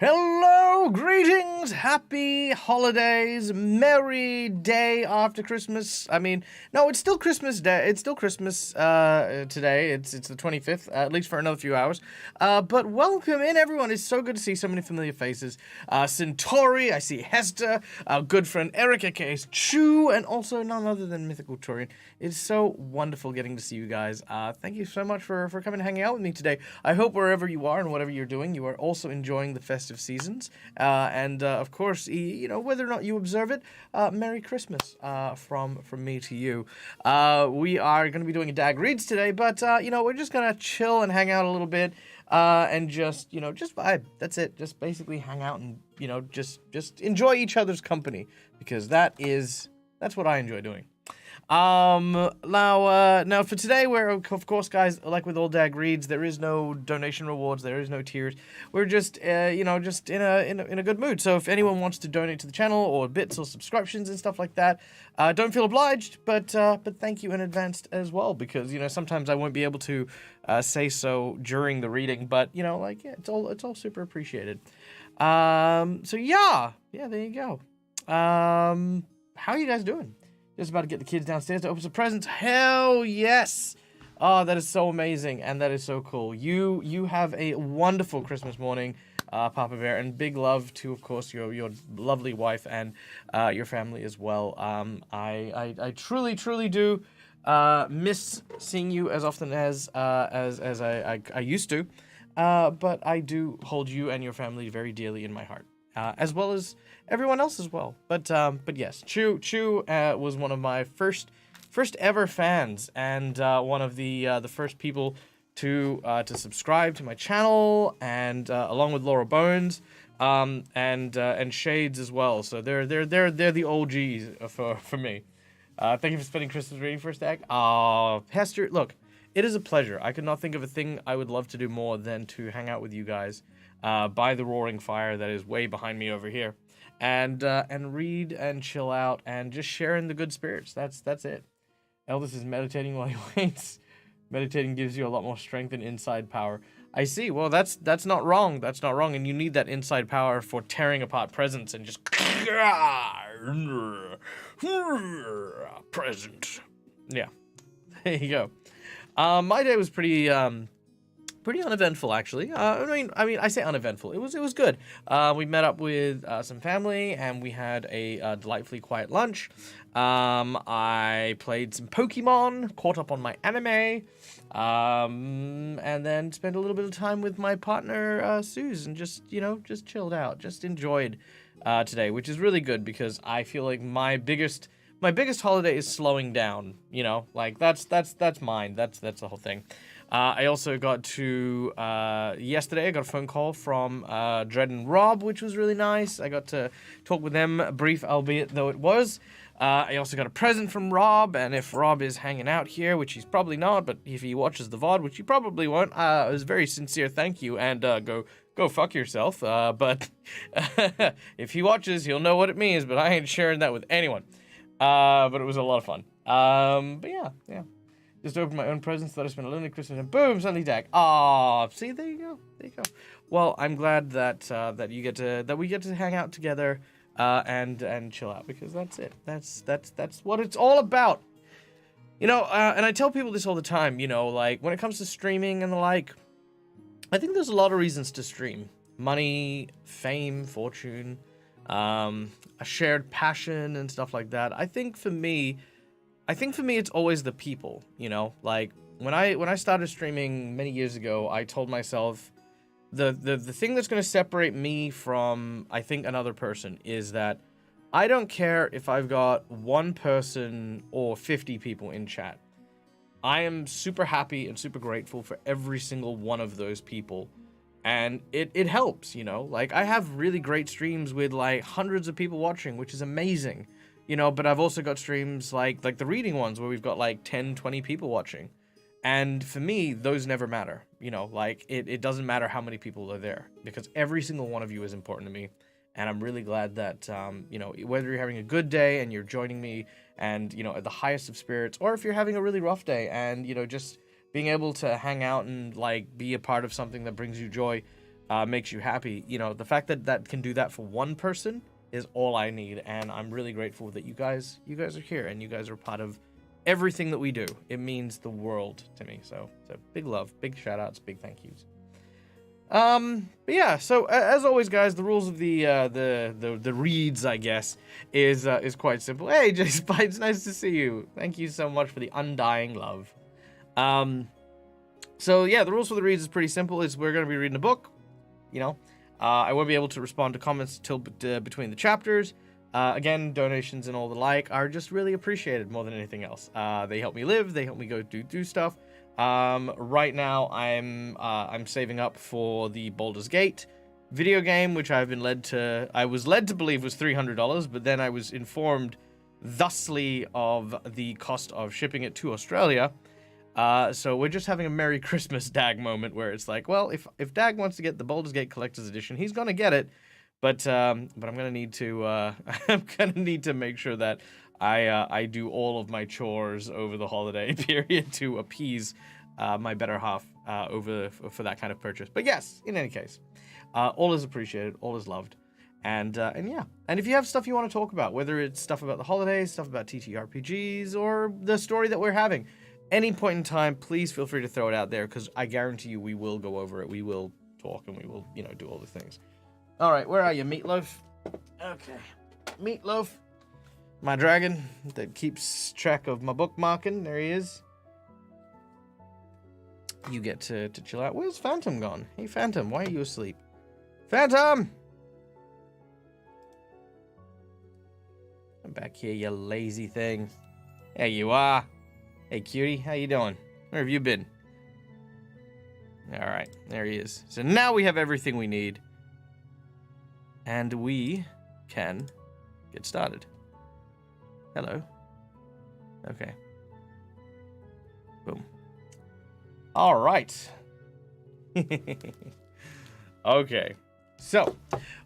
Hello, greetings, happy holidays, merry day after Christmas. No, it's still Christmas Day. It's still Christmas today. It's the 25th, at least for another few hours. But welcome in, everyone. It's so good to see so many familiar faces. Centauri, I see Hester, our good friend Eric, aka Chu, and also none other than Mythical Turian. It's so wonderful getting to see you guys. Thank you so much for coming and hanging out with me today. I hope wherever you are and whatever you're doing, you are also enjoying the festive seasons, and of course, whether or not you observe it, Merry Christmas from me to you. We are going to be doing a DAG reads today, but we're just gonna chill and hang out a little bit, and just vibe. That's it. Just basically hang out and just enjoy each other's company, because that's what I enjoy doing. Now for today, we're, of course, guys, like with all DAG reads, there is no donation rewards, there is no tiers. We're just, just in a good mood. So if anyone wants to donate to the channel, or bits or subscriptions and stuff like that, don't feel obliged, but thank you in advance as well, because, sometimes I won't be able to, say so during the reading, but, it's all super appreciated. So yeah, there you go. How are you guys doing? Just about to get the kids downstairs to open some presents. Hell yes! Oh, that is so amazing, and that is so cool. You have a wonderful Christmas morning, Papa Bear, and big love to, of course, your lovely wife and your family as well. I truly do miss seeing you as often as I used to, but I do hold you and your family very dearly in my heart. As well as everyone else as well. But yes, Chu was one of my first ever fans, and one of the first people to subscribe to my channel, and along with Laura Bones, and Shades as well. So they're the OGs for me. Thank you for spending Christmas reading first DAG. Hester, look, it is a pleasure. I could not think of a thing I would love to do more than to hang out with you guys by the roaring fire that is way behind me over here, and read and chill out and just share in the good spirits. That's it. Eldest is meditating while he waits. Meditating gives you a lot more strength and inside power. I see. Well, that's not wrong. That's not wrong, and you need that inside power for tearing apart presents and just present. Yeah, there you go. My day was pretty uneventful, actually. I say uneventful. It was good. We met up with some family, and we had a delightfully quiet lunch. I played some Pokemon, caught up on my anime, and then spent a little bit of time with my partner, Suze, and just chilled out, just enjoyed today, which is really good, because I feel like my biggest holiday is slowing down. That's mine. That's the whole thing. I also got to, yesterday, I got a phone call from Dred and Rob, which was really nice. I got to talk with them, brief albeit though it was. I also got a present from Rob, and if Rob is hanging out here, which he's probably not, but if he watches the VOD, which he probably won't, it was a very sincere thank you, and go fuck yourself. But if he watches, he'll know what it means, but I ain't sharing that with anyone. But it was a lot of fun. But yeah. Just opened my own presents, thought I spent a lonely Christmas, and boom, suddenly DAG. Aw, see, there you go. Well, I'm glad that we get to hang out together, and chill out, because that's it. That's what it's all about. And I tell people this all the time. When it comes to streaming and the like, I think there's a lot of reasons to stream: money, fame, fortune, a shared passion, and stuff like that. I think for me, it's always the people, when I started streaming many years ago, I told myself the thing that's going to separate me from, I think, another person is that I don't care if I've got one person or 50 people in chat. I am super happy and super grateful for every single one of those people. And it helps, I have really great streams with hundreds of people watching, which is amazing. But I've also got streams like the reading ones where we've got 10, 20 people watching. And for me, those never matter. It doesn't matter how many people are there, because every single one of you is important to me. And I'm really glad that, whether you're having a good day and you're joining me and, at the highest of spirits, or if you're having a really rough day and, just being able to hang out and, be a part of something that brings you joy, makes you happy. You know, the fact that that can do that for one person is all I need, and I'm really grateful that you guys are here and you guys are part of everything that we do. It means the world to me. So big love, big shout outs, big thank yous. But yeah, so as always, guys, the rules of the reads, I guess, is quite simple. Hey, J Spite, it's nice to see you. Thank you so much for the undying love. So yeah, the rules for the reads is pretty simple. Is we're gonna be reading a book, you know. I won't be able to respond to comments till between the chapters. Again, donations and all the like are just really appreciated more than anything else. They help me live. They help me go do stuff. Right now I'm saving up for the Baldur's Gate video game, which I was led to believe was $300, but then I was informed thusly of the cost of shipping it to Australia. So we're just having a Merry Christmas DAG moment where it's like, well, if DAG wants to get the Baldur's Gate Collector's Edition, he's gonna get it, but I'm gonna need to make sure that I do all of my chores over the holiday period to appease my better half for that kind of purchase. But yes, in any case, all is appreciated, all is loved, and yeah. And if you have stuff you want to talk about, whether it's stuff about the holidays, stuff about TTRPGs, or the story that we're having, any point in time, please feel free to throw it out there, because I guarantee you we will go over it, we will talk, and we will, you know, do all the things. All right, where are you, Meatloaf? Okay, Meatloaf. My dragon that keeps track of my bookmarking. There he is. You get to chill out. Where's Phantom gone? Hey, Phantom, why are you asleep? Phantom! Come back here, you lazy thing. There you are. Hey, cutie, how you doing? Where have you been? All right, there he is. So now we have everything we need. And we can get started. Hello. Okay. Boom. All right. Okay. So,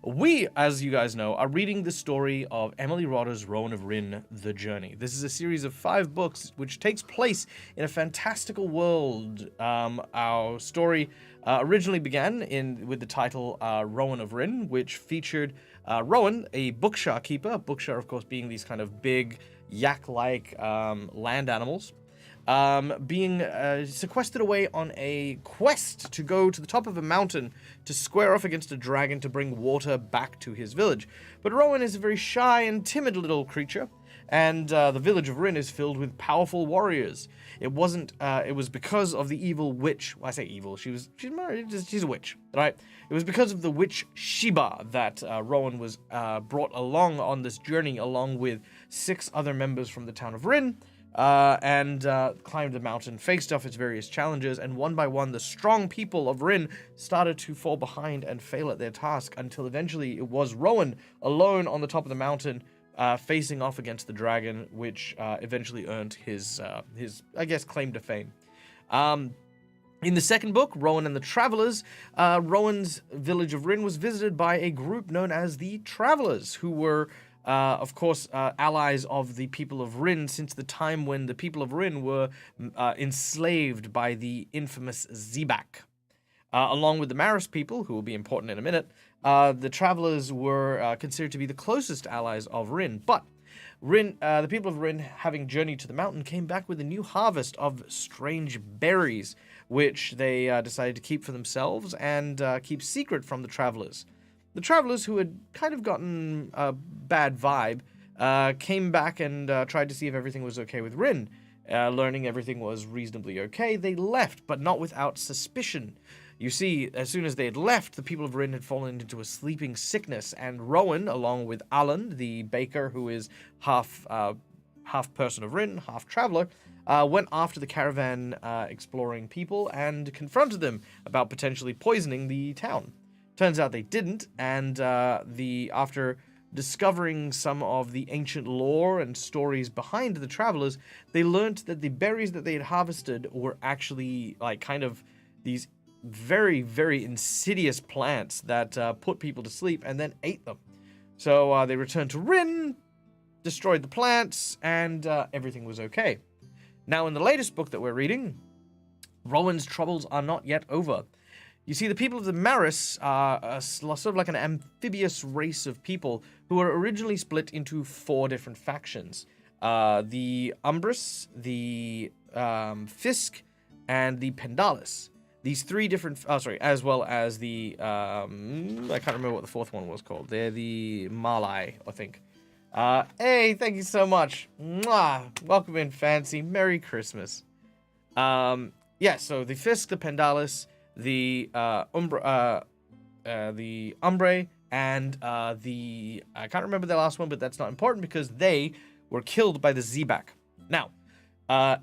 we, as you guys know, are reading the story of Emily Rodda's Rowan of Rin, The Journey. This is a series of 5 books which takes place in a fantastical world. Our story originally began with the title Rowan of Rin, which featured Rowan, a bookshare keeper, bookshare, of course, being these kind of big, yak-like land animals, being sequestered away on a quest to go to the top of a mountain to square off against a dragon to bring water back to his village. But Rowan is a very shy and timid little creature, and the village of Rin is filled with powerful warriors. It was because of the evil witch. Well, I say evil. She's a witch, right? It was because of the witch Sheba that Rowan was brought along on this journey, along with 6 other members from the town of Rin, and climbed the mountain, faced off its various challenges, and one by one, the strong people of Rin started to fall behind and fail at their task, until eventually it was Rowan alone on the top of the mountain, facing off against the dragon, which eventually earned his, I guess, claim to fame. In the second book, Rowan and the Travelers, Rowan's village of Rin was visited by a group known as the Travelers, who were, of course, allies of the people of Rin since the time when the people of Rin were enslaved by the infamous Zebak. Along with the Maris people, who will be important in a minute, the Travelers were considered to be the closest allies of Rin. But Rin, the people of Rin, having journeyed to the mountain, came back with a new harvest of strange berries, which they decided to keep for themselves and keep secret from the Travelers. The Travelers, who had kind of gotten a bad vibe, came back and tried to see if everything was okay with Rin. Learning everything was reasonably okay, they left, but not without suspicion. You see, as soon as they had left, the people of Rin had fallen into a sleeping sickness, and Rowan, along with Alan, the baker, who is half person of Rin, half traveler, went after the caravan exploring people and confronted them about potentially poisoning the town. Turns out they didn't, and after discovering some of the ancient lore and stories behind the Travelers, they learned that the berries that they had harvested were actually like kind of these very, very insidious plants that put people to sleep and then ate them. So they returned to Rin, destroyed the plants, and everything was okay. Now, in the latest book that we're reading, Rowan's troubles are not yet over. You see, the people of the Maris are sort of like an amphibious race of people who were originally split into 4 different factions. The Umbris, the Fisk, and the Pendalis. These 3 different... as well as the... I can't remember what the 4th one was called. They're the Malai, I think. Hey, thank you so much. Mwah! Welcome in, Fancy. Merry Christmas. Yeah, so the Fisk, the Pendalis, the Umbre, and the... I can't remember the last one, but that's not important because they were killed by the Zebak. Now,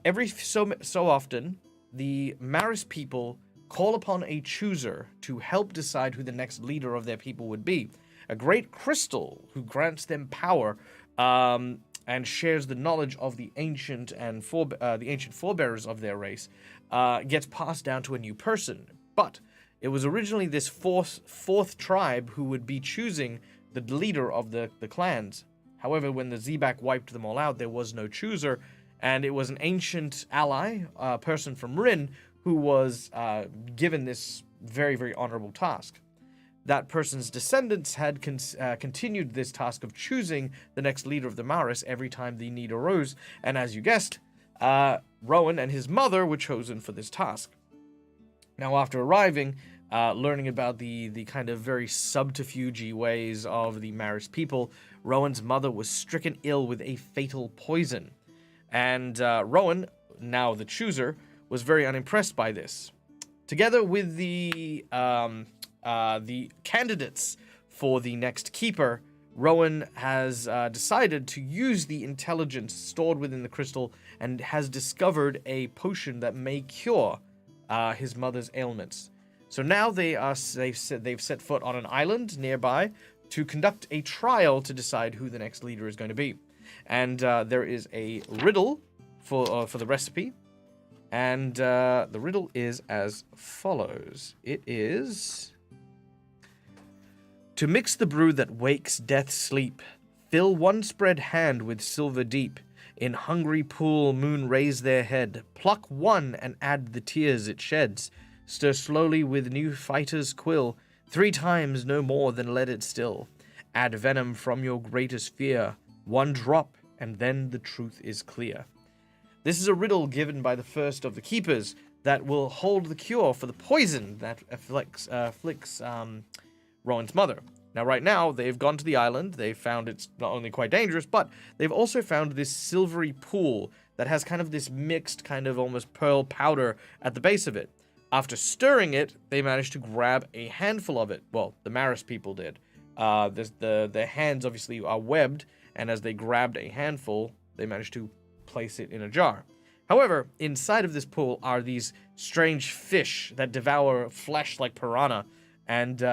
every so often, the Maris people call upon a chooser to help decide who the next leader of their people would be. A great crystal who grants them power and shares the knowledge of the ancient and the ancient forebearers of their race gets passed down to a new person. But it was originally this fourth tribe who would be choosing the leader of the clans. However, when the Zebak wiped them all out, there was no chooser, and it was an ancient ally, a person from Rin, who was given this very, very honorable task. That person's descendants had continued this task of choosing the next leader of the Maris every time the need arose, and as you guessed, Rowan and his mother were chosen for this task. Now, after arriving, learning about the kind of very subterfuge ways of the Maris people, Rowan's mother was stricken ill with a fatal poison. And Rowan, now the chooser, was very unimpressed by this. Together with the candidates for the next keeper, Rowan has decided to use the intelligence stored within the crystal and has discovered a potion that may cure his mother's ailments. So now they've set foot on an island nearby to conduct a trial to decide who the next leader is going to be. And there is a riddle for the recipe, and the riddle is as follows. It is: to mix the brew that wakes death's sleep, fill one spread hand with silver deep. In hungry pool moon raise their head, pluck one and add the tears it sheds. Stir slowly with new fighter's quill, 3 times no more than let it still. Add venom from your greatest fear, 1 drop, and then the truth is clear. This is a riddle given by the first of the keepers that will hold the cure for the poison that afflicts Rowan's mother. Now, right now, they've gone to the island. They've found it's not only quite dangerous, but they've also found this silvery pool that has kind of this mixed kind of almost pearl powder at the base of it. After stirring it, they managed to grab a handful of it. Well, the Maris people did. Their hands obviously are webbed, and as they grabbed a handful, they managed to place it in a jar. However, inside of this pool are these strange fish that devour flesh like piranha, and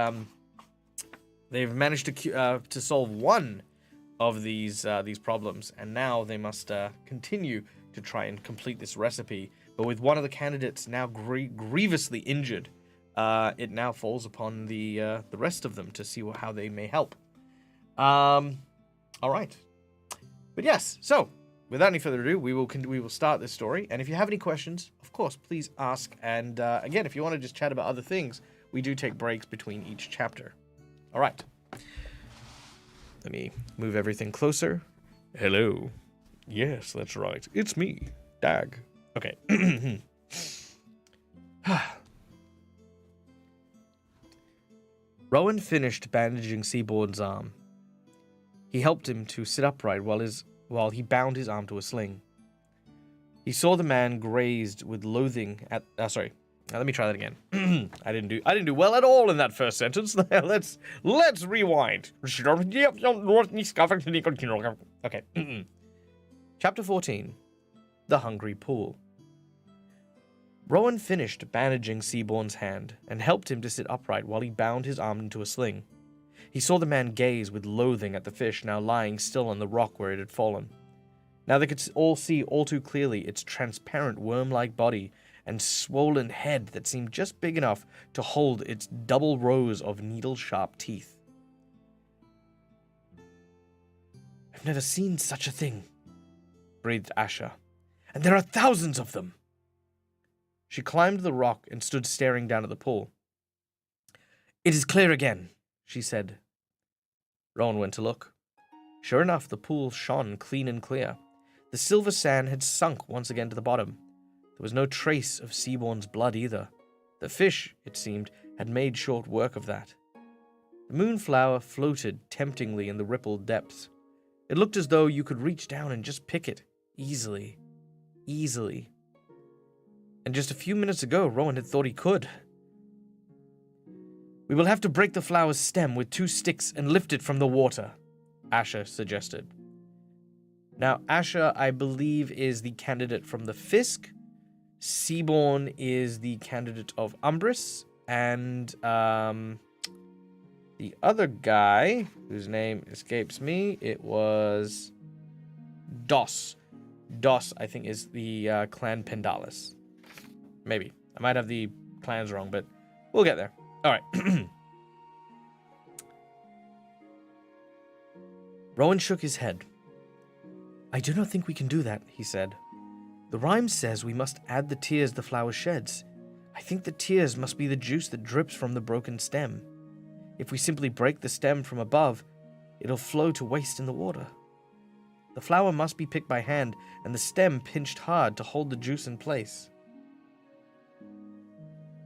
they've managed to solve one of these problems, and now they must continue to try and complete this recipe. But with one of the candidates now grievously injured, it now falls upon the rest of them to see how they may help. All right, but yes. So, without any further ado, we will start this story. And if you have any questions, of course, please ask. And again, if you want to just chat about other things, we do take breaks between each chapter. All right. Let me move everything closer. Hello. Yes, that's right. It's me, DAG. Okay. Rowan finished bandaging Seaborn's arm. He helped him to sit upright while he bound his arm to a sling. He saw the man grazed with loathing at... sorry. Let me try that again. I didn't do well at all in that first sentence. Let's rewind. Okay. Chapter 14. The Hungry Pool. Rowan finished bandaging Seaborn's hand and helped him to sit upright while he bound his arm into a sling. He saw the man gaze with loathing at the fish now lying still on the rock where it had fallen. Now they could all see all too clearly its transparent worm-like body and swollen head that seemed just big enough to hold its double rows of needle-sharp teeth. "I've never seen such a thing," breathed Asha, "and there are thousands of them." She climbed the rock and stood staring down at the pool. It is clear again, she said. Rowan went to look. Sure enough, the pool shone clean and clear. The silver sand had sunk once again to the bottom. There was no trace of Seaborn's blood either. The fish, it seemed, had made short work of that. The moonflower floated temptingly in the rippled depths. It looked as though you could reach down and just pick it, easily. And just a few minutes ago, Rowan had thought he could. We will have to break the flower's stem with 2 sticks and lift it from the water, Asher suggested. Now, Asher, I believe, is the candidate from the Fisk. Seaborn is the candidate of Umbris. And the other guy, whose name escapes me, it was Dos. Dos, I think, is the clan Pendalis. Maybe. I might have the clans wrong, but we'll get there. All right. Rowan shook his head. I do not think we can do that, he said. The rhyme says we must add the tears the flower sheds. I think the tears must be the juice that drips from the broken stem. If we simply break the stem from above, it'll flow to waste in the water. The flower must be picked by hand and the stem pinched hard to hold the juice in place.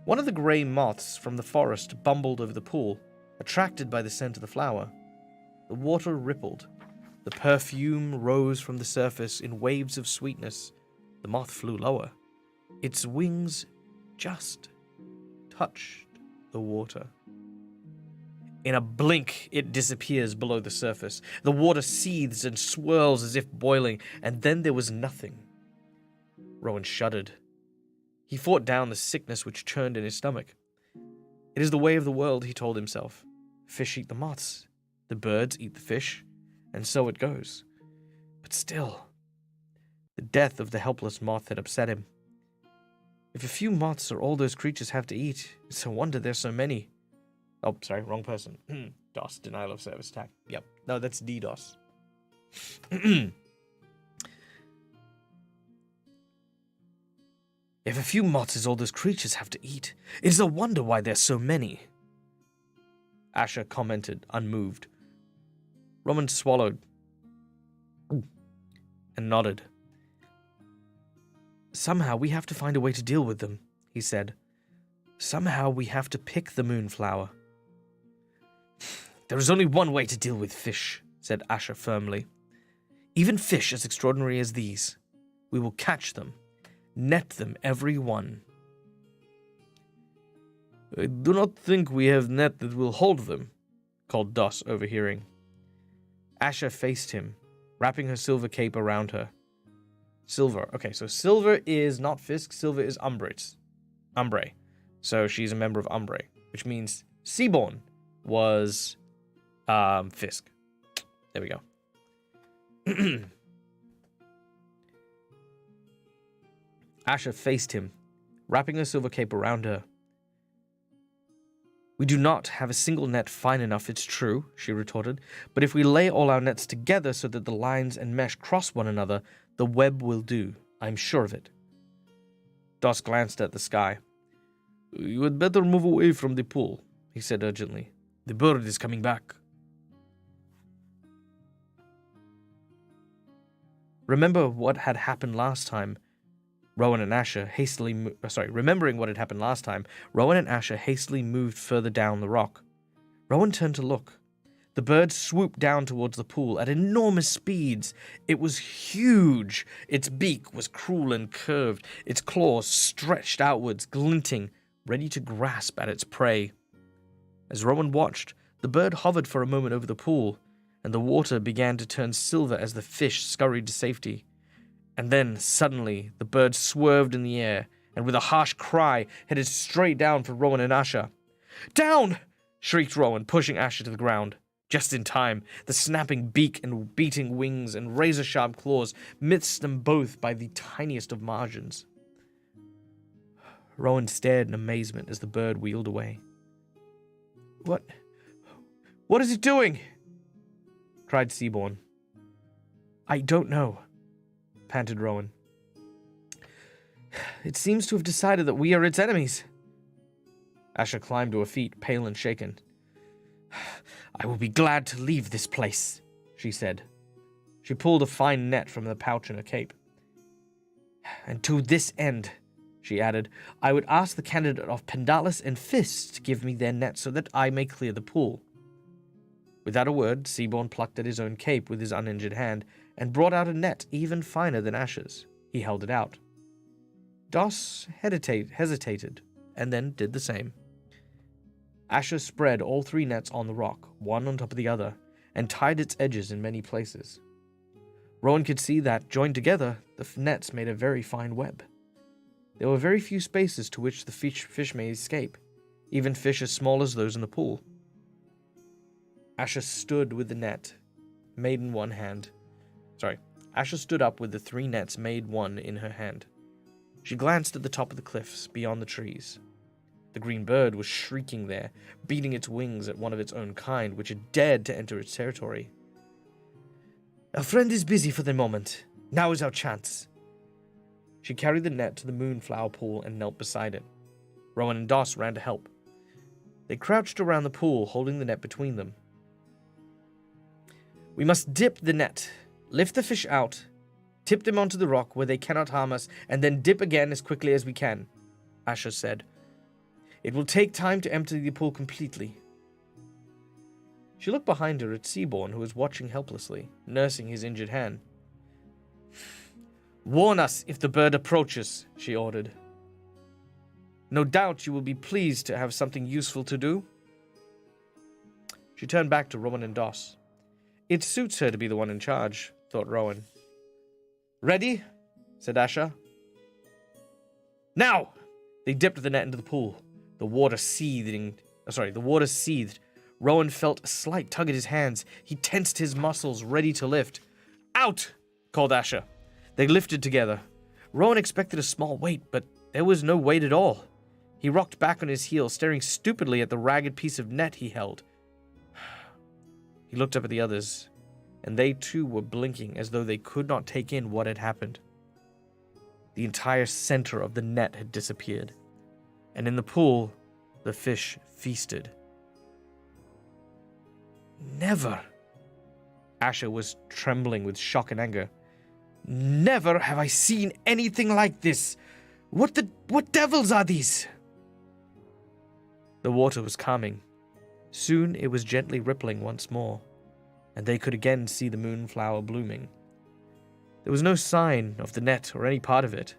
One of the grey moths from the forest bumbled over the pool, attracted by the scent of the flower. The water rippled. The perfume rose from the surface in waves of sweetness. The moth flew lower. Its wings just touched the water. In a blink, it disappears below the surface. The water seethes and swirls as if boiling, and then there was nothing. Rowan shuddered. He fought down the sickness which churned in his stomach. It is the way of the world, he told himself. Fish eat the moths. The birds eat the fish. And so it goes. But still, the death of the helpless moth had upset him. If a few moths are all those creatures have to eat, it's a wonder there's so many. Oh, sorry, wrong person. DOS, denial of service attack. Yep. No, that's DDoS. If a few moths is all those creatures have to eat, it is a wonder why there's so many. Asher commented, unmoved. Rowan swallowed and nodded. Somehow we have to find a way to deal with them, he said. Somehow we have to pick the moonflower. There is only one way to deal with fish, said Asher firmly. Even fish as extraordinary as these. We will catch them, net them every one. I do not think we have net that will hold them, called Dos, overhearing. Asher faced him, wrapping her silver cape around her. Silver. Okay, so Silver is not Fisk. Silver is Umbre. So she's a member of Umbre, which means Seaborn was Fisk. There we go. Asher faced him, wrapping her silver cape around her. We do not have a single net fine enough, it's true, she retorted, but if we lay all our nets together so that the lines and mesh cross one another, the web will do. I'm sure of it. Dos glanced at the sky. You had better move away from the pool, he said urgently. The bird is coming back. Remember what had happened last time. Remembering what had happened last time, Rowan and Asher hastily moved further down the rock. Rowan turned to look. The bird swooped down towards the pool at enormous speeds. It was huge. Its beak was cruel and curved, its claws stretched outwards, glinting, ready to grasp at its prey. As Rowan watched, the bird hovered for a moment over the pool, and the water began to turn silver as the fish scurried to safety. And then, suddenly, the bird swerved in the air, and with a harsh cry, headed straight down for Rowan and Asher. Down! Shrieked Rowan, pushing Asher to the ground. Just in time, the snapping beak and beating wings and razor-sharp claws missed them both by the tiniest of margins. Rowan stared in amazement as the bird wheeled away. What is it doing? Cried Seaborn. I don't know, panted Rowan. It seems to have decided that we are its enemies. Asha climbed to her feet, pale and shaken. I will be glad to leave this place, she said. She pulled a fine net from the pouch in her cape. And to this end, she added, I would ask the candidate of Pendalis and Fist to give me their net so that I may clear the pool. Without a word, Seaborn plucked at his own cape with his uninjured hand and brought out a net even finer than Asha's. He held it out. Doss hesitated, and then did the same. Asha spread all 3 nets on the rock, one on top of the other, and tied its edges in many places. Rowan could see that, joined together, the nets made a very fine web. There were very few spaces to which the fish may escape, even fish as small as those in the pool. Asha stood with the net made in one hand. Asha stood up with the 3 nets made one in her hand. She glanced at the top of the cliffs, beyond the trees. The green bird was shrieking there, beating its wings at one of its own kind, which had dared to enter its territory. Our friend is busy for the moment. Now is our chance. She carried the net to the moonflower pool and knelt beside it. Rowan and Doss ran to help. They crouched around the pool, holding the net between them. We must dip the net, lift the fish out, tip them onto the rock where they cannot harm us, and then dip again as quickly as we can, Asha said. It will take time to empty the pool completely. She looked behind her at Seaborn, who was watching helplessly, nursing his injured hand. Warn us if the bird approaches, she ordered. No doubt you will be pleased to have something useful to do. She turned back to Rowan and Doss. It suits her to be the one in charge, thought Rowan. Ready? Said Asha. Now! They dipped the net into the pool. The water seethed. Rowan felt a slight tug at his hands. He tensed his muscles, ready to lift. Out! Called Asha. They lifted together. Rowan expected a small weight, but there was no weight at all. He rocked back on his heel, staring stupidly at the ragged piece of net he held. He looked up at the others, and they too were blinking as though they could not take in what had happened. The entire center of the net had disappeared, and in the pool, the fish feasted. Never. Asha was trembling with shock and anger. Never have I seen anything like this. What devils are these? The water was calming. Soon it was gently rippling once more, and they could again see the moonflower blooming. There was no sign of the net or any part of it.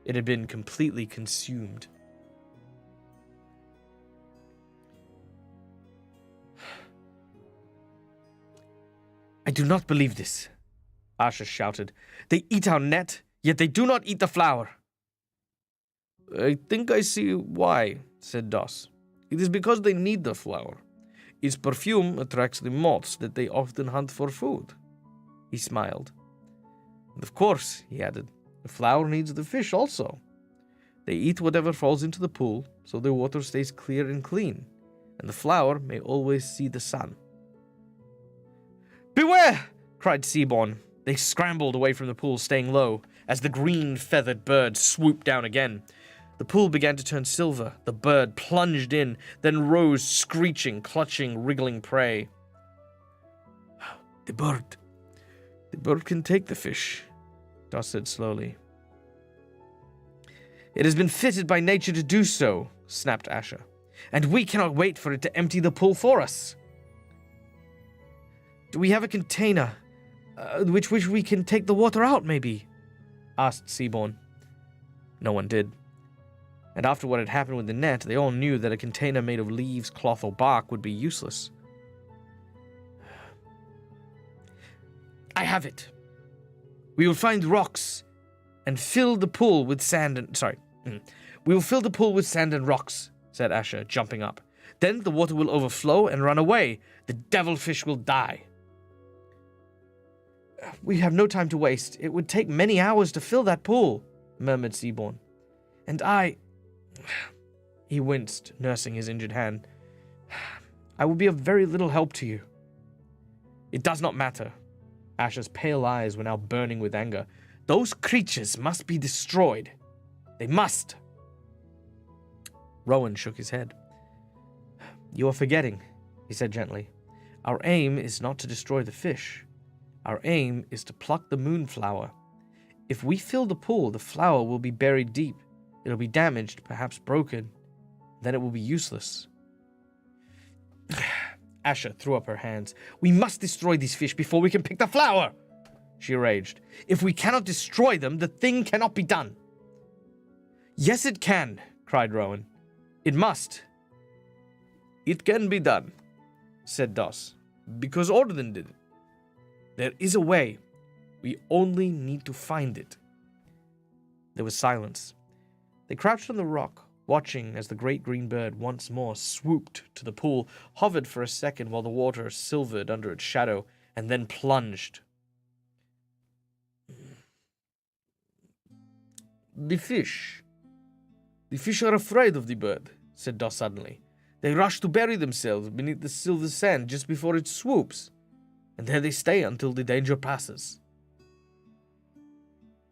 It had been completely consumed. I do not believe this, Asha shouted. They eat our net, yet they do not eat the flower. I think I see why, said Doss. It is because they need the flower. Its perfume attracts the moths that they often hunt for food. He smiled. And of course, he added, the flower needs the fish also. They eat whatever falls into the pool, so the water stays clear and clean, and the flower may always see the sun. Beware! Cried Seaborn. They scrambled away from the pool, staying low, as the green-feathered bird swooped down again. The pool began to turn silver. The bird plunged in, then rose, screeching, clutching, wriggling prey. The bird can take the fish, Doss said slowly. It has been fitted by nature to do so, snapped Asha, and we cannot wait for it to empty the pool for us. Do we have a container, which we can take the water out, maybe? Asked Seaborn. No one did. And after what had happened with the net, they all knew that a container made of leaves, cloth, or bark would be useless. I have it. We will find rocks and fill the pool with sand and... We will fill the pool with sand and rocks, said Asha, jumping up. Then the water will overflow and run away. The devilfish will die. We have no time to waste. It would take many hours to fill that pool, murmured Seaborn. And I... He winced, nursing his injured hand. I will be of very little help to you. It does not matter. Asha's pale eyes were now burning with anger. Those creatures must be destroyed. They must. Rowan shook his head. You are forgetting, he said gently. Our aim is not to destroy the fish. Our aim is to pluck the moonflower. If we fill the pool, the flower will be buried deep. It'll be damaged, perhaps broken. Then it will be useless. Asha threw up her hands. We must destroy these fish before we can pick the flower, she raged. If we cannot destroy them, the thing cannot be done. Yes, it can, cried Rowan. It must. It can be done, said Doss, because Orden did it. There is a way. We only need to find it. There was silence. They crouched on the rock, watching as the great green bird once more swooped to the pool, hovered for a second while the water silvered under its shadow, and then plunged. The fish are afraid of the bird, said Doss suddenly. They rush to bury themselves beneath the silver sand just before it swoops, and there they stay until the danger passes.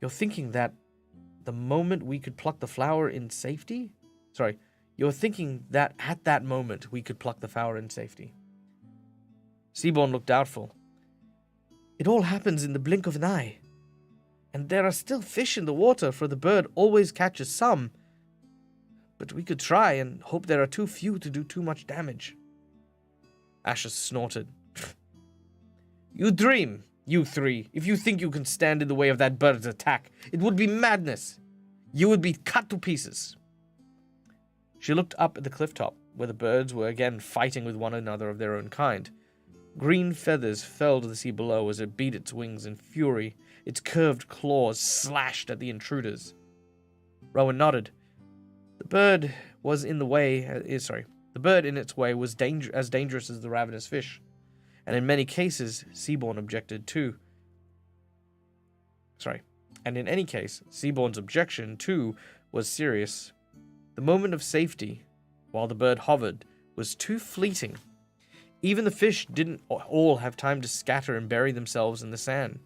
You're thinking that the moment we could pluck the flower in safety? You're thinking that at that moment we could pluck the flower in safety. Seaborn looked doubtful. It all happens in the blink of an eye. And there are still fish in the water, for the bird always catches some. But we could try and hope there are too few to do too much damage. Asher snorted. You dream, you three, if you think you can stand in the way of that bird's attack. It would be madness. You would be cut to pieces. She looked up at the cliff top, where the birds were again fighting with one another of their own kind. Green feathers fell to the sea below as it beat its wings in fury. Its curved claws slashed at the intruders. Rowan nodded. The bird was in the way. The bird in its way was as dangerous as the ravenous fish, and in many cases, Seaborn objected too. And in any case, Seaborn's objection too was serious. The moment of safety, while the bird hovered, was too fleeting. Even the fish didn't all have time to scatter and bury themselves in the sand,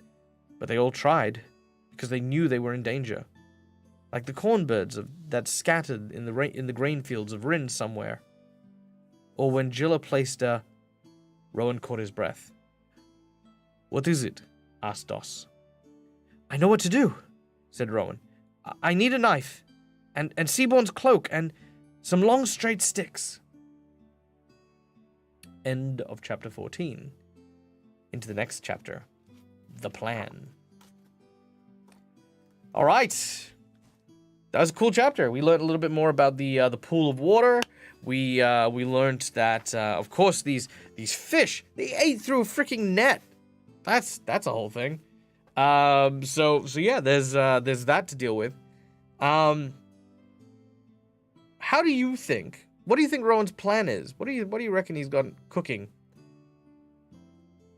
but they all tried because they knew they were in danger. Like the cornbirds that scattered in the grain fields of Rin somewhere. Or when Jilla placed a... Rowan caught his breath. What is it? Asked Doss. I know what to do, said Rowan. I need a knife, and Seaborn's cloak, and some long straight sticks. End of chapter 14. Into the next chapter. The plan. All right. That was a cool chapter. We learned a little bit more about the pool of water. We learned that of course these fish, they ate through a freaking net. That's a whole thing. So yeah, there's that to deal with. How do you think? What do you think Rowan's plan is? What do you reckon he's got cooking?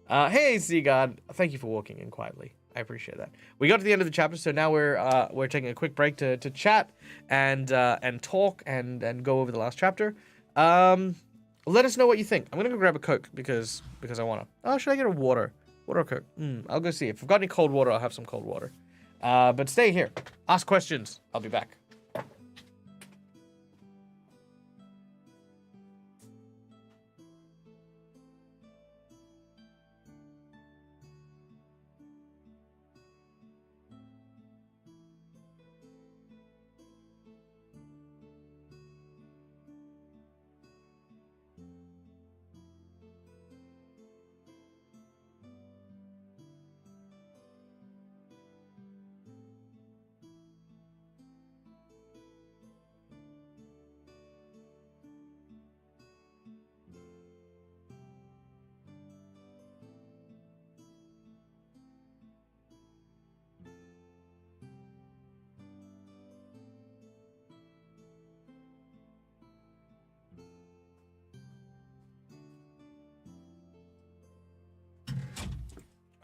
Hey, Sea God, thank you for walking in quietly. I appreciate that. We got to the end of the chapter, so now we're taking a quick break to chat and talk and go over the last chapter. Let us know what you think. I'm gonna go grab a Coke because I wanna. Oh, should I get a water? Water or Coke? I'll go see. If I've got any cold water, I'll have some cold water. But stay here. Ask questions. I'll be back.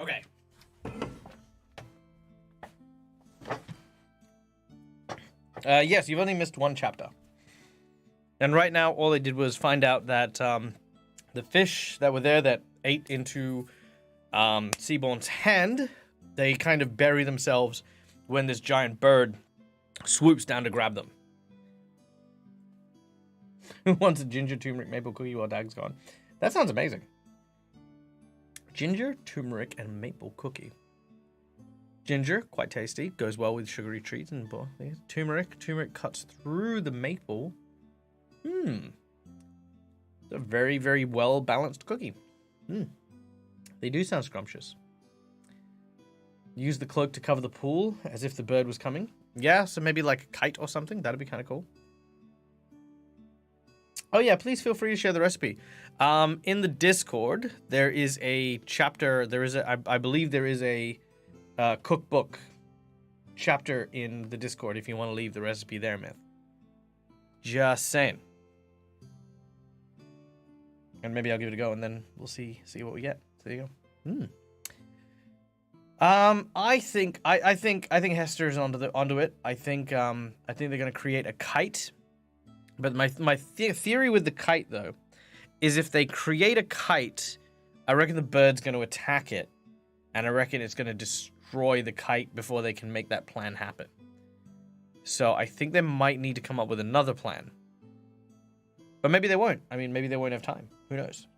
Okay. Yes, you've only missed one chapter. And right now, all they did was find out that the fish that were there that ate into Seaborn's hand, they kind of bury themselves when this giant bird swoops down to grab them. Who wants a ginger turmeric maple cookie while Dag's gone? That sounds amazing. Ginger, turmeric, and maple cookie. Ginger, quite tasty. Goes well with sugary treats. And turmeric cuts through the maple. It's a very, very well-balanced cookie. They do sound scrumptious. Use the cloak to cover the pool as if the bird was coming. Yeah, so maybe like a kite or something. That'd be kind of cool. Oh yeah, please feel free to share the recipe. In the Discord, there is a chapter. I believe there is a cookbook chapter in the Discord if you want to leave the recipe there, Myth. Just saying. And maybe I'll give it a go, and then we'll see what we get. So there you go. I think Hester's onto it. I think they're gonna create a kite. But my theory with the kite though is if they create a kite, I reckon the bird's gonna attack it, and I reckon it's gonna destroy the kite before they can make that plan happen. So I think they might need to come up with another plan. But maybe they won't. I mean, maybe they won't have time. Who knows?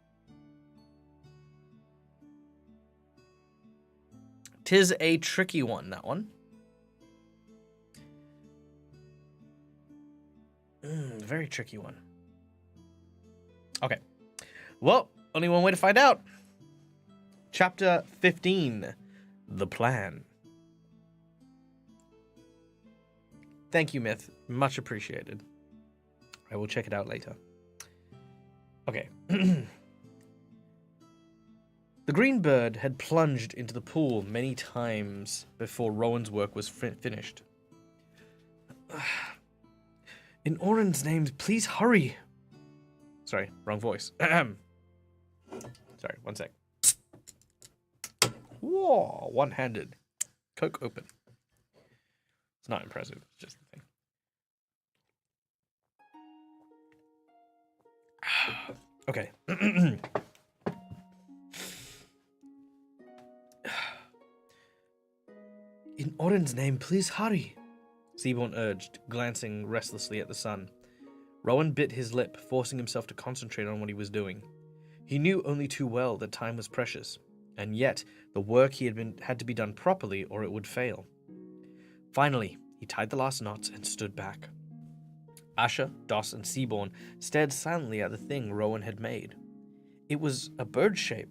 'Tis a tricky one, that one. Very tricky one. Okay. Well, only one way to find out. Chapter 15. The Plan. Thank you, Myth. Much appreciated. I will check it out later. Okay. The green bird had plunged into the pool many times before Rowan's work was finished. In Oren's name, please hurry. Sorry, wrong voice. Sorry, one sec. Whoa, one-handed. Coke open. It's not impressive, it's just the thing. Okay. In Oren's name, please hurry, Seaborn urged, glancing restlessly at the sun. Rowan bit his lip, forcing himself to concentrate on what he was doing. He knew only too well that time was precious, and yet the work had to be done properly or it would fail. Finally, he tied the last knots and stood back. Asher, Doss, and Seaborn stared silently at the thing Rowan had made. It was a bird shape,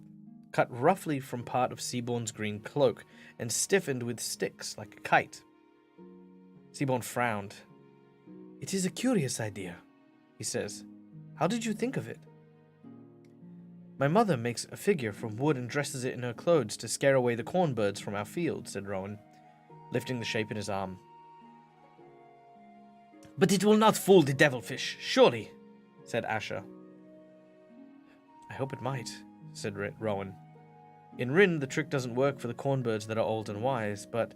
cut roughly from part of Seaborn's green cloak and stiffened with sticks like a kite. Seaborn frowned. It is a curious idea, he says. How did you think of it? My mother makes a figure from wood and dresses it in her clothes to scare away the cornbirds from our field, said Rowan, lifting the shape in his arm. But it will not fool the devilfish, surely, said Asher. I hope it might, said Rowan. In Rin, the trick doesn't work for the cornbirds that are old and wise, but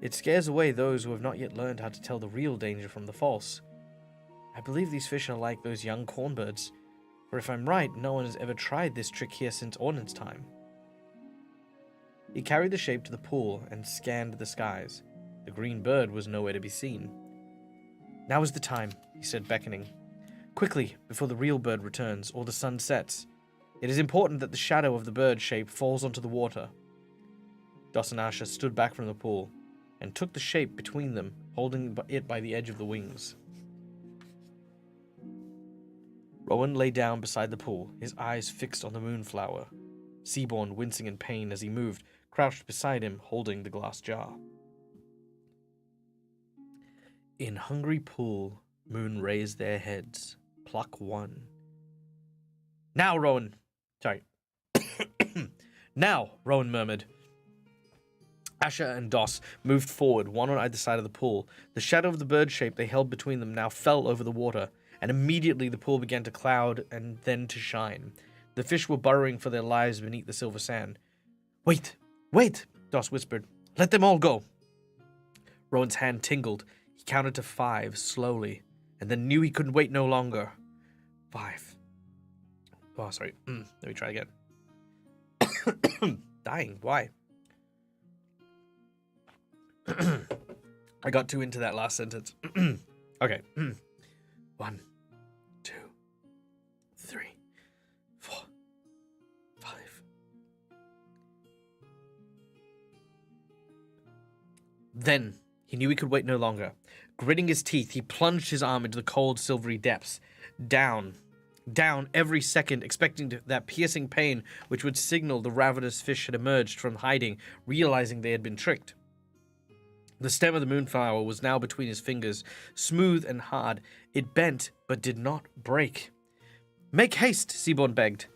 it scares away those who have not yet learned how to tell the real danger from the false. I believe these fish are like those young cornbirds, for if I'm right, no one has ever tried this trick here since Ornan's time. He carried the shape to the pool and scanned the skies. The green bird was nowhere to be seen. Now is the time, he said, beckoning. Quickly, before the real bird returns or the sun sets. It is important that the shadow of the bird shape falls onto the water. Doss and Asher stood back from the pool and took the shape between them, holding it by the edge of the wings. Rowan lay down beside the pool, his eyes fixed on the moonflower. Seaborn, wincing in pain as he moved, crouched beside him, holding the glass jar. In hungry pool, moon raised their heads. Pluck one. Now, Rowan! Sorry. Now, Rowan murmured. Asher and Doss moved forward, one on either side of the pool. The shadow of the bird shape they held between them now fell over the water, and immediately the pool began to cloud and then to shine. The fish were burrowing for their lives beneath the silver sand. Wait! Wait! Doss whispered. Let them all go! Rowan's hand tingled. He counted to 5 slowly, and then knew he couldn't wait no longer. 5. Oh, sorry. Let me try again. Dying. Why? I got too into that last sentence. Okay. 1, 2, Then he knew he could wait no longer. Gritting his teeth, he plunged his arm into the cold, silvery depths. Down, down every second, expecting that piercing pain which would signal the ravenous fish had emerged from hiding, realizing they had been tricked. The stem of the moonflower was now between his fingers, smooth and hard. It bent, but did not break. "Make haste," Seaborn begged.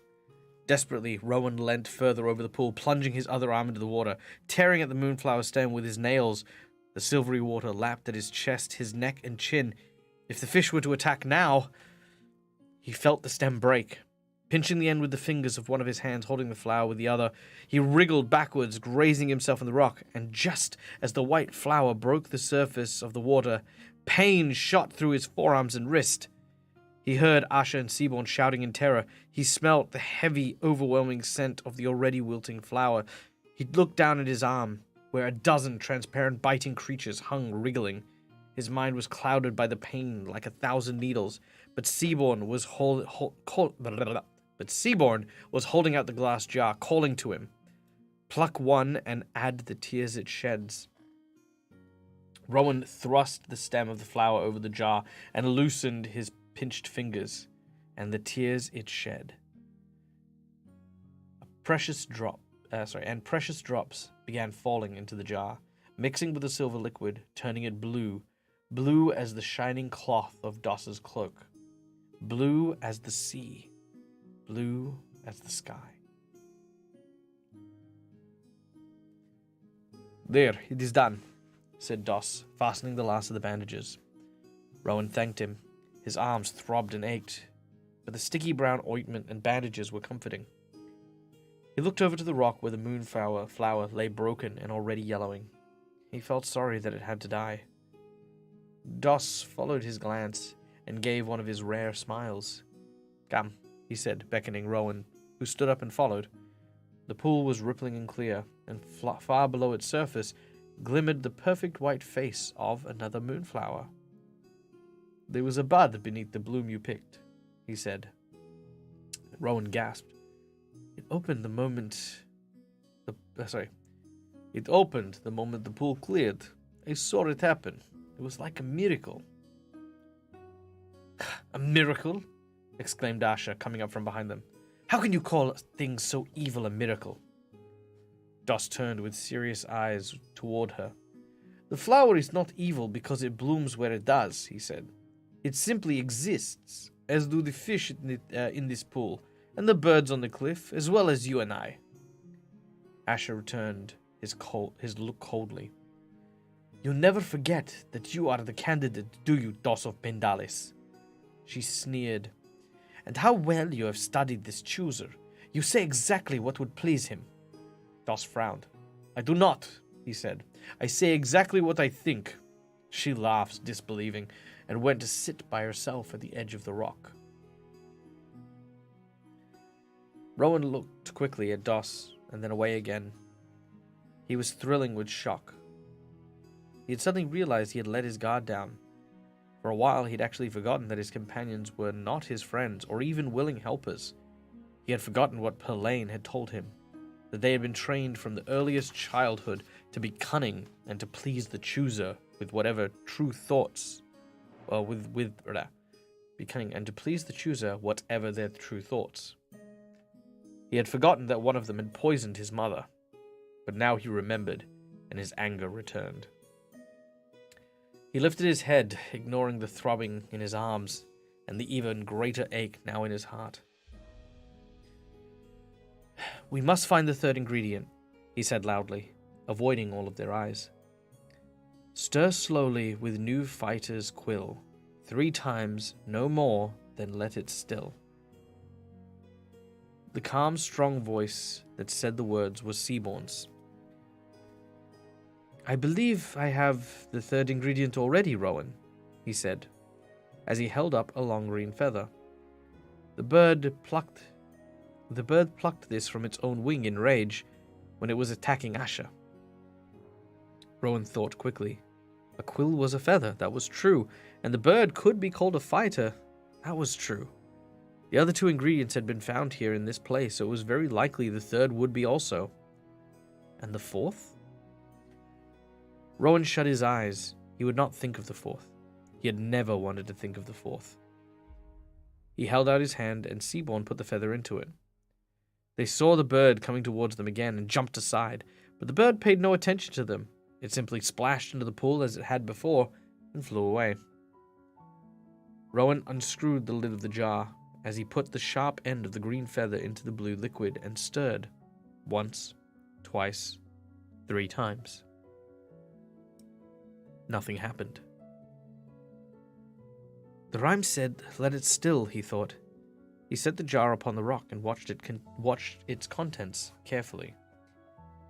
Desperately, Rowan leant further over the pool, plunging his other arm into the water, tearing at the moonflower stem with his nails. The silvery water lapped at his chest, his neck, and chin. If the fish were to attack now... He felt the stem break. Pinching the end with the fingers of one of his hands, holding the flower with the other, he wriggled backwards, grazing himself on the rock, and just as the white flower broke the surface of the water, pain shot through his forearms and wrist. He heard Asha and Seaborn shouting in terror. He smelt the heavy, overwhelming scent of the already wilting flower. He looked down at his arm, where a dozen transparent, biting creatures hung wriggling. His mind was clouded by the pain like 1,000 needles, but Seaborn was holding out the glass jar, calling to him. "Pluck one and add the tears it sheds." Rowan thrust the stem of the flower over the jar and loosened his pinched fingers, and the tears it shed. Precious drops began falling into the jar, mixing with the silver liquid, turning it blue, blue as the shining cloth of Doss's cloak, blue as the sea, blue as the sky. "There, it is done," said Doss, fastening the last of the bandages. Rowan thanked him. His arms throbbed and ached, but the sticky brown ointment and bandages were comforting. He looked over to the rock where the moonflower flower lay broken and already yellowing. He felt sorry that it had to die. Doss followed his glance and gave one of his rare smiles. "Come," he said, beckoning Rowan, who stood up and followed. The pool was rippling and clear, and far below its surface glimmered the perfect white face of another moonflower. "There was a bud beneath the bloom you picked," he said. Rowan gasped. It opened the moment the pool cleared. I saw it happen. It was like a miracle." "A miracle?" exclaimed Asha, coming up from behind them. "How can you call things so evil a miracle?" Doss turned with serious eyes toward her. "The flower is not evil because it blooms where it does," he said. "It simply exists, as do the fish in this pool, and the birds on the cliff, as well as you and I." Asher returned his look coldly. "You'll never forget that you are the candidate, do you, Doss of Pendalis?" She sneered. "And how well you have studied this chooser. You say exactly what would please him." Doss frowned. "I do not," he said. "I say exactly what I think." She laughed, disbelieving, and went to sit by herself at the edge of the rock. Rowan looked quickly at Doss and then away again. He was thrilling with shock. He had suddenly realized he had let his guard down. For a while, he'd actually forgotten that his companions were not his friends or even willing helpers. He had forgotten what Perlane had told him, that they had been trained from the earliest childhood to be cunning and to please the chooser with whatever true thoughts, be cunning and to please the chooser whatever their true thoughts. He had forgotten that one of them had poisoned his mother, but now he remembered, and his anger returned. He lifted his head, ignoring the throbbing in his arms and the even greater ache now in his heart. "We must find the third ingredient," he said loudly, avoiding all of their eyes. "Stir slowly with new fighter's quill, 3 times, no more, then let it still." The calm, strong voice that said the words was Seaborn's. "I believe I have the third ingredient already, Rowan," he said, as he held up a long green feather. The bird plucked this from its own wing in rage when it was attacking Asha. Rowan thought quickly. A quill was a feather, that was true, and the bird could be called a fighter, that was true. The other 2 ingredients had been found here in this place, so it was very likely the third would be also. And the 4th? Rowan shut his eyes. He would not think of the fourth. He had never wanted to think of the fourth. He held out his hand, and Seaborn put the feather into it. They saw the bird coming towards them again and jumped aside, but the bird paid no attention to them. It simply splashed into the pool as it had before and flew away. Rowan unscrewed the lid of the jar as he put the sharp end of the green feather into the blue liquid and stirred. Once, twice, 3 times. Nothing happened. The rhyme said, "Let it still," he thought. He set the jar upon the rock and watched its contents carefully.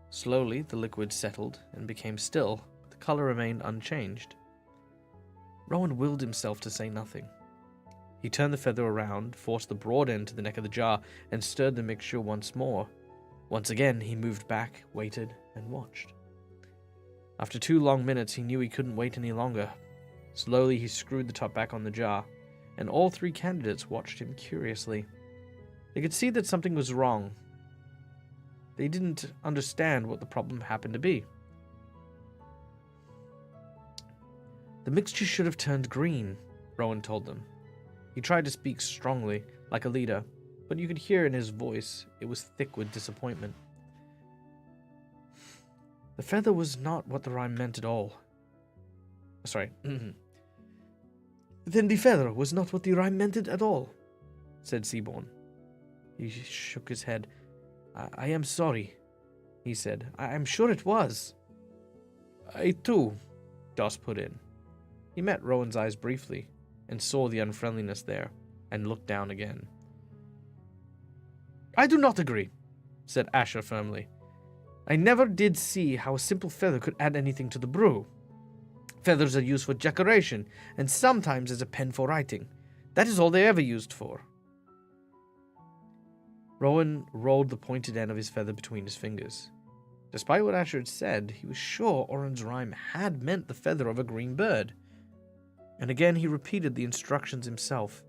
Slowly, the liquid settled and became still, but the color remained unchanged. Rowan willed himself to say nothing. He turned the feather around, forced the broad end to the neck of the jar, and stirred the mixture once more. Once again, he moved back, waited, and watched. After 2 long minutes, he knew he couldn't wait any longer. Slowly, he screwed the top back on the jar, and all 3 candidates watched him curiously. They could see that something was wrong. They didn't understand what the problem happened to be. "The mixture should have turned green," Rowan told them. He tried to speak strongly, like a leader, but you could hear in his voice it was thick with disappointment. "The feather was not what the rhyme meant at all." Sorry. "Then the feather was not what the rhyme meant at all," said Seaborn. He shook his head. I am sorry," he said. I'm sure it was." "I too," Doss put in. He met Rowan's eyes briefly, and saw the unfriendliness there, and looked down again. "I do not agree," said Asher firmly. "I never did see how a simple feather could add anything to the brew. Feathers are used for decoration, and sometimes as a pen for writing. That is all they ever used for." Rowan rolled the pointed end of his feather between his fingers. Despite what Asher had said, he was sure Oren's rhyme had meant the feather of a green bird. And again he repeated the instructions himself.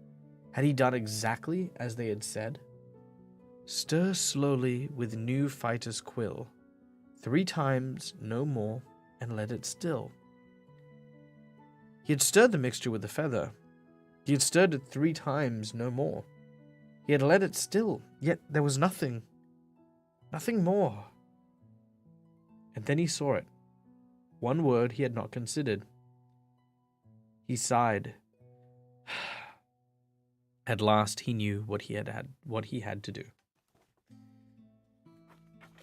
Had he done exactly as they had said? "Stir slowly with new fighter's quill. 3 times, no more, and let it still." He had stirred the mixture with the feather. He had stirred it 3 times, no more. He had let it still, yet there was nothing. Nothing more. And then he saw it. One word he had not considered. He sighed. At last he knew what he had to do.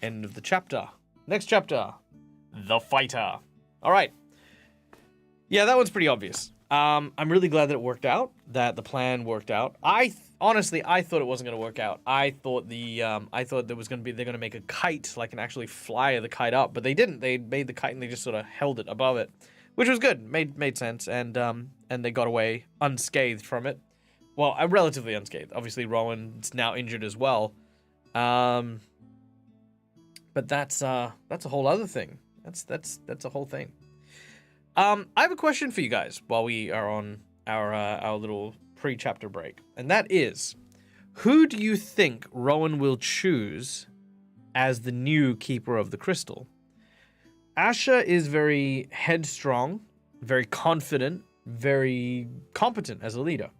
End of the chapter. Next chapter. The Fighter. All right. Yeah, that one's pretty obvious. I'm really glad that it worked out, that the plan worked out. Honestly, I thought it wasn't going to work out. I thought there was going to be, they're going to make a kite, like, and actually fly the kite up, but they didn't. They made the kite and they just sort of held it above it, which was good. Made sense, and they got away unscathed from it. Well, relatively unscathed. Obviously, Rowan's now injured as well. But that's a whole other thing. That's a whole thing. I have a question for you guys while we are on our little pre-chapter break, and that is, who do you think Rowan will choose as the new keeper of the crystal? Asher is very headstrong, very confident, very competent as a leader.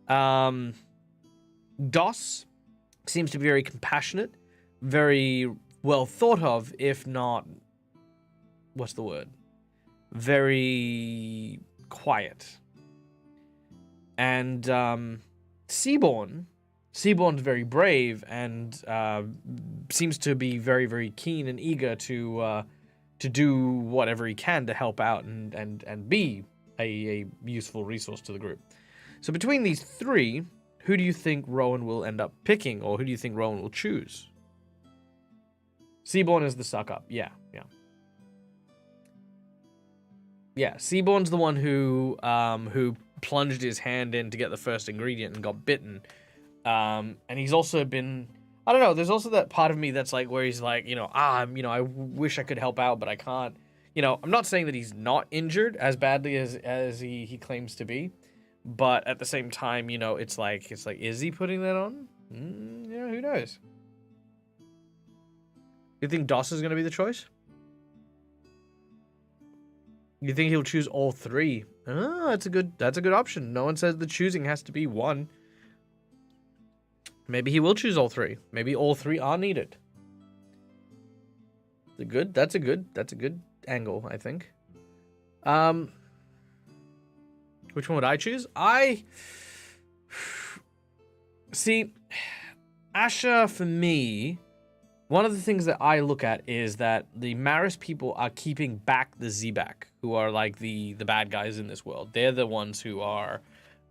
Doss seems to be very compassionate, very well thought of, if not, what's the word? Very quiet. And Seaborn's very brave and seems to be very, very keen and eager to do whatever he can to help out and be a useful resource to the group. So between these 3, who do you think Rowan will end up picking, or who do you think Rowan will choose? Seaborn is the suck-up. Yeah. Seaborn's the one who plunged his hand in to get the first ingredient and got bitten. And he's also been, I don't know, there's also that part of me that's like, where he's like, I wish I could help out, but I can't. I'm not saying that he's not injured as badly as he claims to be, but at the same time, it's like, is he putting that on? Who knows? You think Doss is going to be the choice? You think he'll choose all three? Oh, that's a good option. No one says the choosing has to be one. Maybe he will choose all three. Maybe all three are needed. That's a good angle, I think. Which one would I choose? See, Asher, for me, one of the things that I look at is that the Maris people are keeping back the Zebak, who are like the bad guys in this world. They're the ones who are,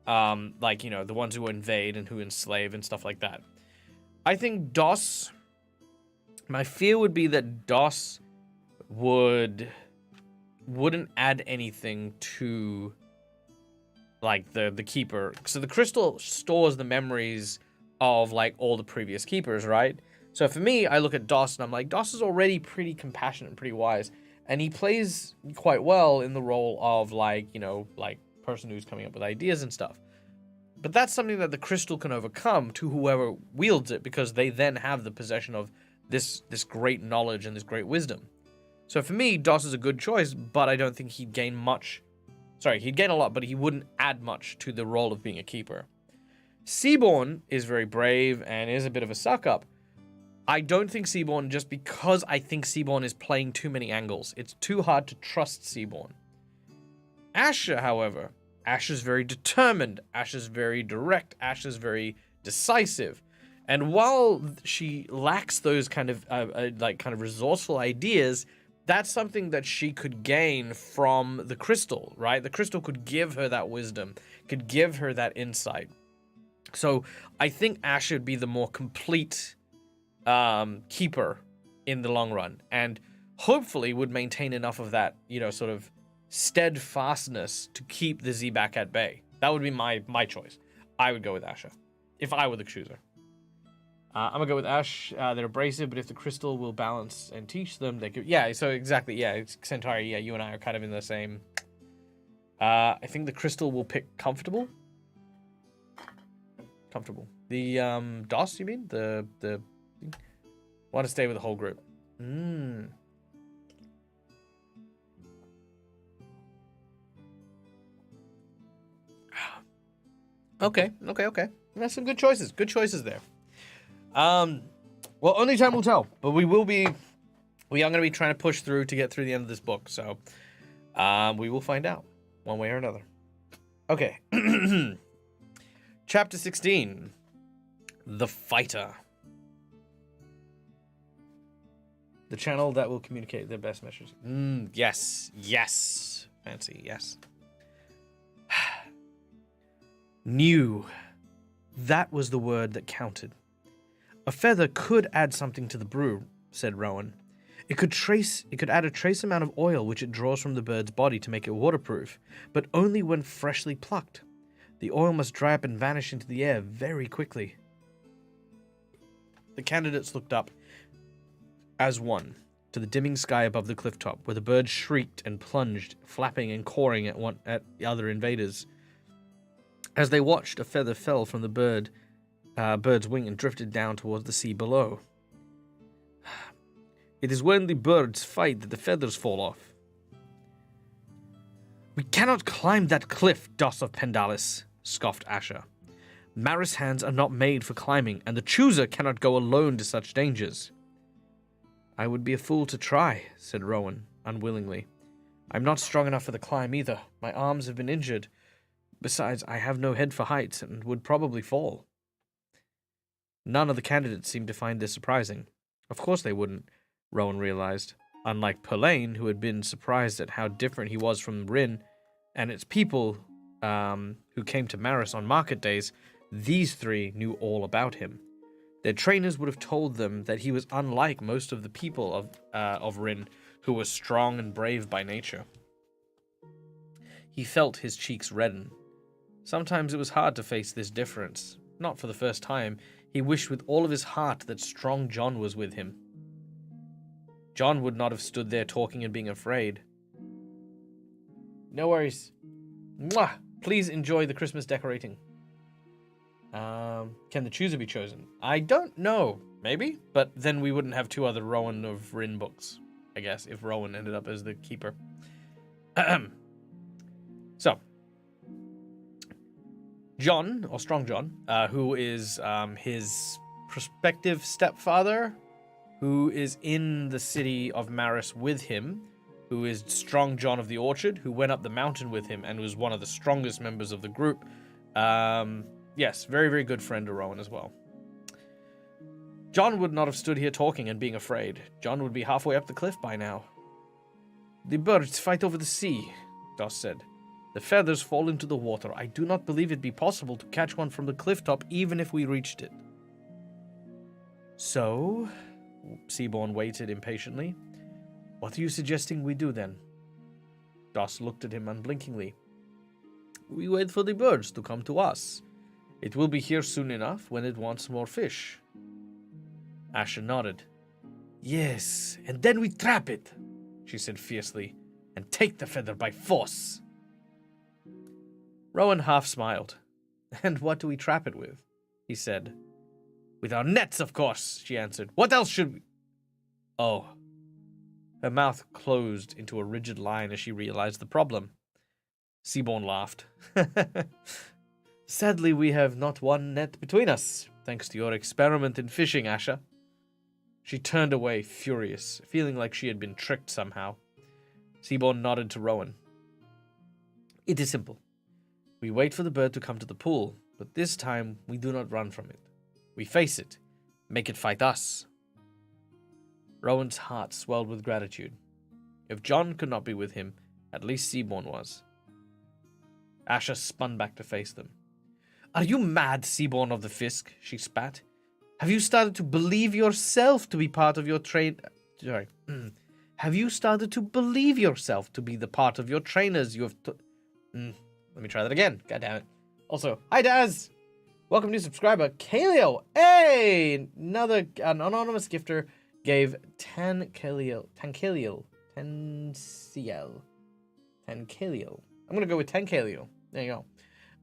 like, you know, the ones who invade and who enslave and stuff like that. I think DOS, my fear would be that DOS wouldn't add anything to, like, the keeper. So the crystal stores the memories of, like, all the previous keepers, right? So for me, I look at DOS and I'm like, DOS is already pretty compassionate and pretty wise. And he plays quite well in the role of, like, you know, like, person who's coming up with ideas and stuff. But that's something that the crystal can overcome to whoever wields it, because they then have the possession of this great knowledge and this great wisdom. So for me, DOS is a good choice, but I don't think he'd gain much. Sorry, he'd gain a lot, but he wouldn't add much to the role of being a keeper. Seaborn is very brave and is a bit of a suck-up. I don't think Seaborn, just because I think Seaborn is playing too many angles. It's too hard to trust Seaborn. Asher, however, Asher's very determined. Asher's very direct. Asher's very decisive. And while she lacks those kind of resourceful ideas, that's something that she could gain from the crystal, right? The crystal could give her that wisdom, could give her that insight. So I think Asher would be the more complete keeper in the long run, and hopefully would maintain enough of that, you know, sort of steadfastness to keep the Zebak at bay. That would be my choice. I would go with Asher if I were the chooser. I'm gonna go with Ash. They're abrasive, but if the crystal will balance and teach them, they could. Yeah, so exactly. Yeah, it's Centauri. Yeah, you and I are kind of in the same. I think the crystal will pick comfortable. Comfortable. The DOS, you mean? The want to stay with the whole group. Okay. That's some good choices. Good choices there. Well, only time will tell, but we are going to be trying to push through to get through the end of this book. So, we will find out one way or another. Okay. Chapter 16, The Fighter. The channel that will communicate their best messages. Yes. Fancy, yes. New. That was the word that counted. A feather could add something to the brew, said Rowan. It could add a trace amount of oil which it draws from the bird's body to make it waterproof, but only when freshly plucked. The oil must dry up and vanish into the air very quickly. The candidates looked up as one to the dimming sky above the cliff top, where the bird shrieked and plunged, flapping and cawing at the other invaders. As they watched, a feather fell from the bird's wing and drifted down towards the sea below. It is when the birds fight that the feathers fall off. We cannot climb that cliff, Dos of Pendalis, scoffed Asher. Maris hands are not made for climbing, and the chooser cannot go alone to such dangers. I would be a fool to try, said Rowan, unwillingly. I'm not strong enough for the climb either. My arms have been injured. Besides, I have no head for heights and would probably fall. None of the candidates seemed to find this surprising. Of course they wouldn't, Rowan realized. Unlike Perlane, who had been surprised at how different he was from Rin and its people who came to Maris on market days, these three knew all about him. Their trainers would have told them that he was unlike most of the people of Rin, who were strong and brave by nature. He felt his cheeks redden. Sometimes it was hard to face this difference. Not for the first time, he wished with all of his heart that strong John was with him. John would not have stood there talking and being afraid. No worries. Mwah! Please enjoy the Christmas decorating. Can the chooser be chosen? I don't know. Maybe? But then we wouldn't have two other Rowan of Rin books, I guess, if Rowan ended up as the keeper. So, John, or Strong John, who is his prospective stepfather, who is in the city of Maris with him, who is Strong John of the Orchard, who went up the mountain with him and was one of the strongest members of the group. Yes, very, very good friend of Rowan as well. John would not have stood here talking and being afraid. John would be halfway up the cliff by now. The birds fight over the sea, Doss said. The feathers fall into the water. I do not believe it be possible to catch one from the cliff top even if we reached it. So, Seaborn waited impatiently. What are you suggesting we do then? Doss looked at him unblinkingly. We wait for the birds to come to us. It will be here soon enough when it wants more fish. Asher nodded. Yes, and then we trap it, she said fiercely, and take the feather by force. Rowan half smiled. And what do we trap it with? He said. With our nets, of course, she answered. What else should we... Oh. Her mouth closed into a rigid line as she realized the problem. Seaborn laughed. Sadly, we have not one net between us, thanks to your experiment in fishing, Asher. She turned away, furious, feeling like she had been tricked somehow. Seaborn nodded to Rowan. It is simple. We wait for the bird to come to the pool, but this time we do not run from it. We face it, make it fight us. Rowan's heart swelled with gratitude. If John could not be with him, at least Seaborn was. Asher spun back to face them. Are you mad, Seaborn of the Fisk? She spat. Have you started to believe yourself to be part of your Sorry. Have you started to believe yourself to be the part of your trainers you have Let me try that again. God damn it. Also, hi Daz! Welcome new subscriber, Kaleo. Hey! An anonymous gifter gave Tankeliel. I'm gonna go with Tankeliel. There you go.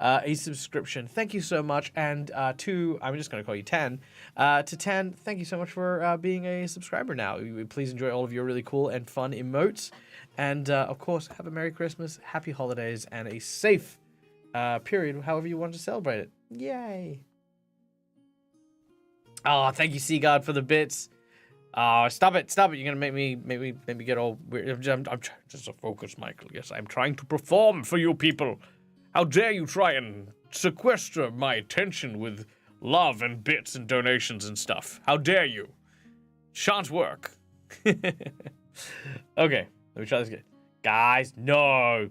A subscription. Thank you so much. And I'm just going to call you Tan. To Tan, thank you so much for being a subscriber now. Please enjoy all of your really cool and fun emotes. And, of course, have a Merry Christmas, Happy Holidays, and a safe period, however you want to celebrate it. Yay. Oh, thank you, Seagard, for the bits. Stop it. You're going to make me get all weird. I'm trying just to focus, Michael. Yes, I'm trying to perform for you people. How dare you try and sequester my attention with love and bits and donations and stuff? How dare you? Shan't work. Okay, let me try this again. Guys, no.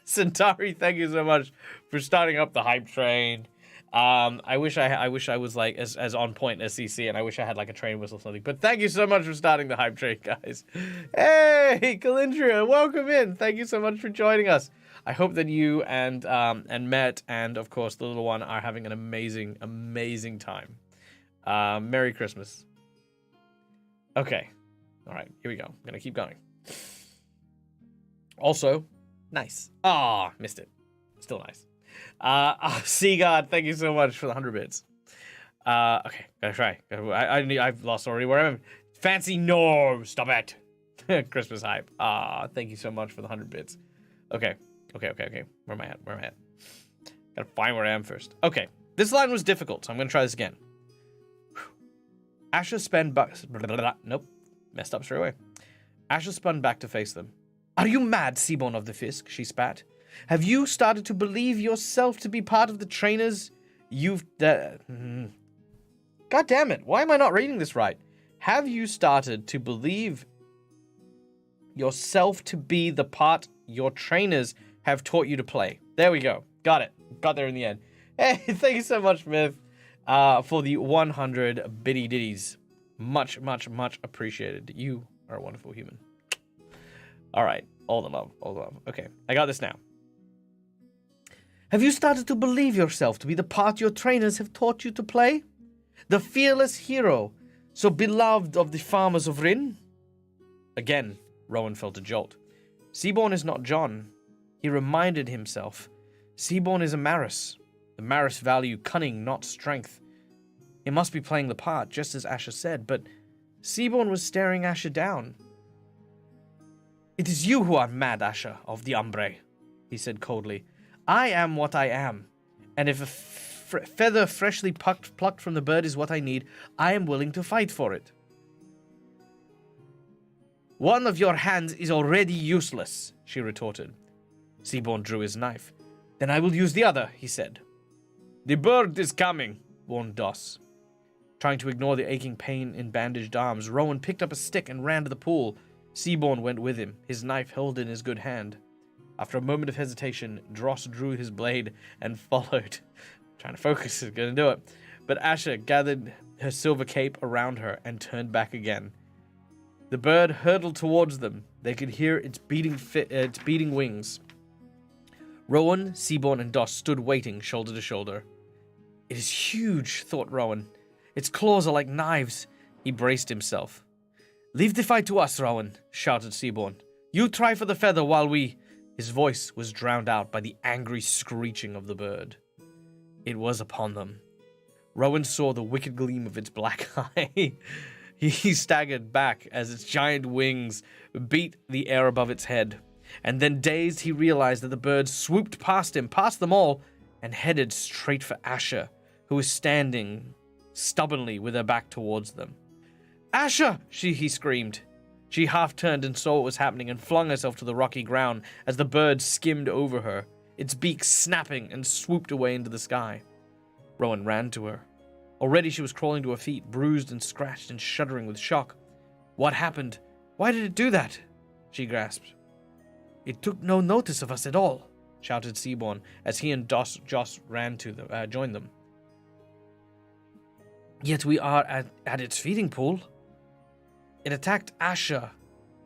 Centauri, thank you so much for starting up the hype train. I wish I was like as on point as CC, and I wish I had like a train whistle or something. But thank you so much for starting the hype train, guys. Hey, Calindria, welcome in. Thank you so much for joining us. I hope that you and Matt and of course the little one are having an amazing time. Merry Christmas. Okay, all right, here we go. I'm gonna keep going. Also, nice. Ah, missed it. Still nice. Seagard, thank you so much for the 100 bits. Okay, gotta try. I've lost already where I'm. Fancy, no, stop it. Christmas hype. Thank you so much for the 100 bits. Okay. Where am I at? Gotta find where I am first. Okay, this line was difficult, so I'm gonna try this again. Asher spun back. Nope, messed up straight away. Asher spun back to face them. Are you mad, Seaborn of the Fisk? She spat. Have you started to believe yourself to be part of the trainers? God damn it! Why am I not reading this right? Have you started to believe yourself to be the part your trainers have taught you to play? There we go. Got it. Got there in the end. Hey, thank you so much, Myth, for the 100 bitty ditties. Much appreciated. You are a wonderful human. All right. All the love. Okay, I got this now. Have you started to believe yourself to be the part your trainers have taught you to play? The fearless hero, so beloved of the farmers of Rin? Again, Rowan felt a jolt. Seaborn is not John. He reminded himself. Seaborn is a Maris. The Maris value cunning, not strength. He must be playing the part, just as Asher said, but Seaborn was staring Asher down. It is you who are mad, Asher of the Umbre, he said coldly. I am what I am, and if a feather freshly plucked from the bird is what I need, I am willing to fight for it. One of your hands is already useless, she retorted. Seaborn drew his knife. Then I will use the other, he said. The bird is coming, warned Doss. Trying to ignore the aching pain in bandaged arms, Rowan picked up a stick and ran to the pool. Seaborn went with him, his knife held in his good hand. After a moment of hesitation, Dross drew his blade and followed. Trying to focus is going to do it. But Asher gathered her silver cape around her and turned back again. The bird hurtled towards them. They could hear its beating wings. Rowan, Seaborn, and Doss stood waiting, shoulder to shoulder. It is huge, thought Rowan. Its claws are like knives. He braced himself. Leave the fight to us, Rowan, shouted Seaborn. You try for the feather while we... His voice was drowned out by the angry screeching of the bird. It was upon them. Rowan saw the wicked gleam of its black eye. He staggered back as its giant wings beat the air above its head. And then, dazed, he realized that the bird swooped past him, past them all, and headed straight for Asher, who was standing stubbornly with her back towards them. Asher! He screamed. She half turned and saw what was happening and flung herself to the rocky ground as the bird skimmed over her, its beak snapping, and swooped away into the sky. Rowan ran to her. Already she was crawling to her feet, bruised and scratched and shuddering with shock. What happened? Why did it do that? She gasped. It took no notice of us at all, shouted Seaborn as he and Joss ran to them, joined them. Yet we are at its feeding pool. It attacked Asher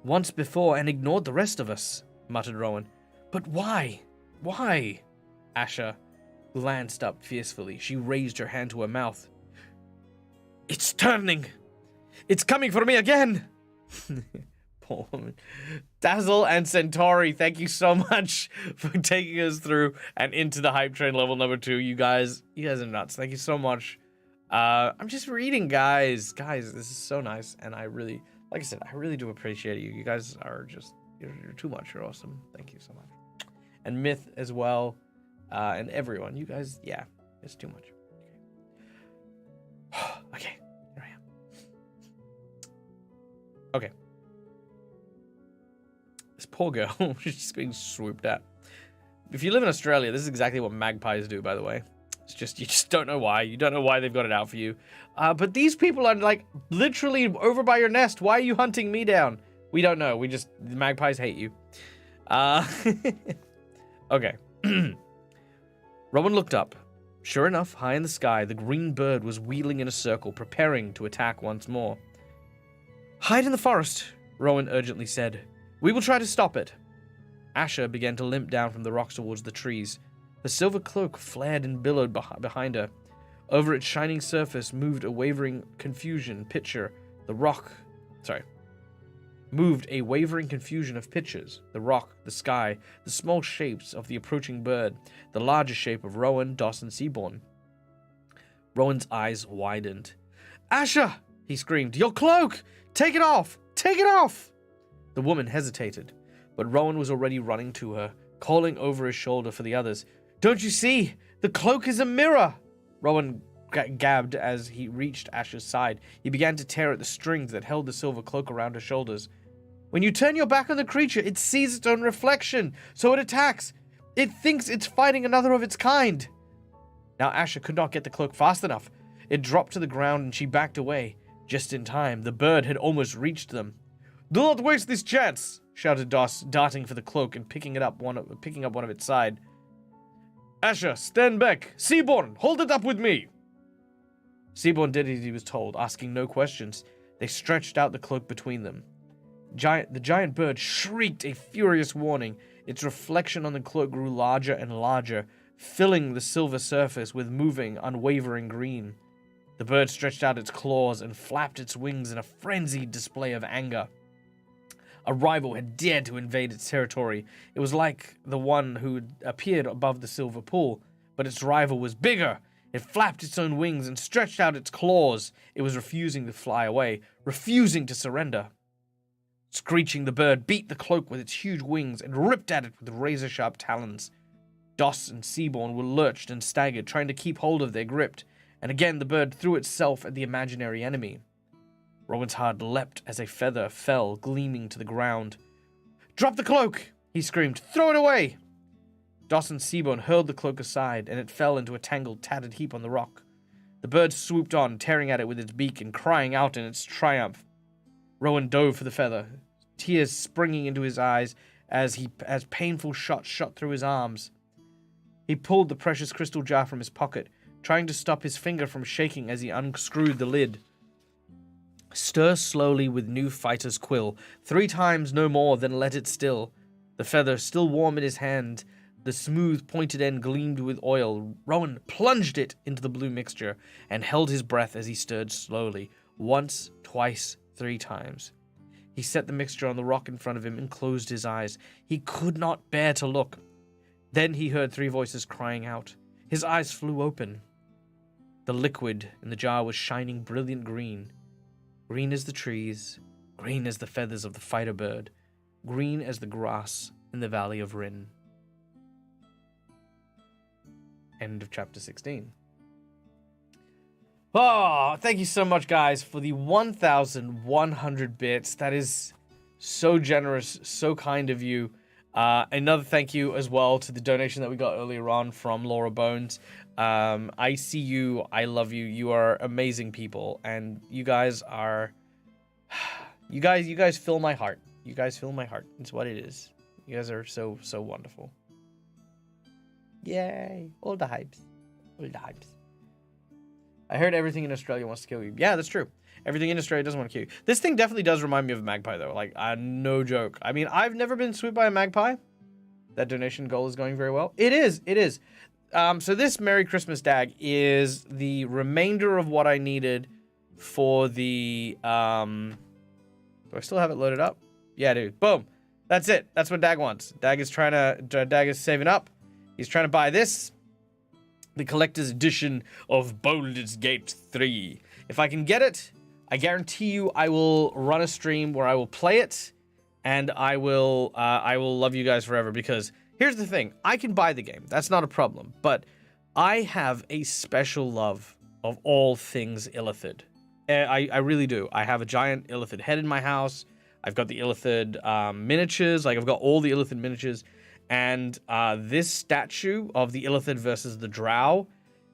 once before and ignored the rest of us, muttered Rowan. But why? Why? Asher glanced up fiercely. She raised her hand to her mouth. It's turning! It's coming for me again! Poor woman. Dazzle and Centauri, thank you so much for taking us through and into the hype train level number 2. You guys are nuts. Thank you so much. I'm just reading, guys. Guys, this is so nice, and I really, like I said, I really do appreciate you. You guys are just, you're too much. You're awesome. Thank you so much. And Myth as well, and everyone. You guys, yeah, it's too much. Okay, here I am. Okay. This poor girl, she's just being swooped at. If you live in Australia, this is exactly what magpies do, by the way. It's just, you just don't know why. You don't know why they've got it out for you. But these people are, like, literally over by your nest. Why are you hunting me down? We don't know. The magpies hate you. Okay. Rowan looked up. Sure enough, high in the sky, the green bird was wheeling in a circle, preparing to attack once more. Hide in the forest, Rowan urgently said. We will try to stop it. Asher began to limp down from the rocks towards the trees. The silver cloak flared and billowed behind her. Over its shining surface moved a wavering confusion of pictures. The rock, the rock, the sky, the small shapes of the approaching bird, the larger shape of Rowan, Doss, and Seaborn. Rowan's eyes widened. Asher! He screamed. Your cloak! Take it off! Take it off! The woman hesitated, but Rowan was already running to her, calling over his shoulder for the others. Don't you see? The cloak is a mirror! Rowan gabbed as he reached Asher's side. He began to tear at the strings that held the silver cloak around her shoulders. When you turn your back on the creature, it sees its own reflection, so it attacks. It thinks it's fighting another of its kind. Now Asher could not get the cloak fast enough. It dropped to the ground and she backed away. Just in time, the bird had almost reached them. Do not waste this chance, shouted Doss, darting for the cloak and picking up one of its side. Asher, stand back. Seaborn, hold it up with me. Seaborn did as he was told, asking no questions. They stretched out the cloak between them. The giant bird shrieked a furious warning. Its reflection on the cloak grew larger and larger, filling the silver surface with moving, unwavering green. The bird stretched out its claws and flapped its wings in a frenzied display of anger. A rival had dared to invade its territory. It was like the one who had appeared above the silver pool, but its rival was bigger. It flapped its own wings and stretched out its claws. It was refusing to fly away, refusing to surrender. Screeching, the bird beat the cloak with its huge wings and ripped at it with razor-sharp talons. Doss and Seaborn were lurched and staggered, trying to keep hold of their grip, and again the bird threw itself at the imaginary enemy. Rowan's heart leapt as a feather fell, gleaming to the ground. "Drop the cloak!" he screamed. "Throw it away!" Doss and Seaborn hurled the cloak aside, and it fell into a tangled, tattered heap on the rock. The bird swooped on, tearing at it with its beak and crying out in its triumph. Rowan dove for the feather, tears springing into his eyes as painful shots shot through his arms. He pulled the precious crystal jar from his pocket, trying to stop his finger from shaking as he unscrewed the lid. Stir slowly with new fighter's quill, 3 times no more, then let it still. The feather still warm in his hand, the smooth pointed end gleamed with oil. Rowan plunged it into the blue mixture and held his breath as he stirred slowly, once, twice, 3 times. He set the mixture on the rock in front of him and closed his eyes. He could not bear to look. Then he heard 3 voices crying out. His eyes flew open. The liquid in the jar was shining brilliant green. Green as the trees, green as the feathers of the fighter bird, green as the grass in the valley of Rin. End of chapter 16. Oh, thank you so much, guys, for the 1,100 bits. That is so generous, so kind of you. Another thank you as well to the donation that we got earlier on from Laura Bones. I see you. I love you. You are amazing people, and you guys are. You guys fill my heart. You guys fill my heart. It's what it is. You guys are so wonderful. Yay! All the hypes. All the hypes. I heard everything in Australia wants to kill you. Yeah, that's true. Everything in Australia doesn't want to kill you. This thing definitely does remind me of a magpie, though. Like, no joke. I mean, I've never been swooped by a magpie. That donation goal is going very well. It is. It is. So this Merry Christmas DAG is the remainder of what I needed for the... Do I still have it loaded up? Yeah, dude. Boom. That's it. That's what DAG wants. DAG is saving up. He's trying to buy this. The collector's edition of Baldur's Gate 3. If I can get it, I guarantee you I will run a stream where I will play it, and I will love you guys forever, because here's the thing. I can buy the game. That's not a problem. But I have a special love of all things Illithid. I really do. I have a giant Illithid head in my house. I've got the Illithid miniatures. Like, I've got all the Illithid miniatures. And this statue of the Illithid versus the Drow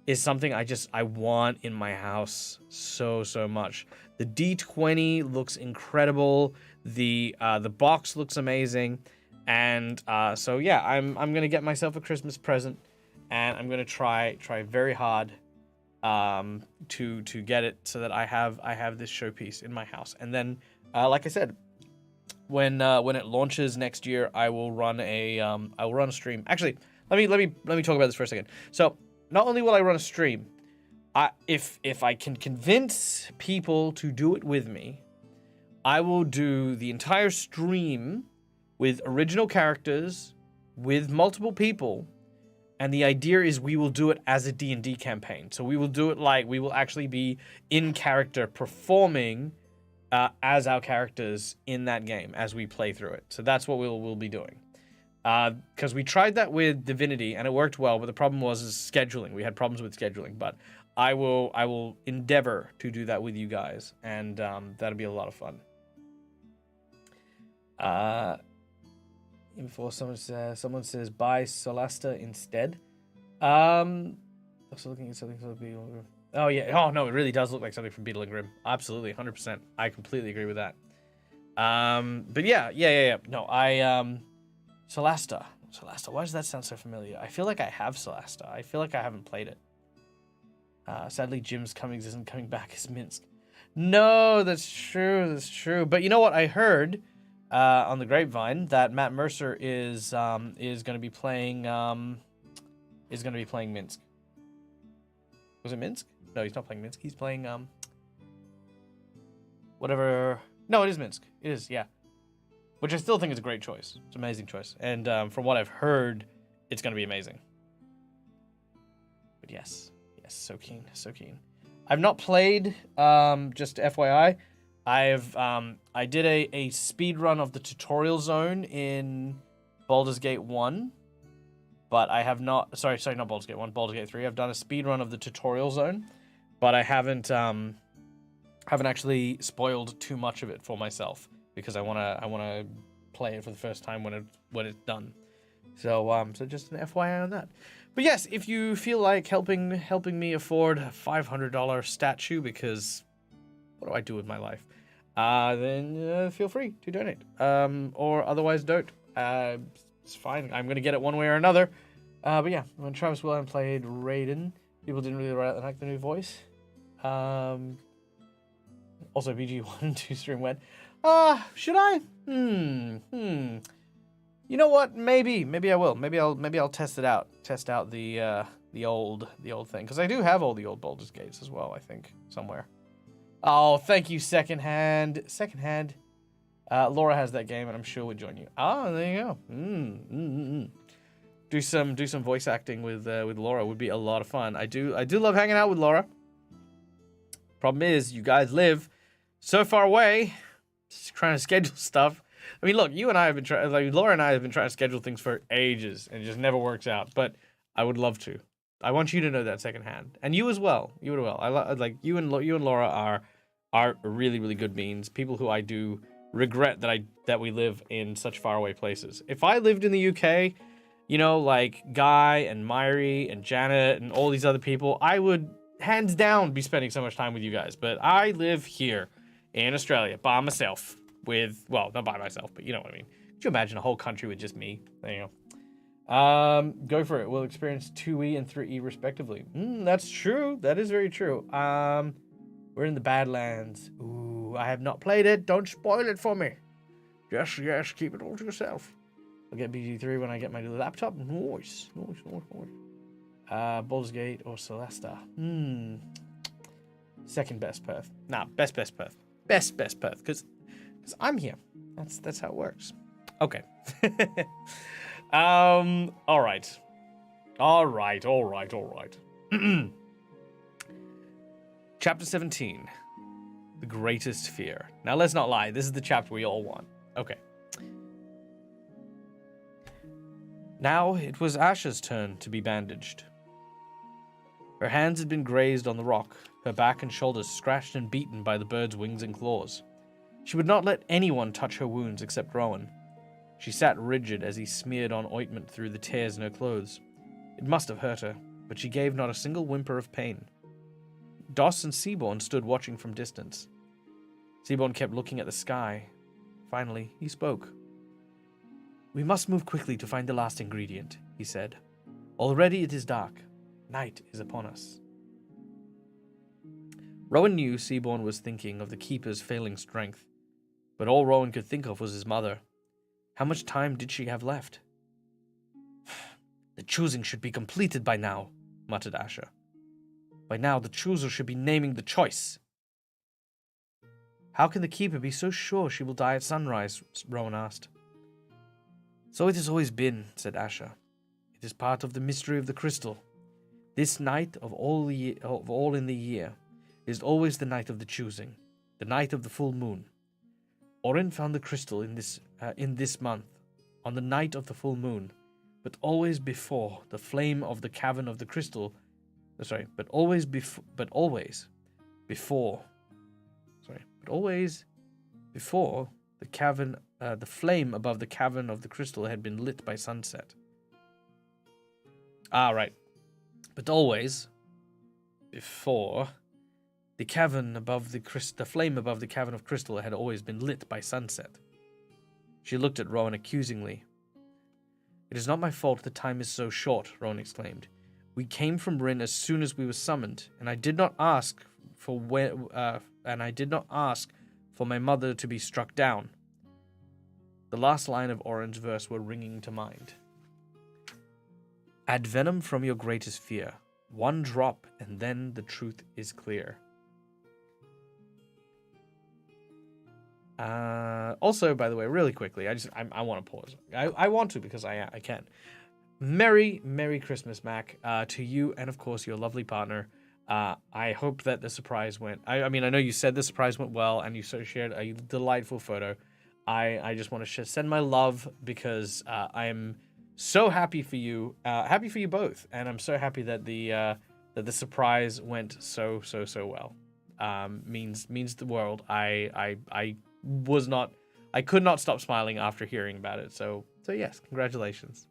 is something I want in my house so much. The D20 looks incredible. The box looks amazing. And so yeah, I'm gonna get myself a Christmas present, and I'm gonna try very hard to get it so that I have this showpiece in my house. And then like I said, when it launches next year, I will run a stream. Actually, let me talk about this for a second. So not only will I run a stream, if I can convince people to do it with me, I will do the entire stream with original characters, with multiple people, and the idea is we will do it as a D&D campaign. So we will do it like we will actually be in character performing as our characters in that game as we play through it. So that's what we'll be doing. Because we tried that with Divinity and it worked well, but the problem was scheduling. We had problems with scheduling, but I will endeavor to do that with you guys, and that'll be a lot of fun. Before someone says buy Solasta instead. Also looking at something for Beetle. Oh yeah. Oh no, it really does look like something from Beetle and Grimm. Absolutely, 100%. I completely agree with that. But yeah. No, Solasta. Why does that sound so familiar? I feel like I have Solasta. I feel like I haven't played it. Sadly, Jim's Cummings isn't coming back as Minsk. No, that's true. But you know what? I heard on the grapevine that Matt Mercer is going to be playing Minsk. Was it Minsk? No, he's not playing Minsk. He's playing whatever. No, it is Minsk. It is, yeah. Which I still think is a great choice. It's an amazing choice. And from what I've heard, it's going to be amazing. But yes, so keen. I've not played, just FYI, I did a speed run of the tutorial zone in Baldur's Gate 1, but I have not. Sorry, not Baldur's Gate 1, Baldur's Gate 3. I've done a speed run of the tutorial zone, but I haven't actually spoiled too much of it for myself because I wanna play it for the first time when it's done. So just an FYI on that. But yes, if you feel like helping me afford a $500 statue because what do I do with my life? Then feel free to donate. Or otherwise don't. It's fine. I'm gonna get it one way or another. But yeah, when Travis William played Raiden, people didn't really like the new voice. Also, BG1 stream went, should I? You know what? Maybe I will. Maybe I'll test it out. Test out the old thing, because I do have all the old Baldur's Gates as well. I think somewhere. Oh, thank you, Secondhand. Laura has that game, and I'm sure would join you. Ah, there you go. Do some voice acting with Laura would be a lot of fun. I do love hanging out with Laura. Problem is, you guys live so far away. Just trying to schedule stuff. I mean, look, you and I have been Laura and I have been trying to schedule things for ages, and it just never works out. But I would love to. I want you to know that Secondhand, and you as well. You as well. I like you and Laura are really, really good beans. People who I do regret that we live in such faraway places. If I lived in the UK, you know, like Guy and Myri and Janet and all these other people, I would hands down be spending so much time with you guys. But I live here in Australia by myself with, well, not by myself, but you know what I mean. Could you imagine a whole country with just me? There you go. Go for it. We'll experience 2E and 3E respectively. That's true. That is very true. We're in the Badlands. Ooh, I have not played it. Don't spoil it for me. Yes, keep it all to yourself. I'll get BG3 when I get my new laptop. Nice. Baldur's Gate or Celesta. Second best Perth. Nah, best Perth. Best Perth, because I'm here. That's how it works. Okay. All right. Chapter 17. The Greatest Fear. Now, let's not lie. This is the chapter we all want. Okay. Now it was Asha's turn to be bandaged. Her hands had been grazed on the rock, her back and shoulders scratched and beaten by the bird's wings and claws. She would not let anyone touch her wounds except Rowan. She sat rigid as he smeared on ointment through the tears in her clothes. It must have hurt her, but she gave not a single whimper of pain. Doss and Seaborn stood watching from distance. Seaborn kept looking at the sky. Finally, he spoke. "We must move quickly to find the last ingredient," he said. "Already it is dark. Night is upon us." Rowan knew Seaborn was thinking of the Keeper's failing strength, but all Rowan could think of was his mother. How much time did she have left? "The choosing should be completed by now," muttered Asha. "By now the chooser should be naming the choice." "How can the Keeper be so sure she will die at sunrise?" Rowan asked. "So it has always been," said Asha. "It is part of the mystery of the crystal. This night of all in the year is always the night of the choosing, the night of the full moon. Orin found the crystal in this month, on the night of the full moon, but always before the flame of the cavern of the crystal. But always before the cavern, the flame above the cavern of the crystal had been lit by sunset." Right. But always before the cavern above the flame above the cavern of crystal had always been lit by sunset. She looked at Rowan accusingly. "It is not my fault the time is so short," Rowan exclaimed. "We came from Rin as soon as we were summoned, and I did not ask for my mother to be struck down." The last line of Orin's verse were ringing to mind. "Add venom from your greatest fear. One drop, and then the truth is clear." Also, by the way, really quickly, I want to pause. I want to because I can. Merry Christmas, Mac, to you and of course your lovely partner. I hope that the surprise went. I mean, I know you said the surprise went well, and you shared a delightful photo. I just want to send my love because I am so happy for you, happy for you both, and I'm so happy that the surprise went so well. Means the world. I was not, I could not stop smiling after hearing about it. So yes, congratulations.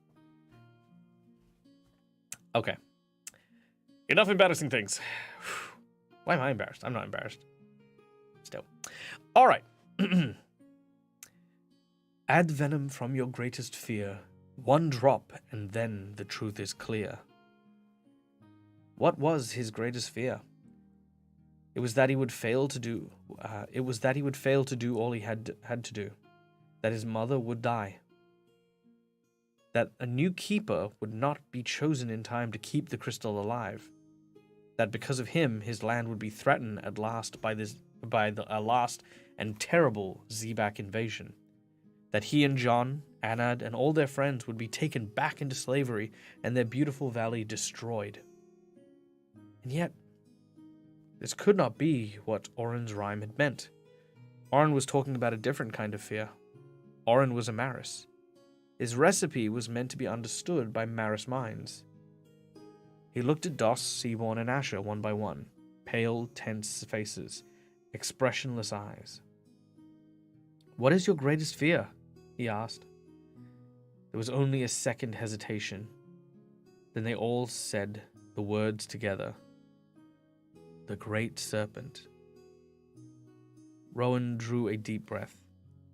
Okay. Enough embarrassing things. Why am I embarrassed? I'm not embarrassed. Still. All right. Add venom from your greatest fear. One drop, and then the truth is clear. What was his greatest fear? It was that he would fail to do. All he had to do. That his mother would die. That a new keeper would not be chosen in time to keep the crystal alive. That because of him, his land would be threatened at last by a last and terrible Zebak invasion. That he and John, Anad, and all their friends would be taken back into slavery and their beautiful valley destroyed. And yet, this could not be what Oren's rhyme had meant. Oren was talking about a different kind of fear. Oren was a Maris. His recipe was meant to be understood by Maris minds. He looked at Doss, Seaborn, and Asher one by one, pale, tense faces, expressionless eyes. "What is your greatest fear?" he asked. There was only a second hesitation. Then they all said the words together. The Great Serpent. Rowan drew a deep breath.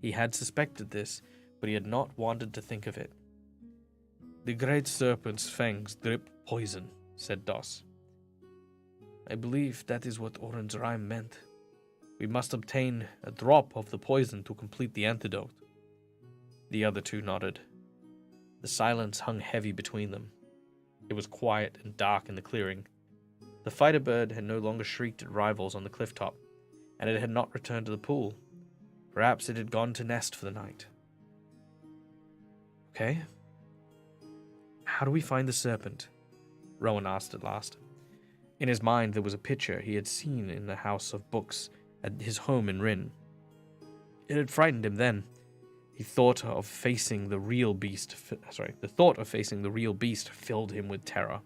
He had suspected this, but he had not wanted to think of it. "The Great Serpent's fangs drip poison," said Doss. "I believe that is what Oren's rhyme meant. We must obtain a drop of the poison to complete the antidote." The other two nodded. The silence hung heavy between them. It was quiet and dark in the clearing. The fighter bird had no longer shrieked at rivals on the cliff top, and it had not returned to the pool. Perhaps it had gone to nest for the night. "Okay. How do we find the serpent?" Rowan asked at last. In his mind there was a picture he had seen in the house of books at his home in Rin. It had frightened him then. The thought of facing the real beast filled him with terror.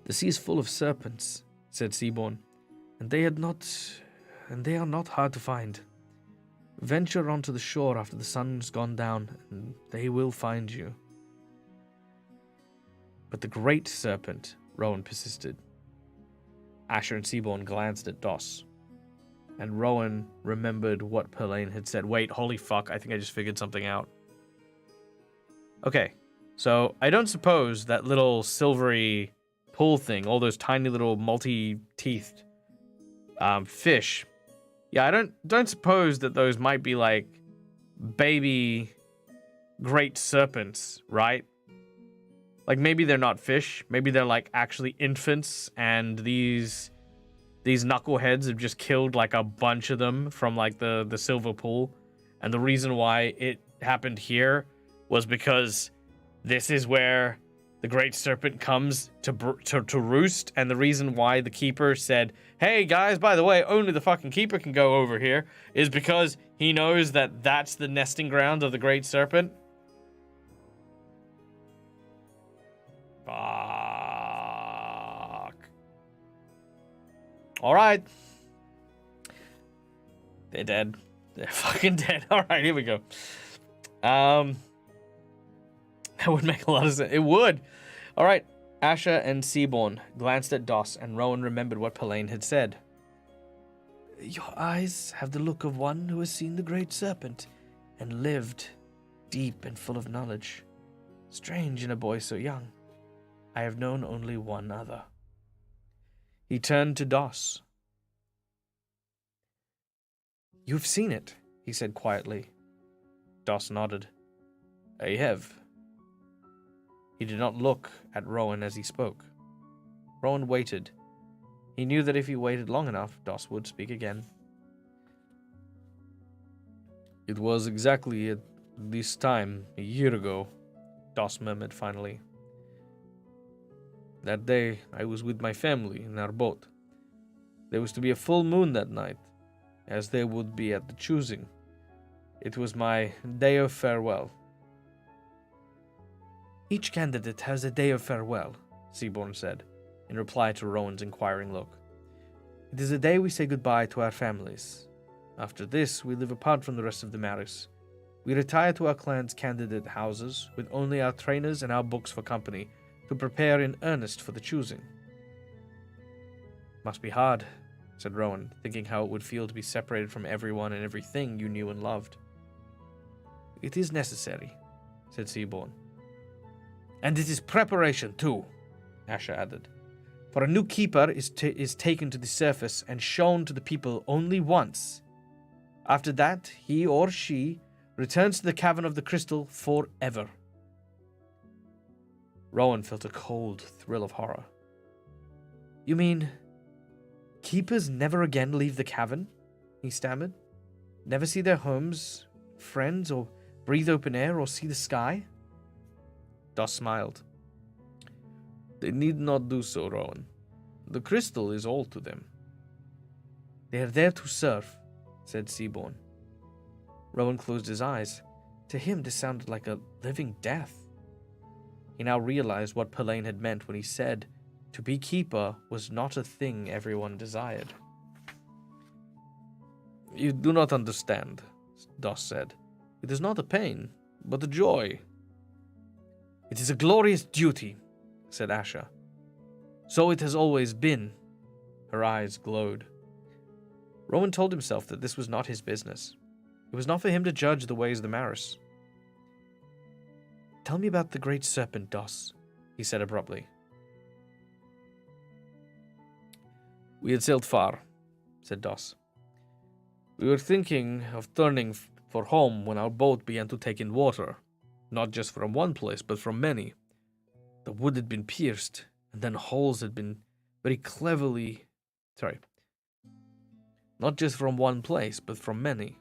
"The sea is full of serpents," said Seaborn, and they are not hard to find. Venture onto the shore after the sun's gone down, and they will find you." "But the Great Serpent," Rowan persisted. Asher and Seaborn glanced at Doss, and Rowan remembered what Perlane had said. Wait, holy fuck, I think I just figured something out. Okay, so I don't suppose that little silvery pool thing, all those tiny little multi-teethed fish, yeah, I don't suppose that those might be like baby great serpents, right? Like maybe they're not fish, maybe they're like actually infants, and these knuckleheads have just killed like a bunch of them from like the silver pool, and the reason why it happened here was because this is where the Great Serpent comes to roost, and the reason why the Keeper said, "Hey guys, by the way, only the fucking Keeper can go over here," is because he knows that that's the nesting ground of the Great Serpent. Fuck. Alright. They're dead. They're fucking dead. Alright, here we go. That would make a lot of sense. It would. Alright. Asher and Seaborn glanced at Doss, and Rowan remembered what Perlane had said. "Your eyes have the look of one who has seen the Great Serpent and lived, deep and full of knowledge. Strange in a boy so young. I have known only one other." He turned to Doss. "You've seen it," he said quietly. Doss nodded. "I have." He did not look at Rowan as he spoke. Rowan waited. He knew that if he waited long enough, Doss would speak again. "It was exactly at this time, a year ago," Doss murmured finally. That day, I was with my family in our boat. There was to be a full moon that night, as there would be at the choosing. It was my day of farewell. Each candidate has a day of farewell, Seaborn said, in reply to Rowan's inquiring look. It is a day we say goodbye to our families. After this, we live apart from the rest of the Maris. We retire to our clan's candidate houses, with only our trainers and our books for company, to prepare in earnest for the choosing. Must be hard, said Rowan, thinking how it would feel to be separated from everyone and everything you knew and loved. It is necessary, said Seaborn. And it is preparation, too, Asher added. For a new keeper is taken to the surface and shown to the people only once. After that, he or she returns to the cavern of the crystal forever. Rowan felt a cold thrill of horror. You mean, keepers never again leave the cavern? He stammered. Never see their homes, friends, or breathe open air, or see the sky? Doss smiled. They need not do so, Rowan. The crystal is all to them. They are there to serve, said Seaborn. Rowan closed his eyes. To him, this sounded like a living death. He now realized what Pelaine had meant when he said, to be keeper was not a thing everyone desired. You do not understand, Doss said. It is not a pain, but a joy. It is a glorious duty, said Asher. So it has always been. Her eyes glowed. Rowan told himself that this was not his business. It was not for him to judge the ways of the Maris. Tell me about the great serpent, Doss, he said abruptly. We had sailed far, said Doss. We were thinking of turning for home when our boat began to take in water, not just from one place, but from many. The wood had been pierced, and then holes had been very cleverly... Not just from one place, but from many.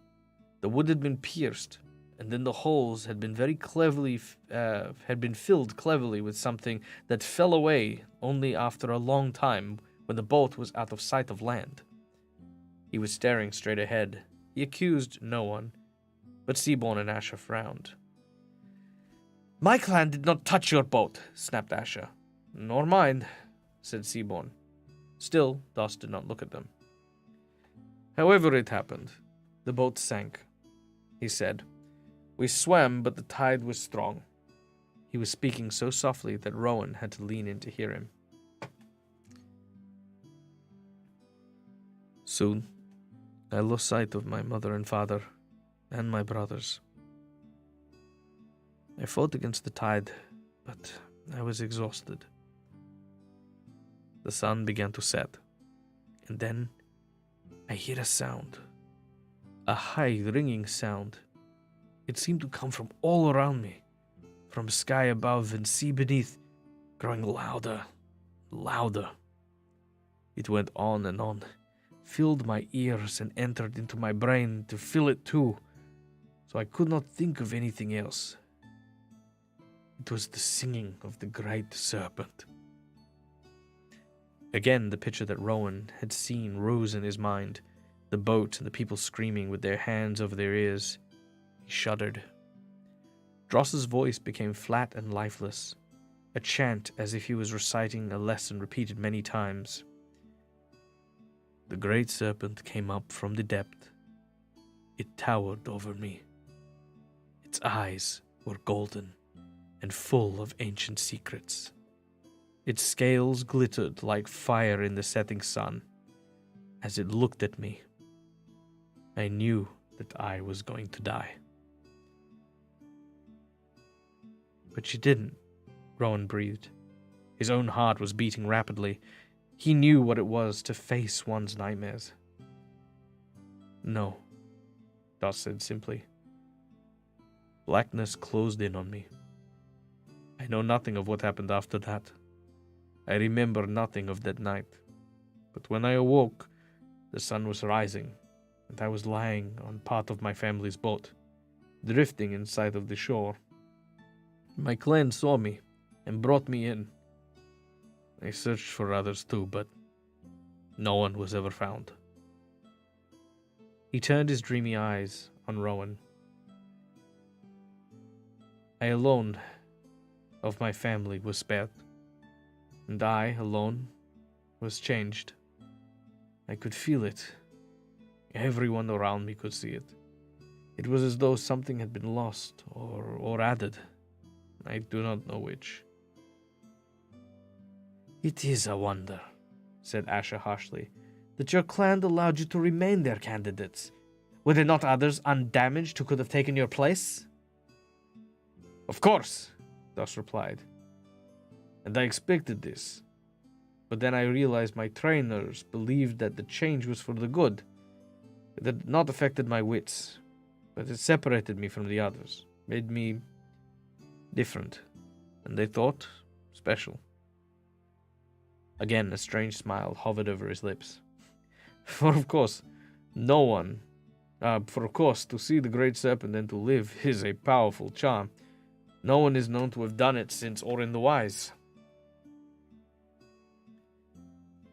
The wood had been pierced, and then the holes had been very cleverly filled cleverly with something that fell away only after a long time when the boat was out of sight of land. He was staring straight ahead. He accused no one, but Seaborn and Asher frowned. My clan did not touch your boat, snapped Asher. Nor mine, said Seaborn. Still, Doss did not look at them. However it happened, the boat sank, he said. We swam, but the tide was strong. He was speaking so softly that Rowan had to lean in to hear him. Soon, I lost sight of my mother and father, and my brothers. I fought against the tide, but I was exhausted. The sun began to set, and then I heard a sound, a high, ringing sound. It seemed to come from all around me, from sky above and sea beneath, growing louder, louder. It went on, filled my ears and entered into my brain to fill it too, so I could not think of anything else. It was the singing of the great serpent. Again, the picture that Rowan had seen rose in his mind, the boat and the people screaming with their hands over their ears. He shuddered. Dross's voice became flat and lifeless, a chant as if he was reciting a lesson repeated many times. The great serpent came up from the depth. It towered over me. Its eyes were golden and full of ancient secrets. Its scales glittered like fire in the setting sun. As it looked at me, I knew that I was going to die. But she didn't, Rowan breathed. His own heart was beating rapidly. He knew what it was to face one's nightmares. No, Doss said simply. Blackness closed in on me. I know nothing of what happened after that. I remember nothing of that night. But when I awoke, the sun was rising, and I was lying on part of my family's boat, drifting in sight of the shore. My clan saw me and brought me in. I searched for others too, but no one was ever found. He turned his dreamy eyes on Rowan. I alone of my family was spared, and I alone was changed. I could feel it. Everyone around me could see it. It was as though something had been lost or added. I do not know which. It is a wonder, said Asher harshly, that your clan allowed you to remain their candidates. Were there not others undamaged who could have taken your place? Of course, Doss replied. And I expected this. But then I realized my trainers believed that the change was for the good. It had not affected my wits, but it separated me from the others, made me different, and they thought special. Again, a strange smile hovered over his lips. For of course, to see the great serpent and to live is a powerful charm. No one is known to have done it since Orin the Wise.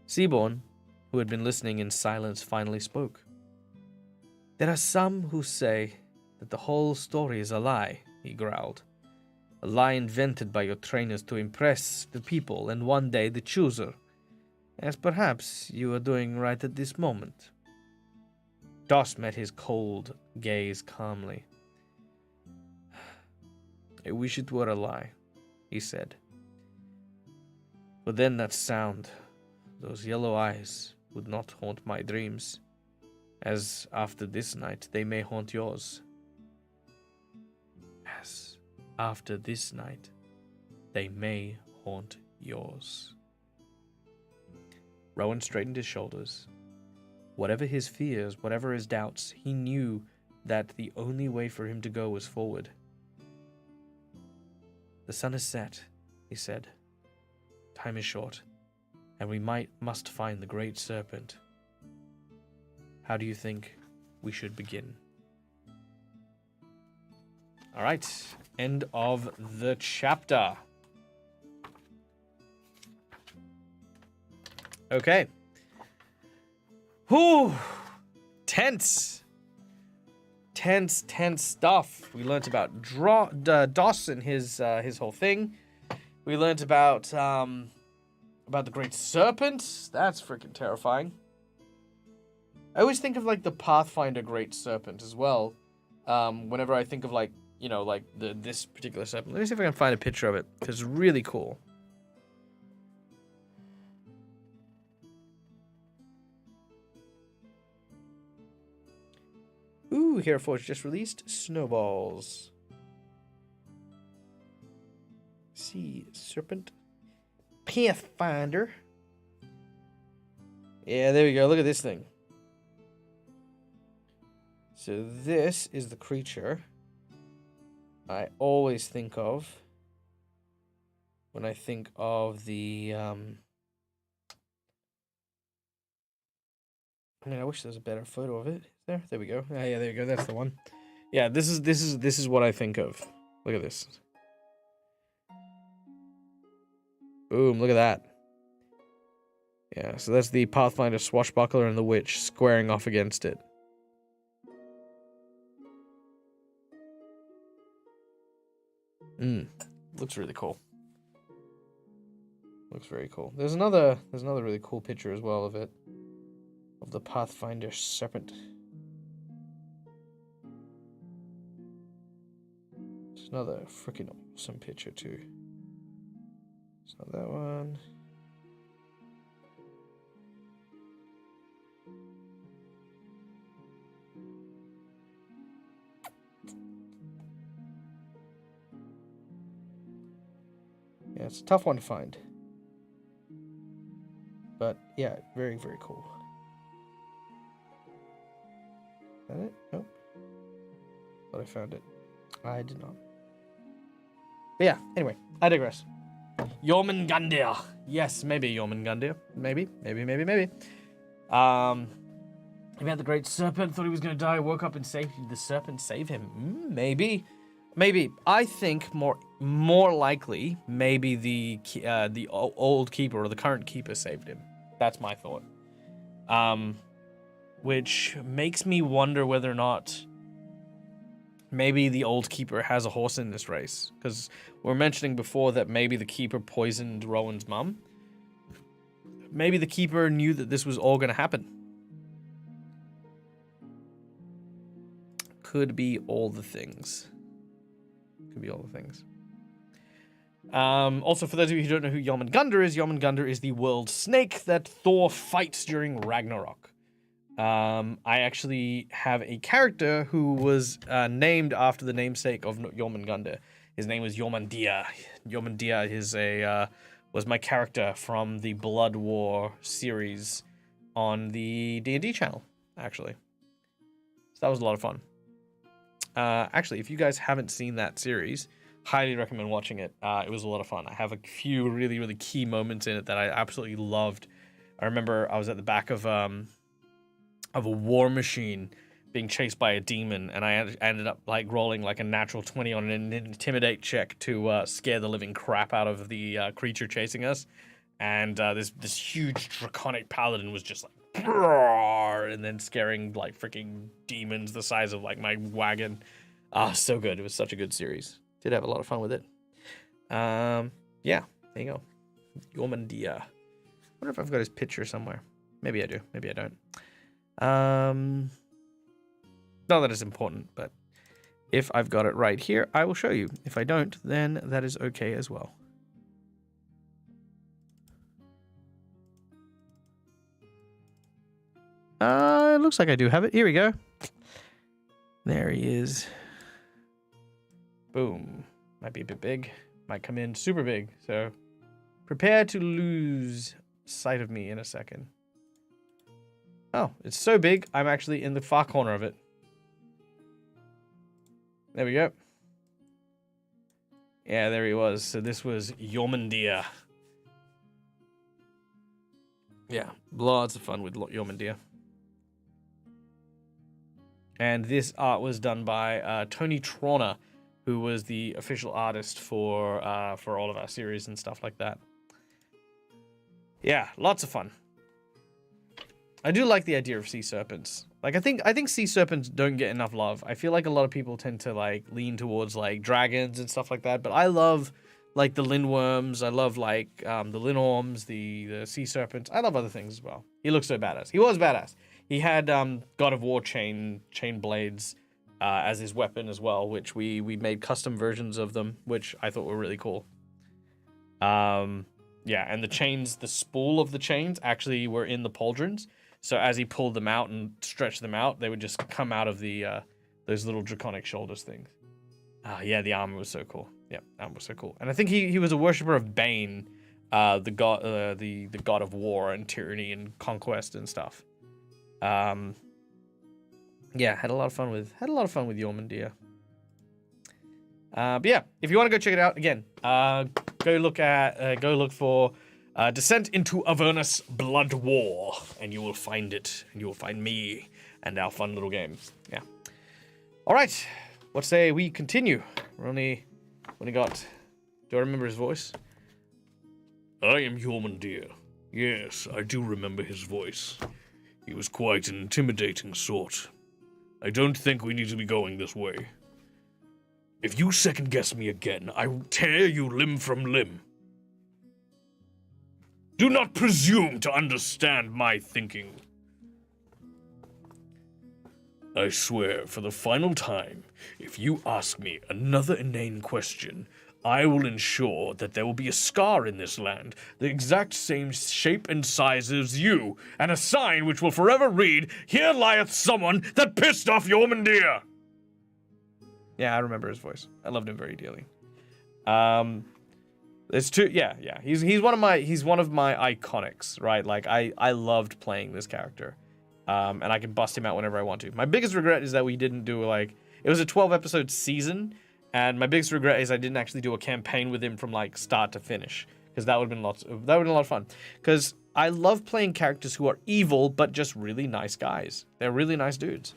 Seaborn, who had been listening in silence, finally spoke. There are some who say that the whole story is a lie, he growled. A lie invented by your trainers to impress the people and one day the chooser, as perhaps you are doing right at this moment. Doss met his cold gaze calmly. I wish it were a lie, he said. But then that sound, those yellow eyes, would not haunt my dreams, as after this night they may haunt yours. As after this night they may haunt yours. Rowan straightened his shoulders. Whatever his fears, whatever his doubts, he knew that the only way for him to go was forward. The sun is set, he said. Time is short, and we must find the great serpent. How do you think we should begin? All right, end of the chapter. Okay. Whew. Tense stuff. We learnt about Doss and his whole thing. We learnt about the great serpent. That's freaking terrifying. I always think of like the Pathfinder great serpent as well. Whenever I think of this particular serpent. Let me see if I can find a picture of it, because it's really cool. Ooh, Hereforge just released Snowballs. Sea Serpent. Pathfinder. Yeah, there we go. Look at this thing. So this is the creature I always think of when I think of the I wish there was a better photo of it. There we go. Yeah, there you go. That's the one. Yeah, this is what I think of. Look at this. Boom, look at that. Yeah, so that's the Pathfinder Swashbuckler and the Witch squaring off against it. Looks really cool. Looks very cool. There's another really cool picture as well of it. Of the Pathfinder Serpent. There's another freaking awesome picture too. It's not that one. Yeah, it's a tough one to find. But yeah, very, very cool. Is that it? Nope. Thought I found it. I did not. But yeah, anyway, I digress. Jormungandr. Yes, maybe Jormungandr. Maybe. He met the great serpent, thought he was going to die, woke up and saved the serpent, save him. Maybe. I think more more likely, maybe the old keeper or the current keeper saved him. That's my thought. Which makes me wonder whether or not maybe the old keeper has a horse in this race. Because we were mentioning before that maybe the keeper poisoned Rowan's mum. Maybe the keeper knew that this was all going to happen. Could be all the things. Could be all the things. Also, for those of you who don't know who Jormungandr is the world snake that Thor fights during Ragnarok. I actually have a character who was named after the namesake of Jormungandr. His name was Jormundir. Jormundir was my character from the Blood War series on the D&D channel, actually. So that was a lot of fun. Actually, if you guys haven't seen that series, highly recommend watching it. It was a lot of fun. I have a few really, really key moments in it that I absolutely loved. I remember I was at the back of a war machine being chased by a demon, and I ended up like rolling like a natural 20 on an intimidate check to scare the living crap out of the creature chasing us. And this huge draconic paladin was just like, and then scaring like freaking demons the size of like my wagon. So good. It was such a good series. Did have a lot of fun with it. Yeah, there you go. Jormundir. I wonder if I've got his picture somewhere. Maybe I do. Maybe I don't. Not that it's important, but if I've got it right here, I will show you. If I don't, then that is okay as well. It looks like I do have it. Here we go. There he is. Boom. Might be a bit big. Might come in super big. So prepare to lose sight of me in a second. Oh, it's so big, I'm actually in the far corner of it. There we go. Yeah, there he was. So this was Jormundir. Yeah, lots of fun with Jormundir. And this art was done by Tony Trona, who was the official artist for all of our series and stuff like that. Yeah, lots of fun. I do like the idea of sea serpents. Like I think sea serpents don't get enough love. I feel like a lot of people tend to like lean towards like dragons and stuff like that, but I love like the lindworms. I love like the lindorms, the sea serpents. I love other things as well. He looks so badass. He was badass. He had God of War chain blades as his weapon as well, which we made custom versions of them, which I thought were really cool. Yeah, and the chains, the spool of the chains actually were in the pauldrons. So as he pulled them out and stretched them out, they would just come out of the those little draconic shoulders things. Yeah, the armor was so cool. Yeah, armor was so cool. And I think he was a worshiper of Bane, the god of war and tyranny and conquest and stuff. Yeah, had a lot of fun with Jormundir. But yeah, if you want to go check it out again, go look for Descent into Avernus Blood War, and you will find it, and you will find me and our fun little game. Yeah. All right. What say we continue? We're only got. Do I remember his voice? I am Jormundir. Yes, I do remember his voice. He was quite an intimidating sort. I don't think we need to be going this way. If you second-guess me again, I will tear you limb from limb. Do not presume to understand my thinking. I swear, for the final time, if you ask me another inane question, I will ensure that there will be a scar in this land, the exact same shape and size as you, and a sign which will forever read, "Here lieth someone that pissed off Jormundir." Yeah, I remember his voice. I loved him very dearly. It's true. Yeah. He's one of my iconics, right? Like I loved playing this character, and I can bust him out whenever I want to. My biggest regret is that we didn't do it was a 12-episode season, and my biggest regret is I didn't actually do a campaign with him from like start to finish, because that would have been a lot of fun. Because I love playing characters who are evil but just really nice guys. They're really nice dudes.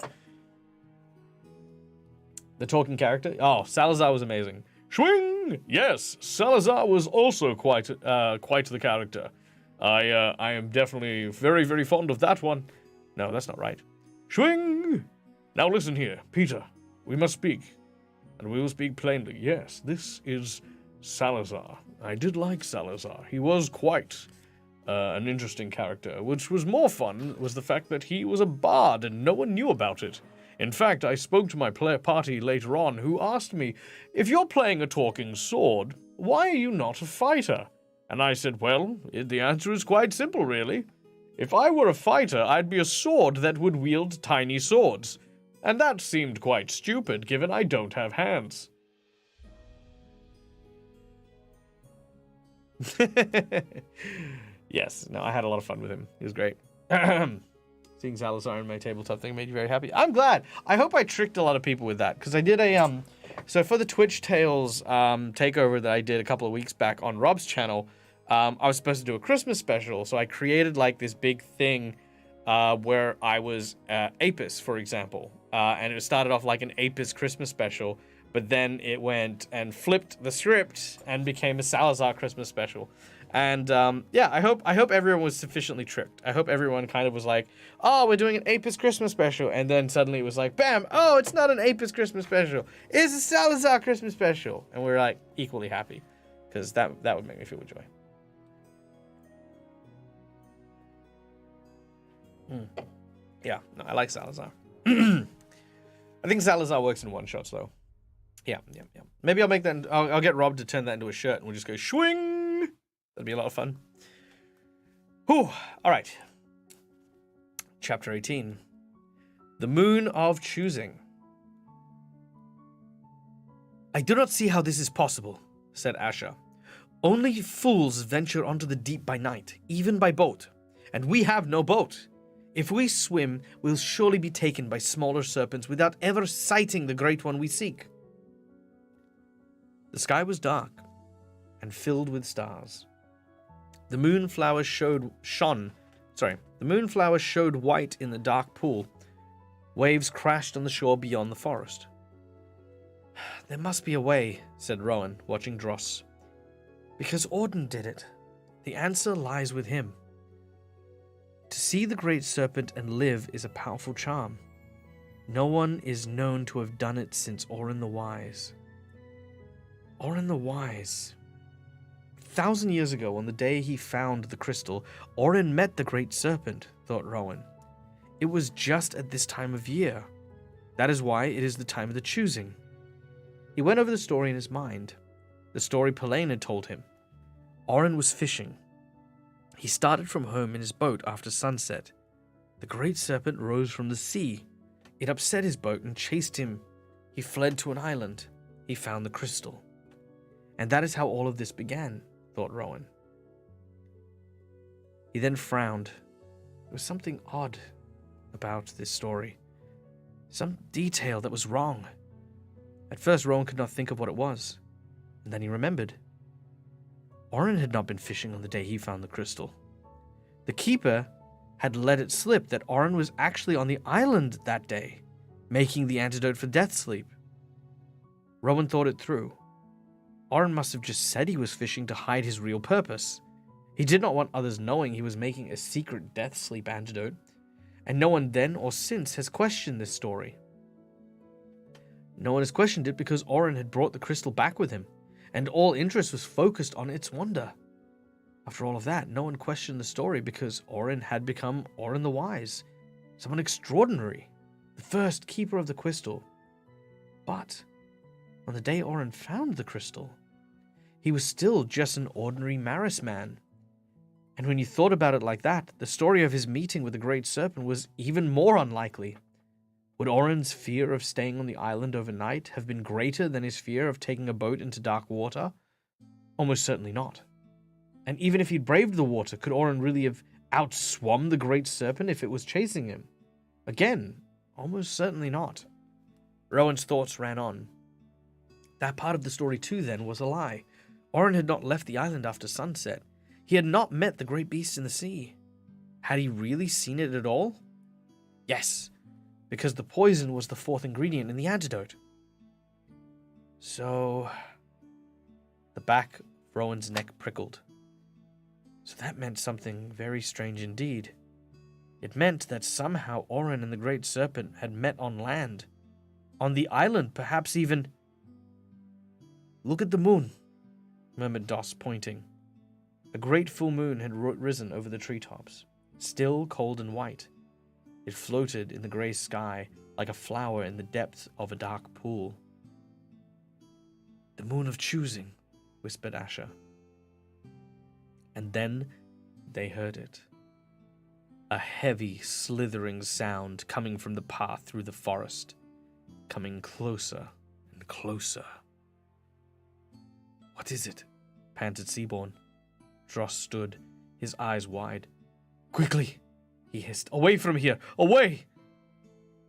The talking character, Salazar was amazing. Swing! Yes, Salazar was also quite the character. I am definitely very, very fond of that one. No, that's not right. Swing! Now listen here, Peter. We must speak. And we will speak plainly. Yes, this is Salazar. I did like Salazar. He was quite an interesting character. Which was more fun was the fact that he was a bard and no one knew about it. In fact, I spoke to my party later on who asked me, if you're playing a talking sword, why are you not a fighter? And I said, well, the answer is quite simple, really. If I were a fighter, I'd be a sword that would wield tiny swords. And that seemed quite stupid, given I don't have hands. Yes, no, I had a lot of fun with him. He was great. Seeing Salazar in my tabletop thing made you very happy. I'm glad. I hope I tricked a lot of people with that, because I did a, so for the Twitch Tales takeover that I did a couple of weeks back on Rob's channel, I was supposed to do a Christmas special, so I created like this big thing where I was Apis, for example, and it started off like an Apis Christmas special, but then it went and flipped the script and became a Salazar Christmas special. And yeah, I hope everyone was sufficiently tricked. I hope everyone kind of was like, oh, we're doing an Apis Christmas special, and then suddenly it was like, bam, oh, it's not an Apis Christmas special, it's a Salazar Christmas special, and we're like equally happy, because that would make me feel joy. Yeah, no, I like Salazar. I think Salazar works in one-shots, though. Yeah. Maybe I'll make that, I'll get Rob to turn that into a shirt, and we'll just go, swing! That'd be a lot of fun. Whew, alright. Chapter 18. The Moon of Choosing. I do not see how this is possible, said Asher. Only fools venture onto the deep by night, even by boat, and we have no boat. If we swim, we'll surely be taken by smaller serpents without ever sighting the great one we seek. The sky was dark and filled with stars. The moonflowers showed white in the dark pool. Waves crashed on the shore beyond the forest. There must be a way, said Rowan, watching Dross. Because Auden did it. The answer lies with him. To see the great serpent and live is a powerful charm. No one is known to have done it since Orin the Wise. Orin the Wise. 1,000 years ago, on the day he found the crystal, Orin met the great serpent, thought Rowan. It was just at this time of year. That is why it is the time of the choosing. He went over the story in his mind. The story Pelaine had told him. Orin was fishing. He started from home in his boat after sunset. The great serpent rose from the sea. It upset his boat and chased him. He fled to an island. He found the crystal. And that is how all of this began, thought Rowan. He then frowned. There was something odd about this story. Some detail that was wrong. At first, Rowan could not think of what it was. And then he remembered. Orin had not been fishing on the day he found the crystal. The keeper had let it slip that Orin was actually on the island that day, making the antidote for death sleep. Rowan thought it through. Orin must have just said he was fishing to hide his real purpose. He did not want others knowing he was making a secret death sleep antidote, and no one then or since has questioned this story. No one has questioned it because Orin had brought the crystal back with him, and all interest was focused on its wonder. After all of that, no one questioned the story because Orin had become Orin the Wise, someone extraordinary, the first keeper of the crystal. But on the day Orin found the crystal, he was still just an ordinary Maris man. And when you thought about it like that, the story of his meeting with the Great Serpent was even more unlikely. Would Orin's fear of staying on the island overnight have been greater than his fear of taking a boat into dark water? Almost certainly not. And even if he'd braved the water, could Orin really have outswum the Great Serpent if it was chasing him? Again, almost certainly not. Rowan's thoughts ran on. That part of the story too, then, was a lie. Orin had not left the island after sunset. He had not met the great beast in the sea. Had he really seen it at all? Yes, because the poison was the fourth ingredient in the antidote. So, The back of Rowan's neck prickled. So that meant something very strange indeed. It meant that somehow Orin and the Great Serpent had met on land. On the island, perhaps even... "Look at the moon," murmured Doss, pointing. A great full moon had risen over the treetops, still cold and white. It floated in the grey sky like a flower in the depths of a dark pool. "The moon of choosing," whispered Asher. And then they heard it. A heavy, slithering sound coming from the path through the forest, coming closer and closer. "What is it?" panted Seaborn. Dross stood, his eyes wide. "Quickly!" he hissed. "Away from here! Away!"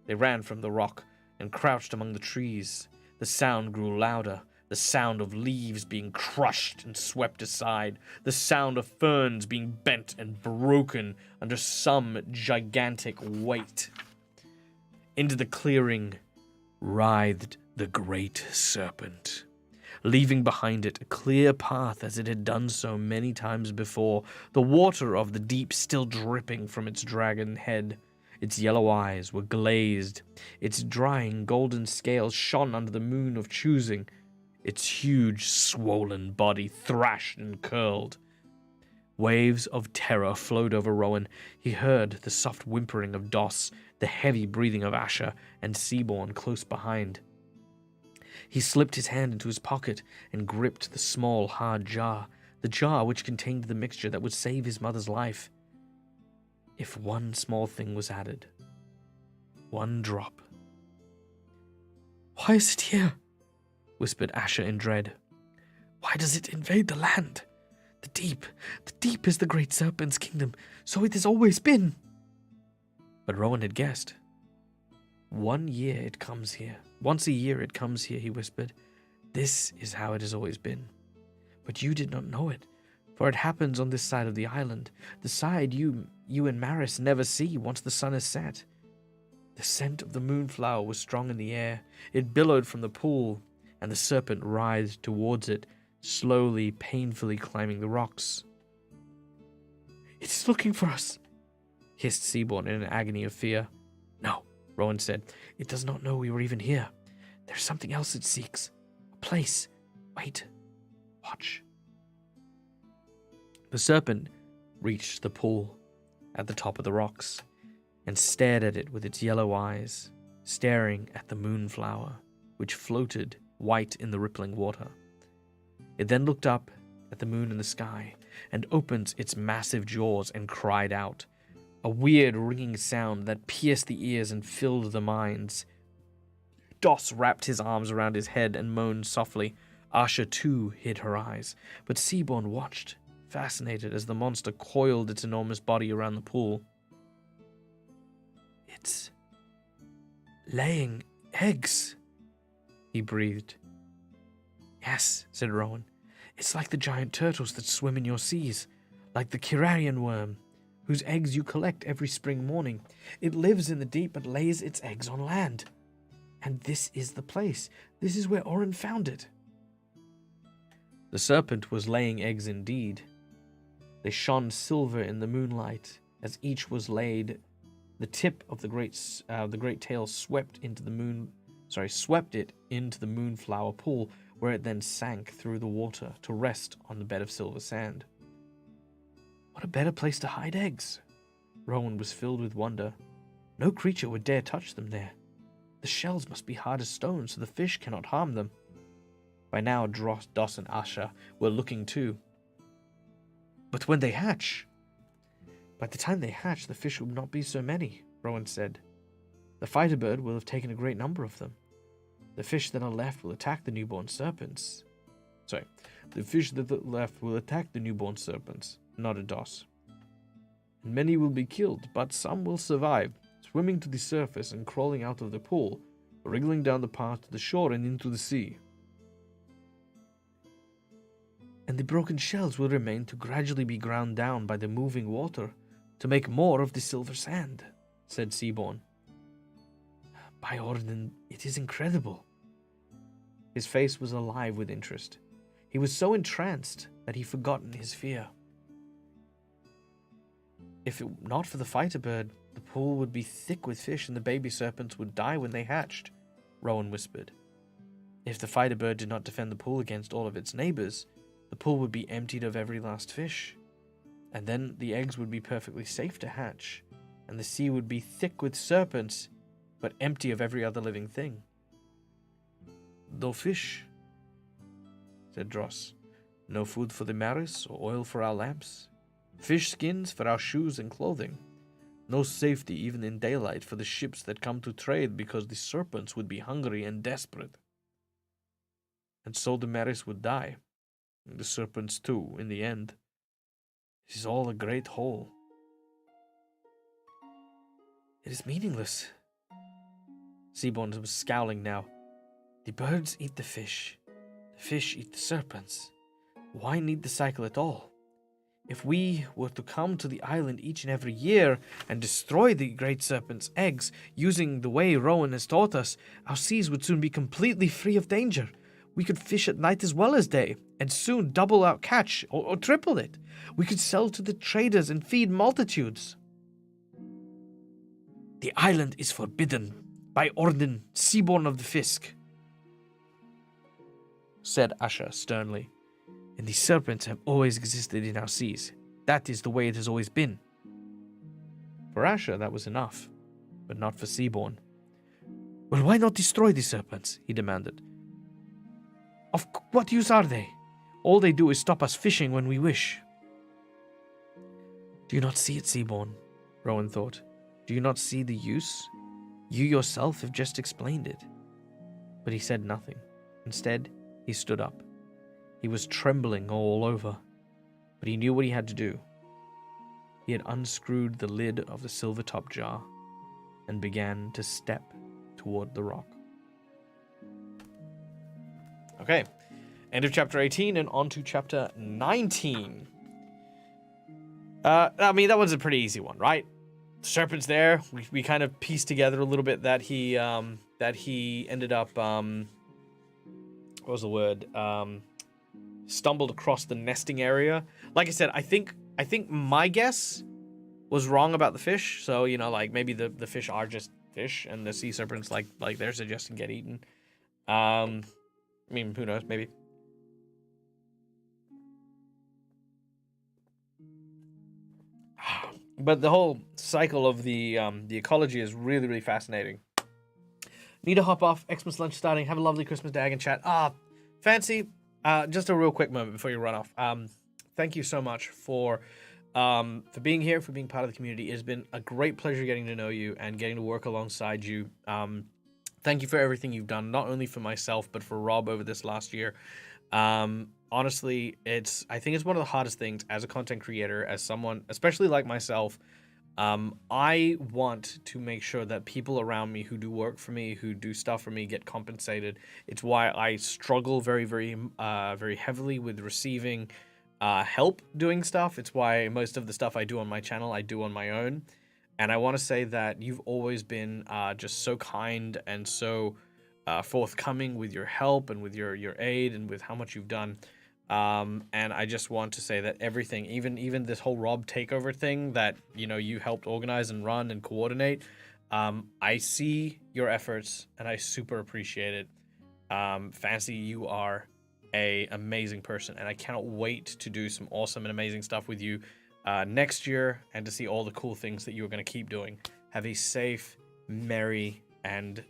They ran from the rock and crouched among the trees. The sound grew louder. The sound of leaves being crushed and swept aside. The sound of ferns being bent and broken under some gigantic weight. Into the clearing writhed the Great Serpent, leaving behind it a clear path as it had done so many times before, the water of the deep still dripping from its dragon head. Its yellow eyes were glazed. Its drying golden scales shone under the moon of choosing. Its huge, swollen body thrashed and curled. Waves of terror flowed over Rowan. He heard the soft whimpering of Doss, the heavy breathing of Asher, and Seaborn close behind. He slipped his hand into his pocket and gripped the small, hard jar, the jar which contained the mixture that would save his mother's life. If one small thing was added, one drop. "Why is it here?" whispered Asher in dread. "Why does it invade the land? The deep is the Great Serpent's kingdom, so it has always been." But Rowan had guessed. "Once a year it comes here," he whispered. "This is how it has always been. But you did not know it, for it happens on this side of the island, the side you and Maris never see once the sun has set." The scent of the moonflower was strong in the air. It billowed from the pool, and the serpent writhed towards it, slowly, painfully climbing the rocks. "It is looking for us," hissed Seaborn in an agony of fear. "No," Rowan said. "It does not know we were even here. There's something else it seeks. A place. Wait. Watch." The serpent reached the pool at the top of the rocks and stared at it with its yellow eyes, staring at the moonflower, which floated white in the rippling water. It then looked up at the moon in the sky and opened its massive jaws and cried out, a weird ringing sound that pierced the ears and filled the minds. Doss wrapped his arms around his head and moaned softly. Asha too hid her eyes, but Seaborn watched, fascinated as the monster coiled its enormous body around the pool. "It's laying eggs," he breathed. "Yes," said Rowan. "It's like the giant turtles that swim in your seas, like the Kirarian worm, whose eggs you collect every spring morning. It lives in the deep but lays its eggs on land. And this is the place. This is where Orin found it." The serpent was laying eggs indeed. They shone silver in the moonlight as each was laid. The tip of the great tail swept it into the moonflower pool, where it then sank through the water to rest on the bed of silver sand. What a better place to hide eggs! Rowan was filled with wonder. No creature would dare touch them there. The shells must be hard as stone, so the fish cannot harm them. By now, Doss and Asha were looking too. But when they hatch... By the time they hatch, the fish will not be so many, Rowan said. The fighter bird will have taken a great number of them. The fish that are left will attack the newborn serpents. The fish that are left will attack the newborn serpents, nodded Doss. And many will be killed, but some will survive, swimming to the surface and crawling out of the pool, wriggling down the path to the shore and into the sea. And the broken shells will remain to gradually be ground down by the moving water to make more of the silver sand, said Seaborn. By Orden, it is incredible. His face was alive with interest. He was so entranced that he forgotten his fear. If it were not for the fighter bird, the pool would be thick with fish and the baby serpents would die when they hatched, Rowan whispered. If the fighter bird did not defend the pool against all of its neighbors, the pool would be emptied of every last fish. And then the eggs would be perfectly safe to hatch, and the sea would be thick with serpents, but empty of every other living thing. No fish, said Dross. No food for the maris or oil for our lamps. Fish skins for our shoes and clothing. No safety even in daylight for the ships that come to trade because the serpents would be hungry and desperate. And so the maris would die. The serpents too, in the end. It is all a great hole. It is meaningless. Seaborn was scowling now. The birds eat the fish eat the serpents. Why need the cycle at all? If we were to come to the island each and every year and destroy the great serpent's eggs using the way Rowan has taught us, our seas would soon be completely free of danger. We could fish at night as well as day, and soon double our catch, or triple it. We could sell to the traders and feed multitudes. The island is forbidden by Orden, Seaborn of the Fisk, said Asher sternly. And the serpents have always existed in our seas. That is the way it has always been. For Asher, that was enough, but not for Seaborn. Well, why not destroy the serpents? He demanded. Of what use are they? All they do is stop us fishing when we wish. Do you not see it, Seaborn? Rowan thought. Do you not see the use? You yourself have just explained it. But he said nothing. Instead, he stood up. He was trembling all over, but he knew what he had to do. He had unscrewed the lid of the silver-top jar and began to step toward the rock. Okay, end of chapter 18 and on to chapter 19. I mean, that was a pretty easy one, right? The serpent's there. We kind of pieced together a little bit that he ended up, what was the word? Stumbled across the nesting area. Like I said, I think my guess was wrong about the fish. So, you know, like maybe the fish are just fish and the sea serpents like they're suggesting get eaten. I mean, who knows, maybe. But the whole cycle of the ecology is really, really fascinating. Need to hop off. Xmas lunch starting. Have a lovely Christmas DAG and chat. Fancy. Just a real quick moment before you run off. Thank you so much for being here, for being part of the community. It has been a great pleasure getting to know you and getting to work alongside you. Thank you for everything you've done, not only for myself, but for Rob over this last year. Honestly, I think it's one of the hardest things as a content creator, as someone, especially like myself. I want to make sure that people around me who do work for me, who do stuff for me, get compensated. It's why I struggle very, very, very heavily with receiving help doing stuff. It's why most of the stuff I do on my channel, I do on my own. And I want to say that you've always been just so kind and so forthcoming with your help and with your aid and with how much you've done. And I just want to say that everything, even this whole Rob takeover thing that, you know, you helped organize and run and coordinate, I see your efforts and I super appreciate it. Fancy, you are a amazing person, and I cannot wait to do some awesome and amazing stuff with you next year and to see all the cool things that you're going to keep doing. Have a safe, merry, and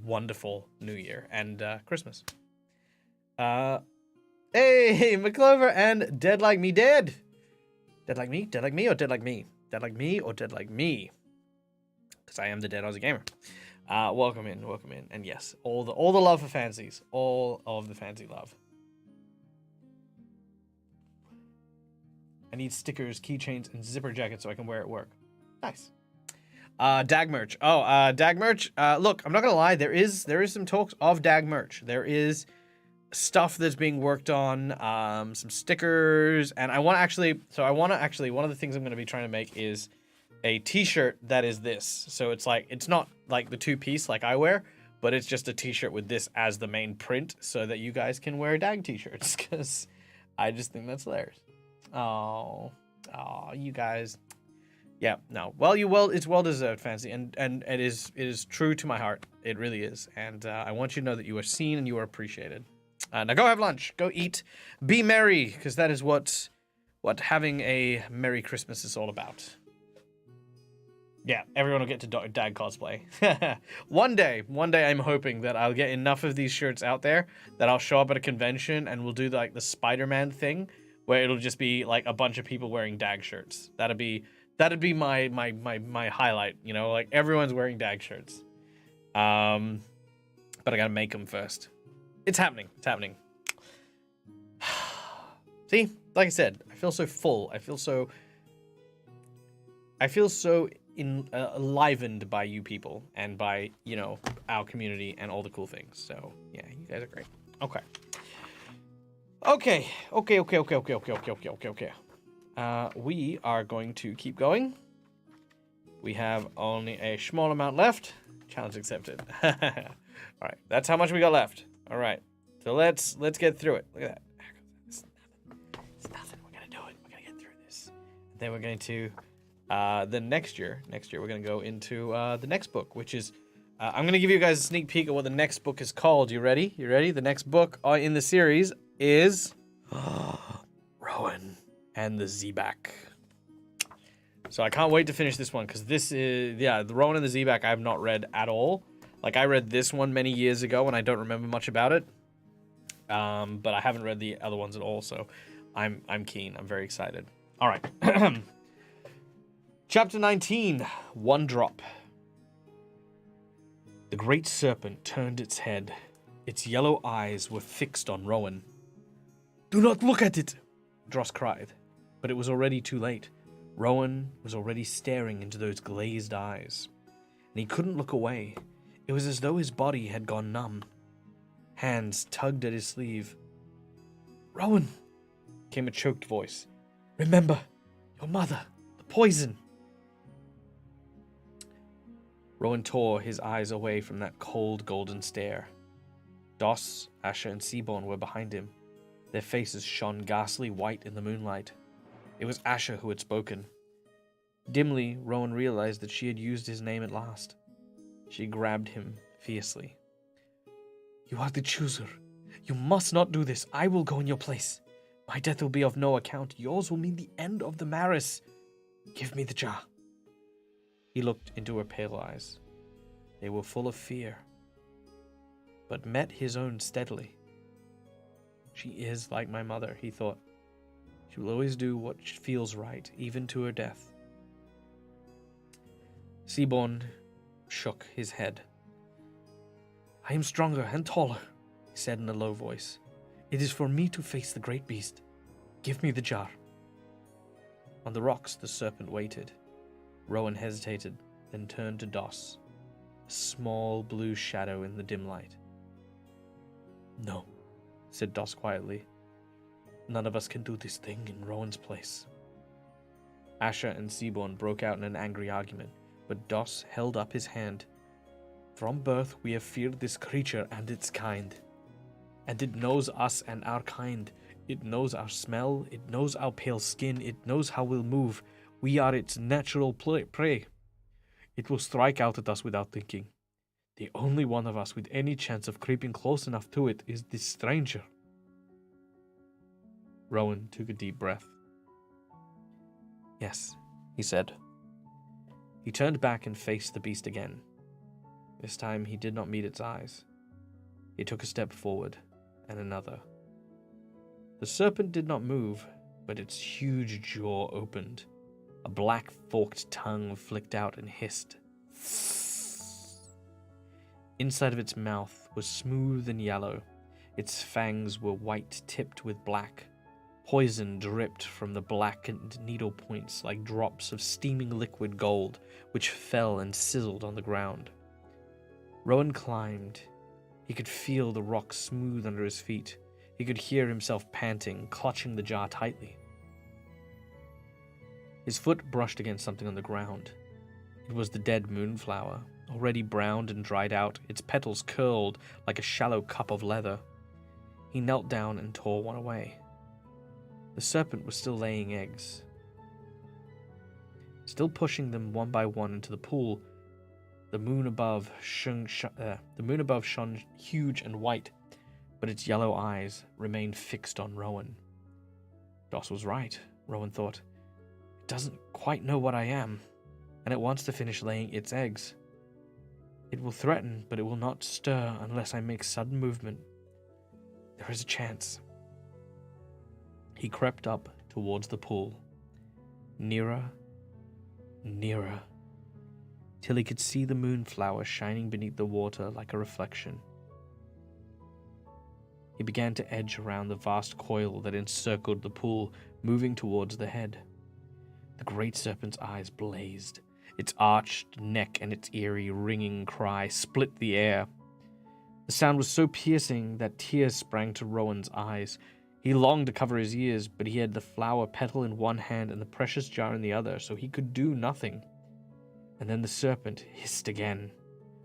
wonderful New Year and Christmas. Hey, McClover and Dead Like Me Dead. Dead like me? Dead like me or dead like me? Dead like me or dead like me? Because I am the Dead Aussie Gamer. Welcome in. And yes, all the love for fancies. All of the fancy love. I need stickers, keychains, and zipper jackets so I can wear it at work. Nice. DAG merch. DAG merch. Look, I'm not gonna lie. There is some talks of DAG merch. There is stuff that's being worked on, some stickers, and I want to actually, one of the things I'm going to be trying to make is a t-shirt that is this. So it's not like the two-piece like I wear, but it's just a t-shirt with this as the main print so that you guys can wear DAG t-shirts, because I just think that's hilarious. Oh, you guys. Yeah, no. Well, it's well deserved, Fancy, and it is true to my heart. It really is, and I want you to know that you are seen and you are appreciated. Now go have lunch, go eat, be merry, because that is what having a Merry Christmas is all about. Yeah, everyone will get to DAG cosplay. One day, I'm hoping that I'll get enough of these shirts out there that I'll show up at a convention and we'll do like the Spider-Man thing, where it'll just be like a bunch of people wearing DAG shirts. That'd be my highlight, you know, like everyone's wearing DAG shirts. But I gotta make them first. It's happening. It's happening. See, like I said, I feel so full. I feel so enlivened by you people and by, you know, our community and all the cool things. So yeah, you guys are great. Okay. We are going to keep going. We have only a small amount left. Challenge accepted. All right, that's how much we got left. All right, so let's get through it. Look at that. It's nothing. We're gonna do it. We're gonna get through this. Then we're going to the next year we're gonna go into the next book, which is I'm gonna give you guys a sneak peek of what the next book is called. You ready? You ready? The next book in the series is Rowan and the Z-Back. So I can't wait to finish this one, because this is, the Rowan and the Z-Back I have not read at all. Like, I read this one many years ago and I don't remember much about it. But I haven't read the other ones at all, so I'm keen. I'm very excited. All right. Chapter 19, One Drop. The great serpent turned its head. Its yellow eyes were fixed on Rowan. "Do not look at it," Dross cried. But it was already too late. Rowan was already staring into those glazed eyes, and he couldn't look away. It was as though his body had gone numb. Hands tugged at his sleeve. "Rowan," came a choked voice. "Remember, your mother, the poison." Rowan tore his eyes away from that cold golden stare. Doss, Asher, and Seaborn were behind him. Their faces shone ghastly white in the moonlight. It was Asher who had spoken. Dimly, Rowan realized that she had used his name at last. She grabbed him fiercely. "You are the chooser. You must not do this. I will go in your place. My death will be of no account. Yours will mean the end of the Maris. Give me the jar." He looked into her pale eyes. They were full of fear, but met his own steadily. She is like my mother, he thought. She will always do what feels right, even to her death. Seaborn shook his head. "I am stronger and taller," he said in a low voice. "It is for me to face the great beast. Give me the jar." On the rocks, the serpent waited. Rowan hesitated, then turned to Doss, a small blue shadow in the dim light. "No," said Doss quietly. "None of us can do this thing in Rowan's place." Asher and Seaborn broke out in an angry argument, but Doss held up his hand. "From birth we have feared this creature and its kind. And it knows us and our kind. It knows our smell, it knows our pale skin, it knows how we'll move. We are its natural prey. It will strike out at us without thinking. The only one of us with any chance of creeping close enough to it is this stranger." Rowan took a deep breath. "Yes," he said. He turned back and faced the beast again. This time he did not meet its eyes. He took a step forward, and another. The serpent did not move, but its huge jaw opened. A black forked tongue flicked out and hissed. Inside of its mouth was smooth and yellow. Its fangs were white tipped with black. Poison dripped from the blackened needle points like drops of steaming liquid gold, which fell and sizzled on the ground. Rowan climbed. He could feel the rock smooth under his feet. He could hear himself panting, clutching the jar tightly. His foot brushed against something on the ground. It was the dead moonflower, already browned and dried out, its petals curled like a shallow cup of leather. He knelt down and tore one away. The serpent was still laying eggs. Still pushing them one by one into the pool, the moon above shone huge and white, but its yellow eyes remained fixed on Rowan. Doss was right, Rowan thought. It doesn't quite know what I am, and it wants to finish laying its eggs. It will threaten, but it will not stir unless I make sudden movement. There is a chance. He crept up towards the pool, nearer, nearer, till he could see the moonflower shining beneath the water like a reflection. He began to edge around the vast coil that encircled the pool, moving towards the head. The great serpent's eyes blazed. Its arched neck and its eerie, ringing cry split the air. The sound was so piercing that tears sprang to Rowan's eyes. He longed to cover his ears, but he had the flower petal in one hand and the precious jar in the other, so he could do nothing. And then the serpent hissed again.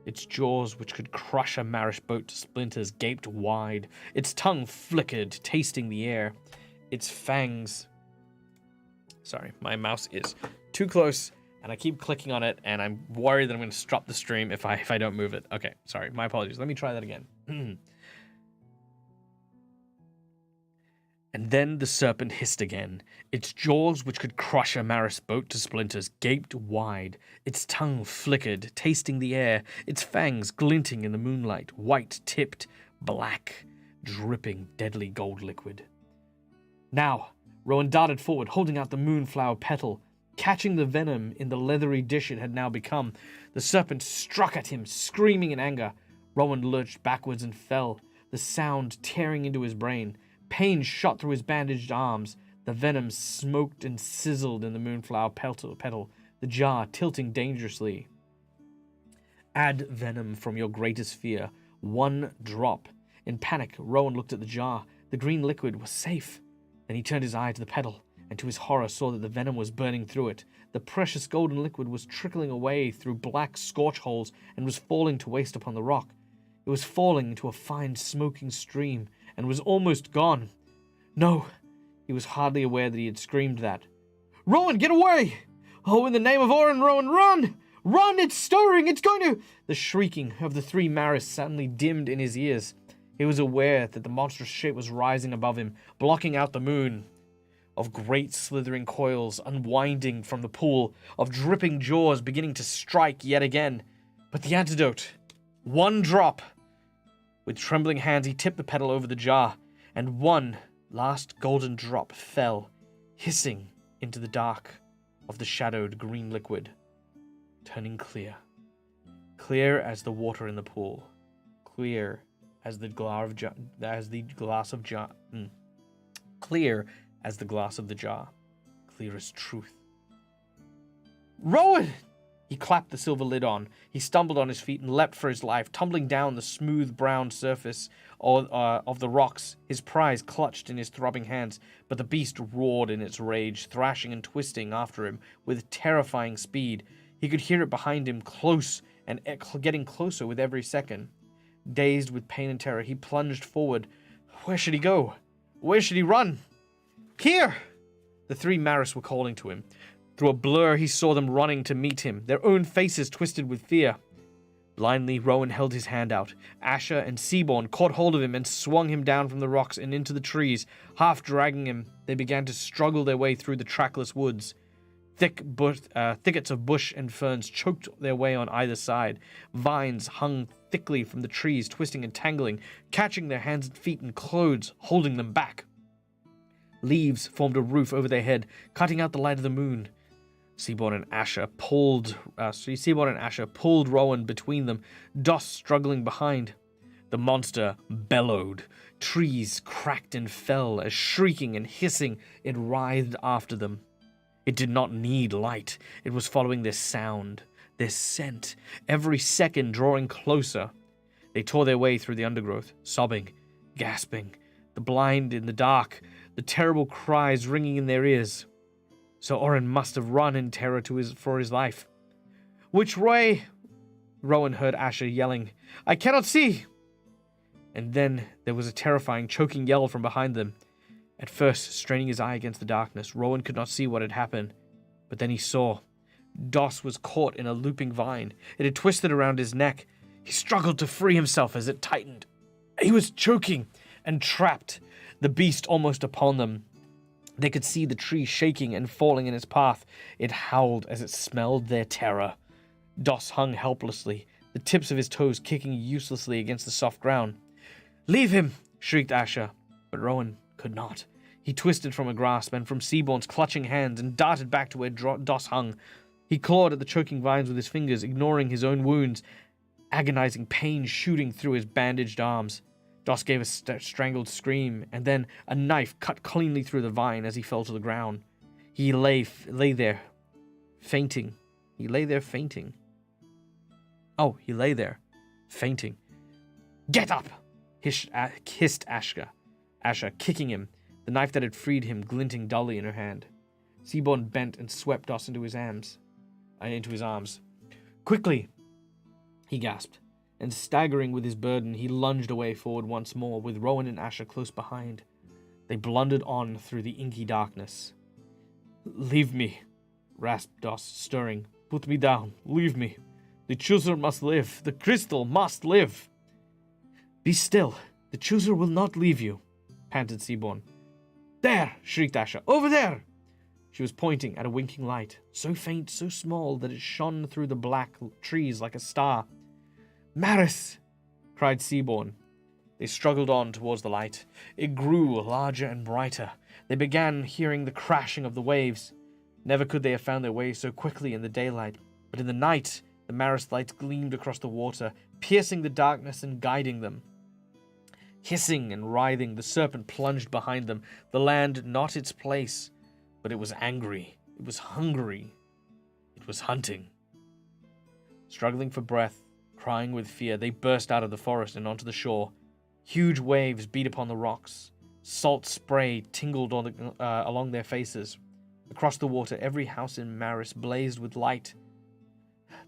Its jaws, which could crush a marish boat to splinters, gaped wide. Its tongue flickered, tasting the air. Its fangs... Sorry, my mouse is too close, and I keep clicking on it, and I'm worried that I'm going to stop the stream if I don't move it. Okay, sorry, my apologies. Let me try that again. And then the serpent hissed again. Its jaws, which could crush a marish boat to splinters, gaped wide. Its tongue flickered, tasting the air, its fangs glinting in the moonlight, white-tipped, black, dripping deadly gold liquid. Now, Rowan darted forward, holding out the moonflower petal, catching the venom in the leathery dish it had now become. The serpent struck at him, screaming in anger. Rowan lurched backwards and fell, the sound tearing into his brain. Pain shot through his bandaged arms. The venom smoked and sizzled in the moonflower petal, the jar tilting dangerously. Add venom from your greatest fear. 1 drop. In panic, Rowan looked at the jar. The green liquid was safe. Then he turned his eye to the petal, and to his horror saw that the venom was burning through it. The precious golden liquid was trickling away through black scorch holes and was falling to waste upon the rock. It was falling into a fine smoking stream, and was almost gone. No, he was hardly aware that he had screamed that. Rowan, get away! Oh, in the name of Orin, Rowan, run! Run, it's stirring, it's going to... The shrieking of the 3 Maris suddenly dimmed in his ears. He was aware that the monstrous shape was rising above him, blocking out the moon. Of great slithering coils unwinding from the pool, of dripping jaws beginning to strike yet again. But the antidote. 1 drop. With trembling hands, he tipped the petal over the jar, and 1 last golden drop fell, hissing into the dark of the shadowed green liquid, turning clear. Clear as the water in the pool. Clear as the glass of jar. Clear as the glass of the jar. Clear as truth. Rowan! He clapped the silver lid on. He stumbled on his feet and leapt for his life, tumbling down the smooth brown surface of the rocks, his prize clutched in his throbbing hands. But the beast roared in its rage, thrashing and twisting after him with terrifying speed. He could hear it behind him, close and getting closer with every second. Dazed with pain and terror, he plunged forward. Where should he go? Where should he run? Here! The 3 Maris were calling to him. Through a blur, he saw them running to meet him, their own faces twisted with fear. Blindly, Rowan held his hand out. Asher and Seaborn caught hold of him and swung him down from the rocks and into the trees. Half dragging him, they began to struggle their way through the trackless woods. Thickets of bush and ferns choked their way on either side. Vines hung thickly from the trees, twisting and tangling, catching their hands and feet and clothes, holding them back. Leaves formed a roof over their head, cutting out the light of the moon. Seaborn and Asher pulled Rowan between them, Doss struggling behind. The monster bellowed. Trees cracked and fell as, shrieking and hissing, it writhed after them. It did not need light. It was following their sound, their scent, every second drawing closer. They tore their way through the undergrowth, sobbing, gasping, the blind in the dark, the terrible cries ringing in their ears. So Orin must have run in terror for his life. Which way Rowan heard Asher yelling, "I cannot see!" And then there was a terrifying, choking yell from behind them. At first, straining his eye against the darkness, Rowan could not see what had happened. But then he saw. Doss was caught in a looping vine. It had twisted around his neck. He struggled to free himself as it tightened. He was choking and trapped, the beast almost upon them. They could see the tree shaking and falling in its path. It howled as it smelled their terror. Doss hung helplessly, the tips of his toes kicking uselessly against the soft ground. "Leave him!" shrieked Asher, but Rowan could not. He twisted from a grasp and from Seaborn's clutching hands and darted back to where Doss hung. He clawed at the choking vines with his fingers, ignoring his own wounds, agonizing pain shooting through his bandaged arms. Doss gave a strangled scream, and then a knife cut cleanly through the vine as he fell to the ground. He lay there, fainting. He lay there fainting. "Get up!" hissed Asher, kicking him, the knife that had freed him glinting dully in her hand. Seaborn bent and swept Doss into his arms. "Quickly!" he gasped, and staggering with his burden, he lunged away forward once more, with Rowan and Asher close behind. They blundered on through the inky darkness. "Leave me," rasped Doss, stirring. "Put me down. Leave me. The chooser must live. The crystal must live." "Be still. The chooser will not leave you," panted Seaborn. "There!" shrieked Asher. "Over there!" She was pointing at a winking light, so faint, so small, that it shone through the black trees like a star. "Maris!" cried Seaborn. They struggled on towards the light. It grew larger and brighter. They began hearing the crashing of the waves. Never could they have found their way so quickly in the daylight, but in the night, the Maris lights gleamed across the water, piercing the darkness and guiding them. Hissing and writhing, the serpent plunged behind them, the land not its place, but it was angry, it was hungry, it was hunting. Struggling for breath, crying with fear, they burst out of the forest and onto the shore. Huge waves beat upon the rocks. Salt spray tingled along their faces. Across the water, every house in Maris blazed with light.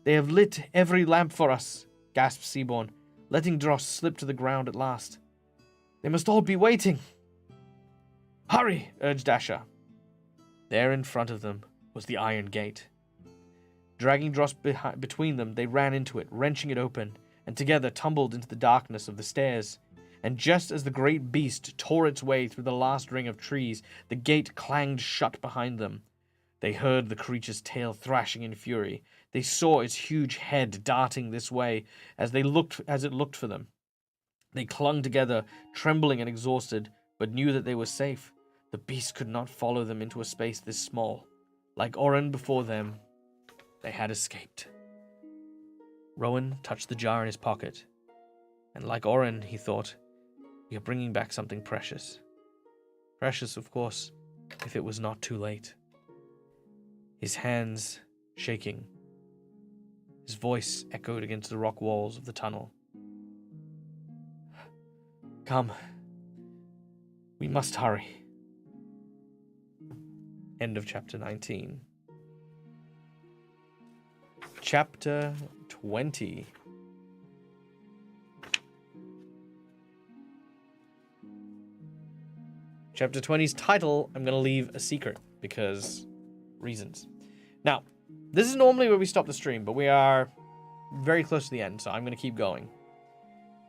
"They have lit every lamp for us," gasped Seaborn, letting Doss slip to the ground at last. "They must all be waiting." "Hurry!" urged Asher. There in front of them was the iron gate. Dragging Doss between them, they ran into it, wrenching it open, and together tumbled into the darkness of the stairs. And just as the great beast tore its way through the last ring of trees, the gate clanged shut behind them. They heard the creature's tail thrashing in fury. They saw its huge head darting this way as it looked for them. They clung together, trembling and exhausted, but knew that they were safe. The beast could not follow them into a space this small. Like Oren before them, they had escaped. Rowan touched the jar in his pocket. And like Oren, he thought, we are bringing back something precious. Precious, of course, if it was not too late. His hands shaking. His voice echoed against the rock walls of the tunnel. "Come. We must hurry." End of chapter 19. Chapter 20. Chapter 20's title, I'm going to leave a secret because reasons. Now, this is normally where we stop the stream, but we are very close to the end, so I'm going to keep going.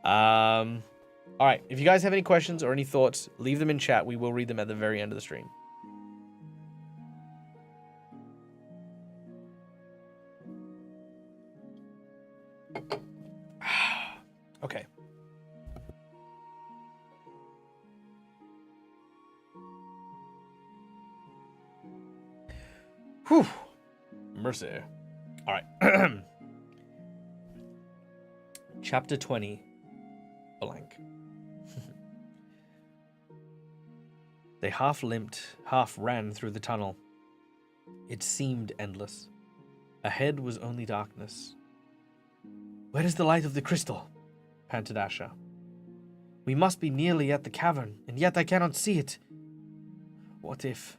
All right, if you guys have any questions or any thoughts, leave them in chat. We will read them at the very end of the stream. Okay. Whew. Mercy. All right. Chapter 20. Blank. They half limped, half ran through the tunnel. It seemed endless. Ahead was only darkness. "Where is the light of the crystal?" panted Asher. "We must be nearly at the cavern, and yet I cannot see it. What if—"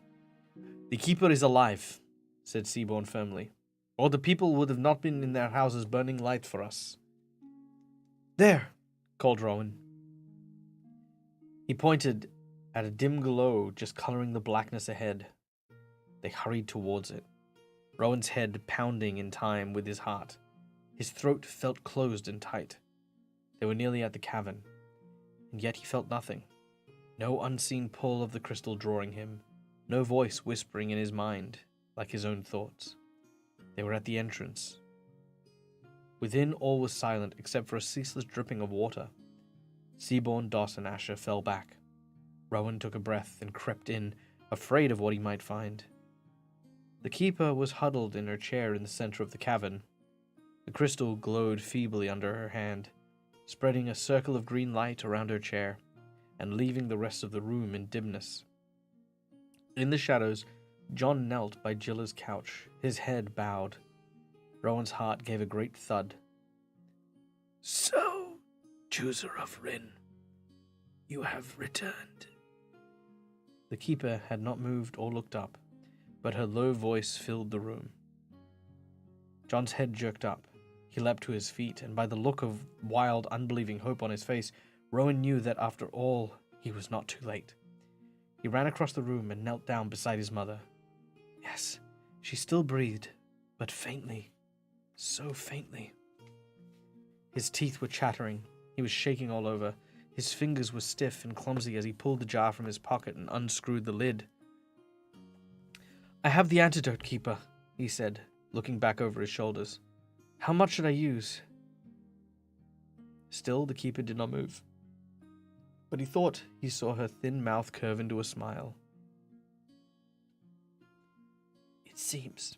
"The keeper is alive," said Seaborn firmly. or the people would have not been in their houses burning light for us. There, called Rowan. He pointed at a dim glow just coloring the blackness ahead. They hurried towards it, Rowan's head pounding in time with his heart. His throat felt closed and tight. They were nearly at the cavern, and yet he felt nothing. No unseen pull of the crystal drawing him, no voice whispering in his mind like his own thoughts. They were at the entrance. Within, all was silent except for a ceaseless dripping of water. Seaborn, Doss, and Asher fell back. Rowan took a breath and crept in, afraid of what he might find. The keeper was huddled in her chair in the center of the cavern. The crystal glowed feebly under her hand, spreading a circle of green light around her chair, and leaving the rest of the room in dimness. In the shadows, John knelt by Jilla's couch, his head bowed. Rowan's heart gave a great thud. So, chooser of Rin, you have returned. The keeper had not moved or looked up, but her low voice filled the room. John's head jerked up. He leapt to his feet, and by the look of wild, unbelieving hope on his face, Rowan knew that after all, he was not too late. He ran across the room and knelt down beside his mother. Yes, she still breathed, but faintly, so faintly. His teeth were chattering. He was shaking all over. His fingers were stiff and clumsy as he pulled the jar from his pocket and unscrewed the lid. I have the antidote, Keeper, he said, looking back over his shoulders. How much should I use? Still, the keeper did not move. But he thought he saw her thin mouth curve into a smile. It seems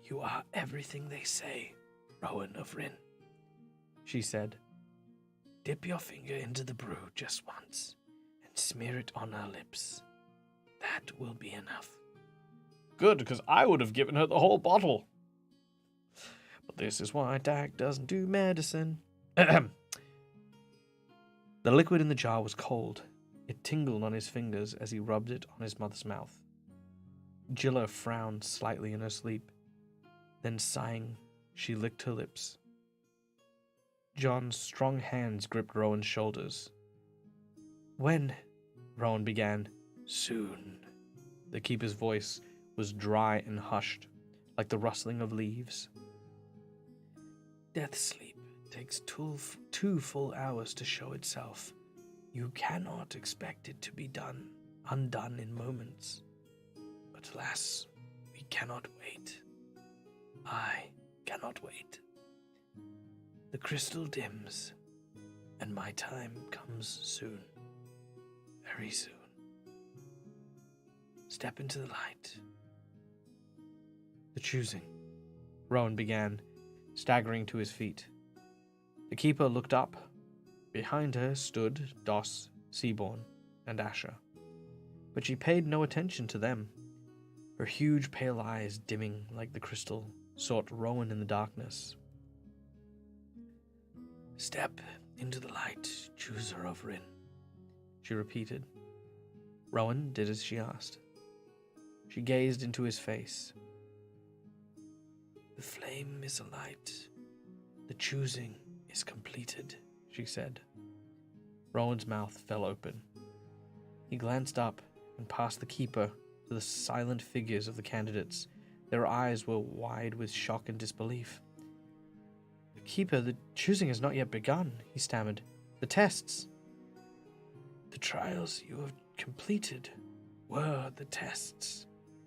you are everything they say, Rowan of Rin, she said. Dip your finger into the brew just once and smear it on her lips. That will be enough. Good, because I would have given her the whole bottle. But this is why DAG doesn't do medicine. The liquid in the jar was cold. It tingled on his fingers as he rubbed it on his mother's mouth. Jilla frowned slightly in her sleep. Then, sighing, she licked her lips. John's strong hands gripped Rowan's shoulders. When? Rowan began. Soon. The keeper's voice was dry and hushed, like the rustling of leaves. Death sleep takes 2 full hours to show itself. You cannot expect it to be undone in moments. But alas, we cannot wait. I cannot wait. The crystal dims, and my time comes soon. Very soon. Step into the light. The choosing, Rowan began, staggering to his feet. The keeper looked up. Behind her stood Doss, Seaborn, and Asher. But she paid no attention to them. Her huge pale eyes, dimming like the crystal, sought Rowan in the darkness. Step into the light, chooser of Rin, she repeated. Rowan did as she asked. She gazed into his face. The flame is alight. The choosing is completed, she said. Rowan's mouth fell open. He glanced up and past the keeper to the silent figures of the candidates. Their eyes were wide with shock and disbelief. Keeper, the choosing has not yet begun, he stammered. The tests. The trials you have completed were the tests,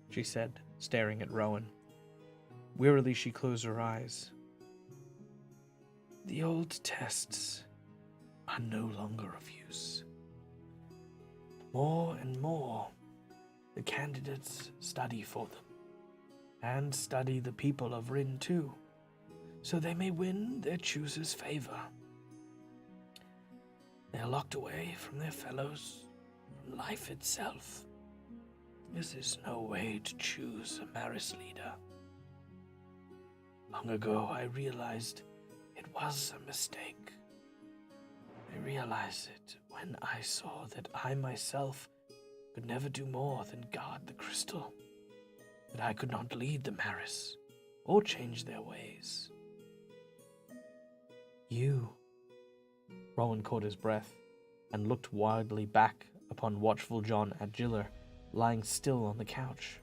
she said, staring at Rowan. Wearily she closed her eyes. The old tests are no longer of use. More and more, the candidates study for them, and study the people of Rin too, so they may win their chooser's favor. They are locked away from their fellows, from life itself. This is no way to choose a Maris leader. Long ago, I realized it was a mistake. I realized it when I saw that I myself could never do more than guard the crystal, that I could not lead the Maris, or change their ways. You. Rowan caught his breath and looked wildly back upon watchful John at Giller, lying still on the couch.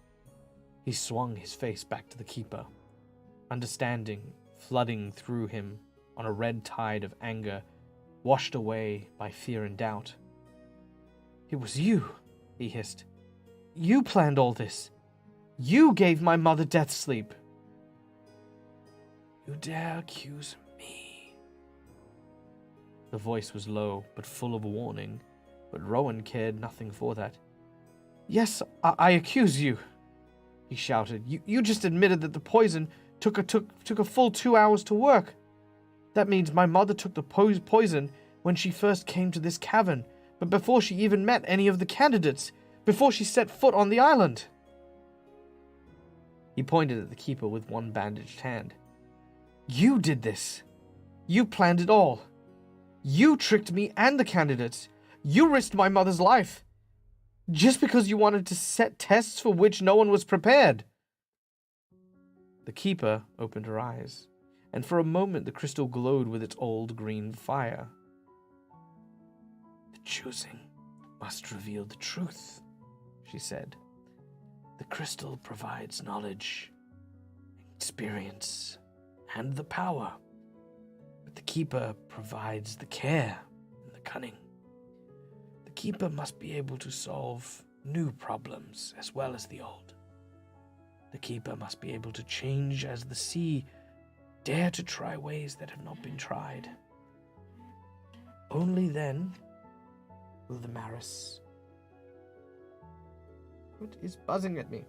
He swung his face back to the keeper, understanding flooding through him on a red tide of anger, washed away by fear and doubt. "It was you," he hissed. "You planned all this. You gave my mother death sleep." You dare accuse me? The voice was low, but full of warning, but Rowan cared nothing for that. "Yes, I accuse you," he shouted. You just admitted that the poison took a full 2 hours to work. That means my mother took the poison when she first came to this cavern, but before she even met any of the candidates, before she set foot on the island." He pointed at the keeper with one bandaged hand. "You did this. You planned it all. You tricked me and the candidates. You risked my mother's life. Just because you wanted to set tests for which no one was prepared." The keeper opened her eyes, and for a moment the crystal glowed with its old green fire. "The choosing must reveal the truth," she said. "The crystal provides knowledge, experience, and the power, but the keeper provides the care and the cunning. The keeper must be able to solve new problems as well as the old. The keeper must be able to change as the sea, dare to try ways that have not been tried. Only then will the Maris..." What is buzzing at me?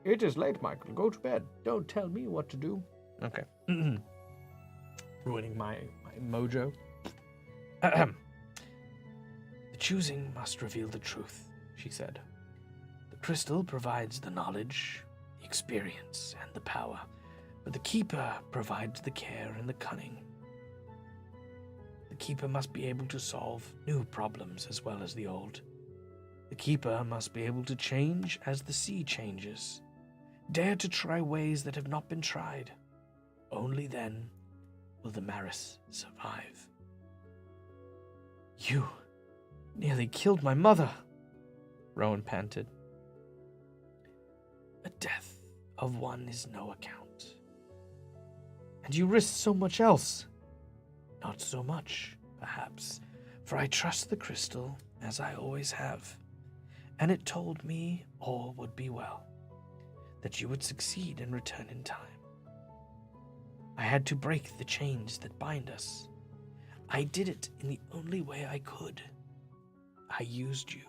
"It is late, Michael. Go to bed. Don't tell me what to do." Okay. Ruining my mojo. "The choosing must reveal the truth," she said. "The crystal provides the knowledge, the experience, and the power, but the keeper provides the care and the cunning. The keeper must be able to solve new problems as well as the old. The keeper must be able to change as the sea changes, dare to try ways that have not been tried. Only then will the Maris survive." "You nearly killed my mother," Rowan panted. "A death of one is no account." "And you risked so much else." "Not so much, perhaps, for I trust the crystal as I always have, and it told me all would be well, that you would succeed and return in time. I had to break the chains that bind us. I did it in the only way I could. I used you,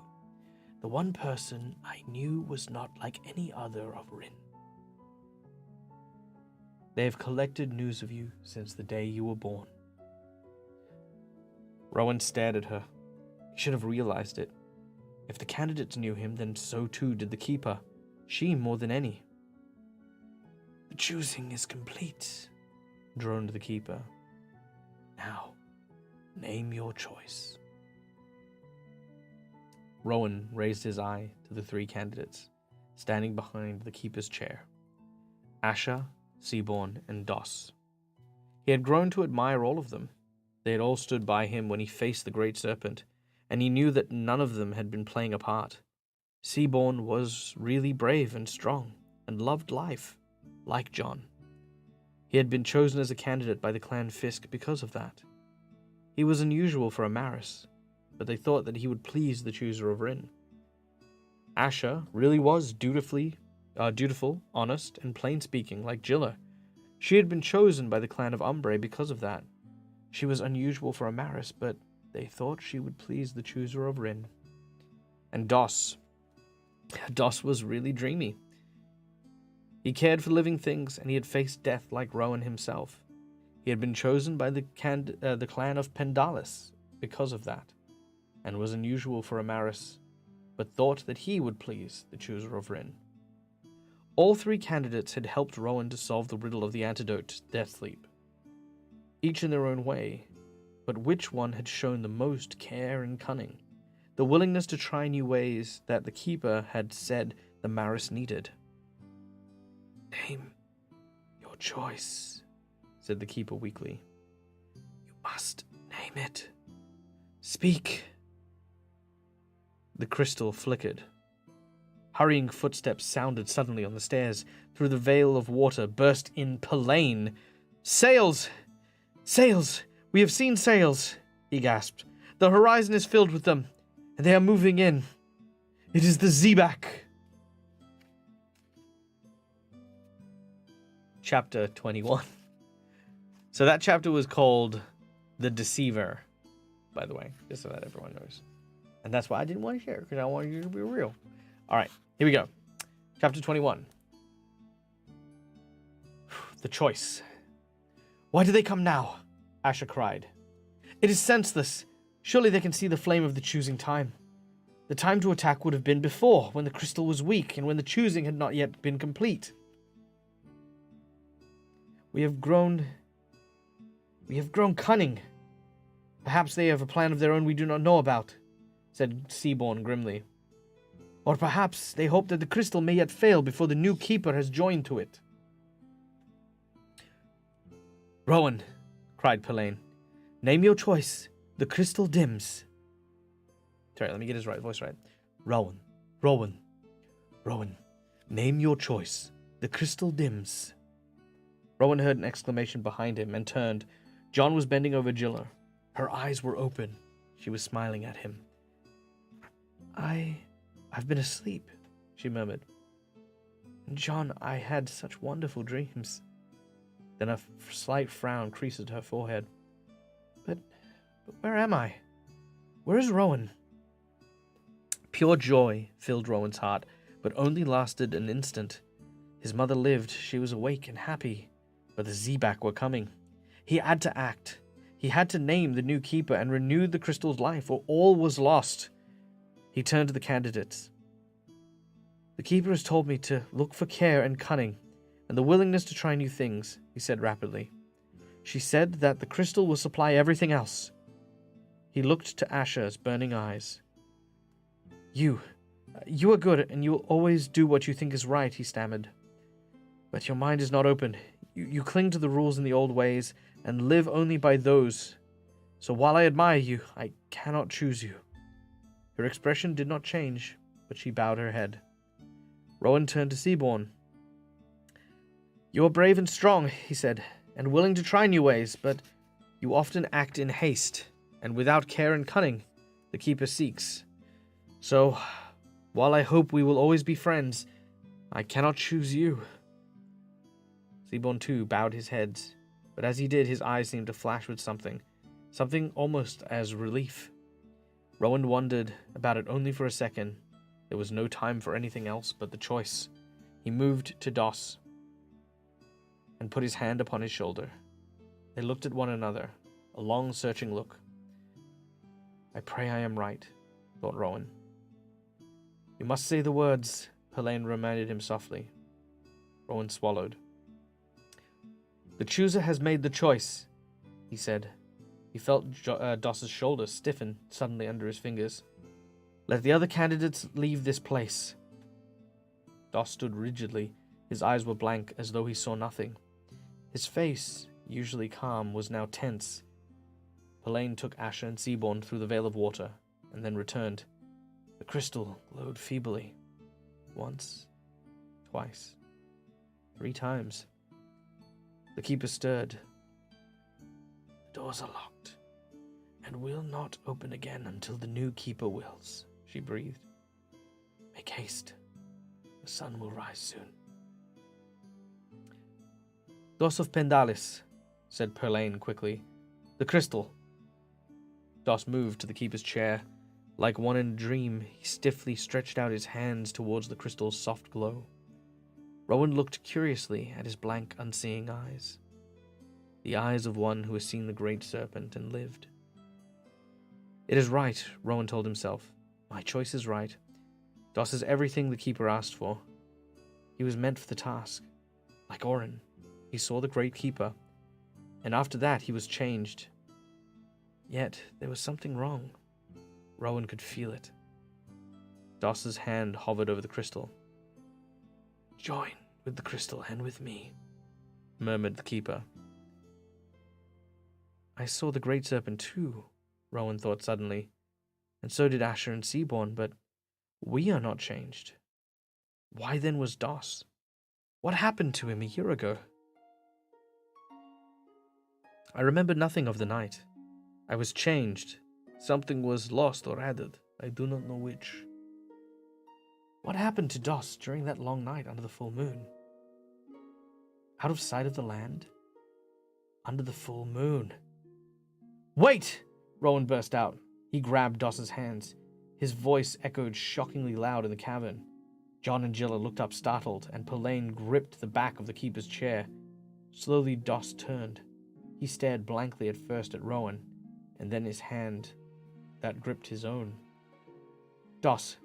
the one person I knew was not like any other of Rin. They have collected news of you since the day you were born." Rowan stared at her. He should have realized it. If the candidates knew him, then so too did the keeper. She more than any. "The choosing is complete," droned the keeper. "Now, name your choice." Rowan raised his eye to the 3 candidates, standing behind the keeper's chair. Asher, Seaborn, and Doss. He had grown to admire all of them. They had all stood by him when he faced the great serpent, and he knew that none of them had been playing a part. Seaborn was really brave and strong, and loved life, like John. He had been chosen as a candidate by the Clan Fisk because of that. He was unusual for a Maris, but they thought that he would please the chooser of Rin. Asher really was dutiful, honest, and plain-speaking, like Giller. She had been chosen by the Clan of Umbre because of that. She was unusual for a Maris, but they thought she would please the chooser of Rin. And Doss was really dreamy. He cared for living things, and he had faced death like Rowan himself. He had been chosen by the clan of Pendalis because of that, and was unusual for a Maris, but thought that he would please the chooser of Rin. All 3 candidates had helped Rowan to solve the riddle of the antidote to death sleep, each in their own way, but which one had shown the most care and cunning, the willingness to try new ways that the keeper had said the Maris needed? Name your choice, said the keeper weakly. You must name it. Speak. The crystal flickered. Hurrying footsteps sounded suddenly on the stairs. Through the veil of water burst in Pelaine. Sails! Sails! We have seen sails, he gasped. The horizon is filled with them, and they are moving in. It is the Zebak. Chapter 21. So that chapter was called The Deceiver, by the way, just so that everyone knows. And that's why I didn't want to share, because I wanted you to be real. All right, here we go. Chapter 21. The choice. Why do they come now? Asher cried. It is senseless. Surely they can see the flame of the choosing time. The time to attack would have been before, when the crystal was weak and when the choosing had not yet been complete. We have grown cunning. Perhaps they have a plan of their own we do not know about, said Seaborn grimly. Or perhaps they hope that the crystal may yet fail before the new keeper has joined to it. Rowan, cried Pelaine, name your choice. The crystal dims. Sorry, let me get his voice right. Rowan, name your choice. The crystal dims. Rowan heard an exclamation behind him and turned. John was bending over Jilla. Her eyes were open. She was smiling at him. I've been asleep, she murmured. John, I had such wonderful dreams. Then a slight frown creased her forehead. But where am I? Where is Rowan? Pure joy filled Rowan's heart, but only lasted an instant. His mother lived, she was awake and happy, but the Zebak were coming. He had to act. He had to name the new keeper and renew the crystal's life, or all was lost. He turned to the candidates. The keeper has told me to look for care and cunning, and the willingness to try new things, he said rapidly. She said that the crystal will supply everything else. He looked to Asher's burning eyes. You are good, and you will always do what you think is right, he stammered. But your mind is not open. You cling to the rules and the old ways, and live only by those. So while I admire you, I cannot choose you. Her expression did not change, but she bowed her head. Rowan turned to Seaborn. You are brave and strong, he said, and willing to try new ways, but you often act in haste, and without care and cunning, the keeper seeks. So, while I hope we will always be friends, I cannot choose you. Seaborn too bowed his head, but as he did, his eyes seemed to flash with something almost as relief. Rowan wondered about it only for a second. There was no time for anything else but the choice. He moved to Doss and put his hand upon his shoulder. They looked at one another, a long, searching look. I pray I am right, thought Rowan. You must say the words, Pelaine reminded him softly. Rowan swallowed. The chooser has made the choice, he said. He felt Doss's shoulder stiffen suddenly under his fingers. Let the other candidates leave this place. Doss stood rigidly. His eyes were blank, as though he saw nothing. His face, usually calm, was now tense. Pelaine took Asher and Seaborn through the veil of water, and then returned. The crystal glowed feebly. Once, twice, 3 times. The keeper stirred. The doors are locked, and will not open again until the new keeper wills, she breathed. Make haste. The sun will rise soon. Doss of Pendalis, said Pelaine quickly. The crystal. Doss moved to the keeper's chair. Like one in a dream, he stiffly stretched out his hands towards the crystal's soft glow. Rowan looked curiously at his blank, unseeing eyes. The eyes of one who has seen the great serpent and lived. It is right, Rowan told himself. My choice is right. Doss is everything the keeper asked for. He was meant for the task. Like Orin, he saw the great keeper, and after that he was changed. Yet there was something wrong. Rowan could feel it. Doss's hand hovered over the crystal. Join, with the crystal and with me, murmured the keeper. I saw the great serpent too, Rowan thought suddenly, and so did Asher and Seaborn, but we are not changed. Why then was Doss? What happened to him a year ago? I remember nothing of the night. I was changed. Something was lost or added. I do not know which. What happened to Doss during that long night under the full moon? Out of sight of the land? Under the full moon. Wait! Rowan burst out. He grabbed Doss's hands. His voice echoed shockingly loud in the cavern. John and Jilla looked up startled, and Pelaine gripped the back of the keeper's chair. Slowly Doss turned. He stared blankly at first at Rowan, and then his hand that gripped his own. Doss,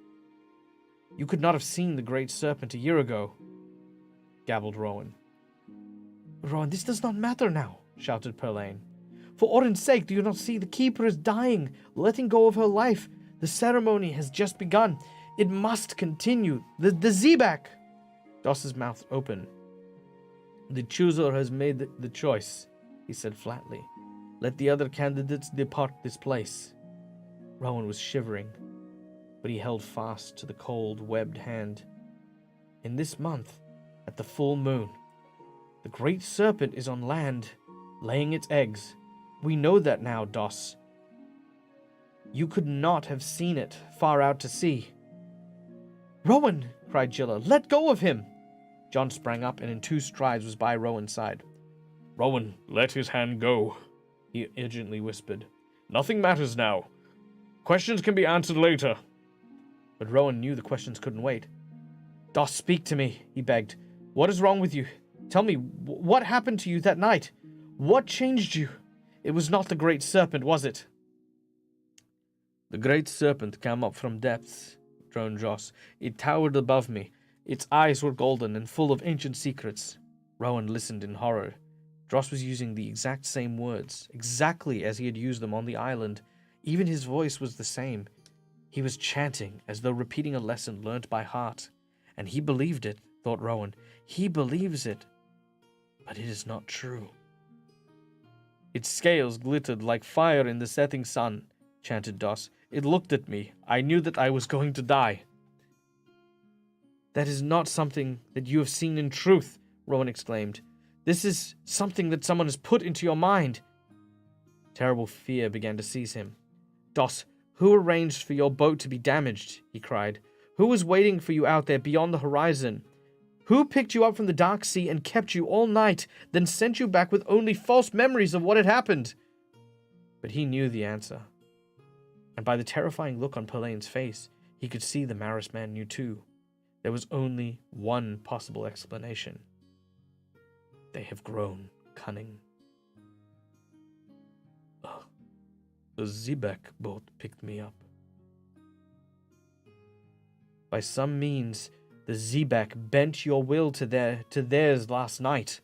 you could not have seen the great serpent a year ago, gabbled Rowan. Rowan, this does not matter now, shouted Pelaine. For Orin's sake, do you not see the keeper is dying, letting go of her life? The ceremony has just begun. It must continue. The Zebak! Doss's mouth opened. The chooser has made the choice, he said flatly. Let the other candidates depart this place. Rowan was shivering, but he held fast to the cold, webbed hand. In this month, at the full moon, the great serpent is on land, laying its eggs. We know that now, Doss. You could not have seen it far out to sea. Rowan, cried Jilla, let go of him. John sprang up and in 2 strides was by Rowan's side. Rowan, let his hand go, he urgently whispered. Nothing matters now. Questions can be answered later. But Rowan knew the questions couldn't wait. Doss, speak to me, he begged. What is wrong with you? Tell me, what happened to you that night? What changed you? It was not the great serpent, was it? The great serpent came up from depths, droned Joss. It towered above me. Its eyes were golden and full of ancient secrets. Rowan listened in horror. Dross was using the exact same words, exactly as he had used them on the island. Even his voice was the same. He was chanting as though repeating a lesson learnt by heart. And he believed it, thought Rowan. He believes it. But it is not true. Its scales glittered like fire in the setting sun, chanted Doss. It looked at me. I knew that I was going to die. That is not something that you have seen in truth, Rowan exclaimed. This is something that someone has put into your mind. Terrible fear began to seize him. Doss, who arranged for your boat to be damaged? He cried. Who was waiting for you out there beyond the horizon? Who picked you up from the dark sea and kept you all night, then sent you back with only false memories of what had happened? But he knew the answer. And by the terrifying look on Pelaine's face, he could see the Maris man knew too. There was only one possible explanation. They have grown cunning. The Zebak boat picked me up. By some means, the Zebak bent your will to theirs last night.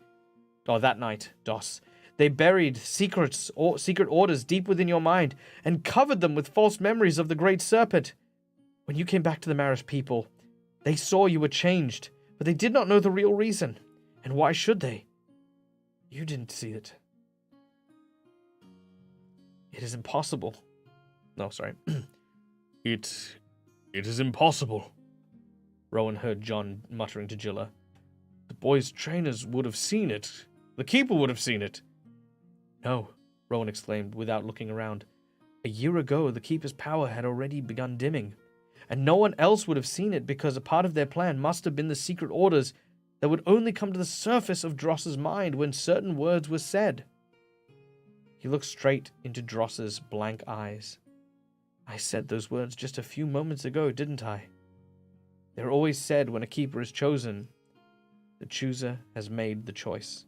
Or that night, Doss. They buried secret orders deep within your mind and covered them with false memories of the great serpent. When you came back to the Maris people, they saw you were changed, but they did not know the real reason. And why should they? You didn't see it. It is impossible. No, sorry. It is impossible. Rowan heard John muttering to Jilla. The boys' trainers would have seen it. The keeper would have seen it. No, Rowan exclaimed without looking around. A year ago, the keeper's power had already begun dimming, and no one else would have seen it because a part of their plan must have been the secret orders that would only come to the surface of Dross's mind when certain words were said. He looked straight into Dross's blank eyes. I said those words just a few moments ago, didn't I? They're always said when a keeper is chosen. The chooser has made the choice.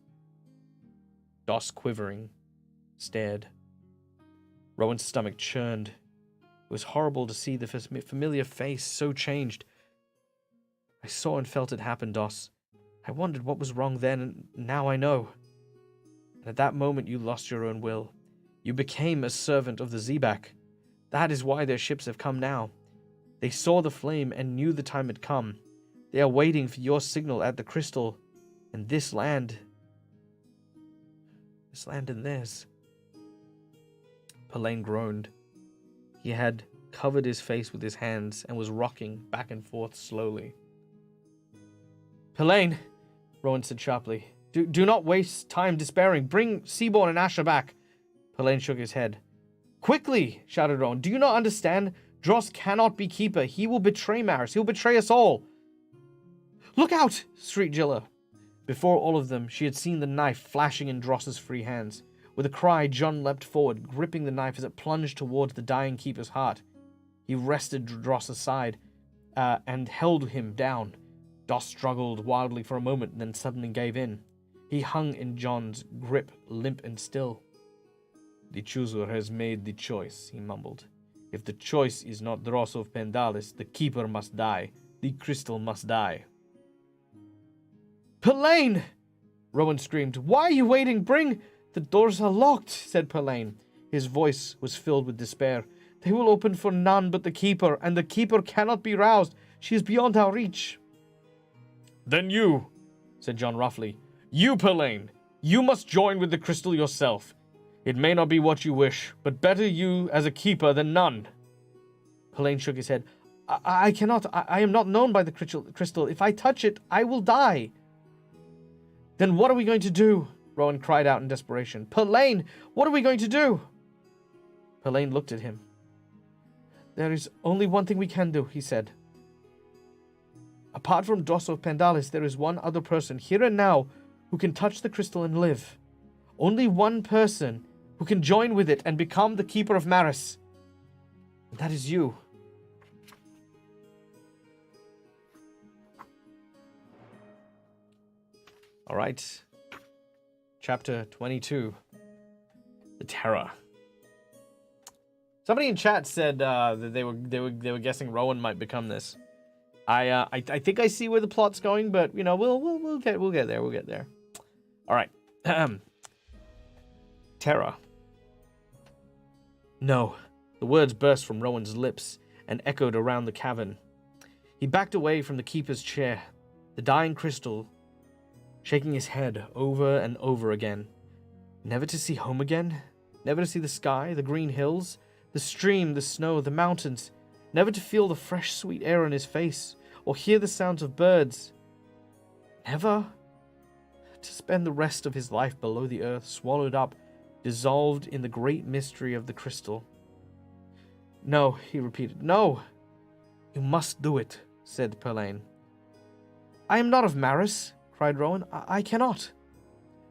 Doss, quivering, stared. Rowan's stomach churned. It was horrible to see the familiar face so changed. I saw and felt it happen, Doss. I wondered what was wrong then, and now I know. And at that moment you lost your own will. You became a servant of the Zebak. That is why their ships have come now. They saw the flame and knew the time had come. They are waiting for your signal at the crystal, and this land and theirs. Pelaine groaned. He had covered his face with his hands and was rocking back and forth slowly. Pelaine, Rowan said sharply, do not waste time despairing. Bring Seaborn and Asher back. Pelaine shook his head. Quickly, shouted Rowan. Do you not understand? Dross cannot be keeper. He will betray Maris. He will betray us all. Look out, shrieked Jilla. Before all of them, she had seen the knife flashing in Dross's free hands. With a cry, John leapt forward, gripping the knife as it plunged towards the dying keeper's heart. He wrested Dross aside and held him down. Doss struggled wildly for a moment, then suddenly gave in. He hung in John's grip, limp and still. The chooser has made the choice, he mumbled. If the choice is not Dross of Pendalis, the keeper must die. The crystal must die. Pelaine! Rowan screamed. Why are you waiting? Bring... The doors are locked, said Pelaine. His voice was filled with despair. They will open for none but the keeper, and the keeper cannot be roused. She is beyond our reach. Then you, said John roughly. You, Pelaine. You must join with the crystal yourself. It may not be what you wish, but better you as a keeper than none. Pelaine shook his head. I cannot. I am not known by the crystal. If I touch it, I will die. Then what are we going to do? Rowan cried out in desperation. Pelaine, what are we going to do? Pelaine looked at him. There is only one thing we can do, he said. Apart from Dross of Pendalis, there is one other person, here and now, who can touch the crystal and live. Only one person who can join with it and become the keeper of Maris. And that is you. All right. Chapter 22. The Terror. Somebody in chat said that they were guessing Rowan might become this. I think I see where the plot's going, but you know we'll get there. All right. Terror. No. The words burst from Rowan's lips and echoed around the cavern. He backed away from the keeper's chair, the dying crystal, shaking his head over and over again. Never to see home again? Never to see the sky, the green hills, the stream, the snow, the mountains? Never to feel the fresh, sweet air on his face, or hear the sounds of birds? Never? To spend the rest of his life below the earth, swallowed up, dissolved in the great mystery of the crystal. No, he repeated, no! You must do it, said Pelaine. I am not of Maris, cried Rowan. I cannot.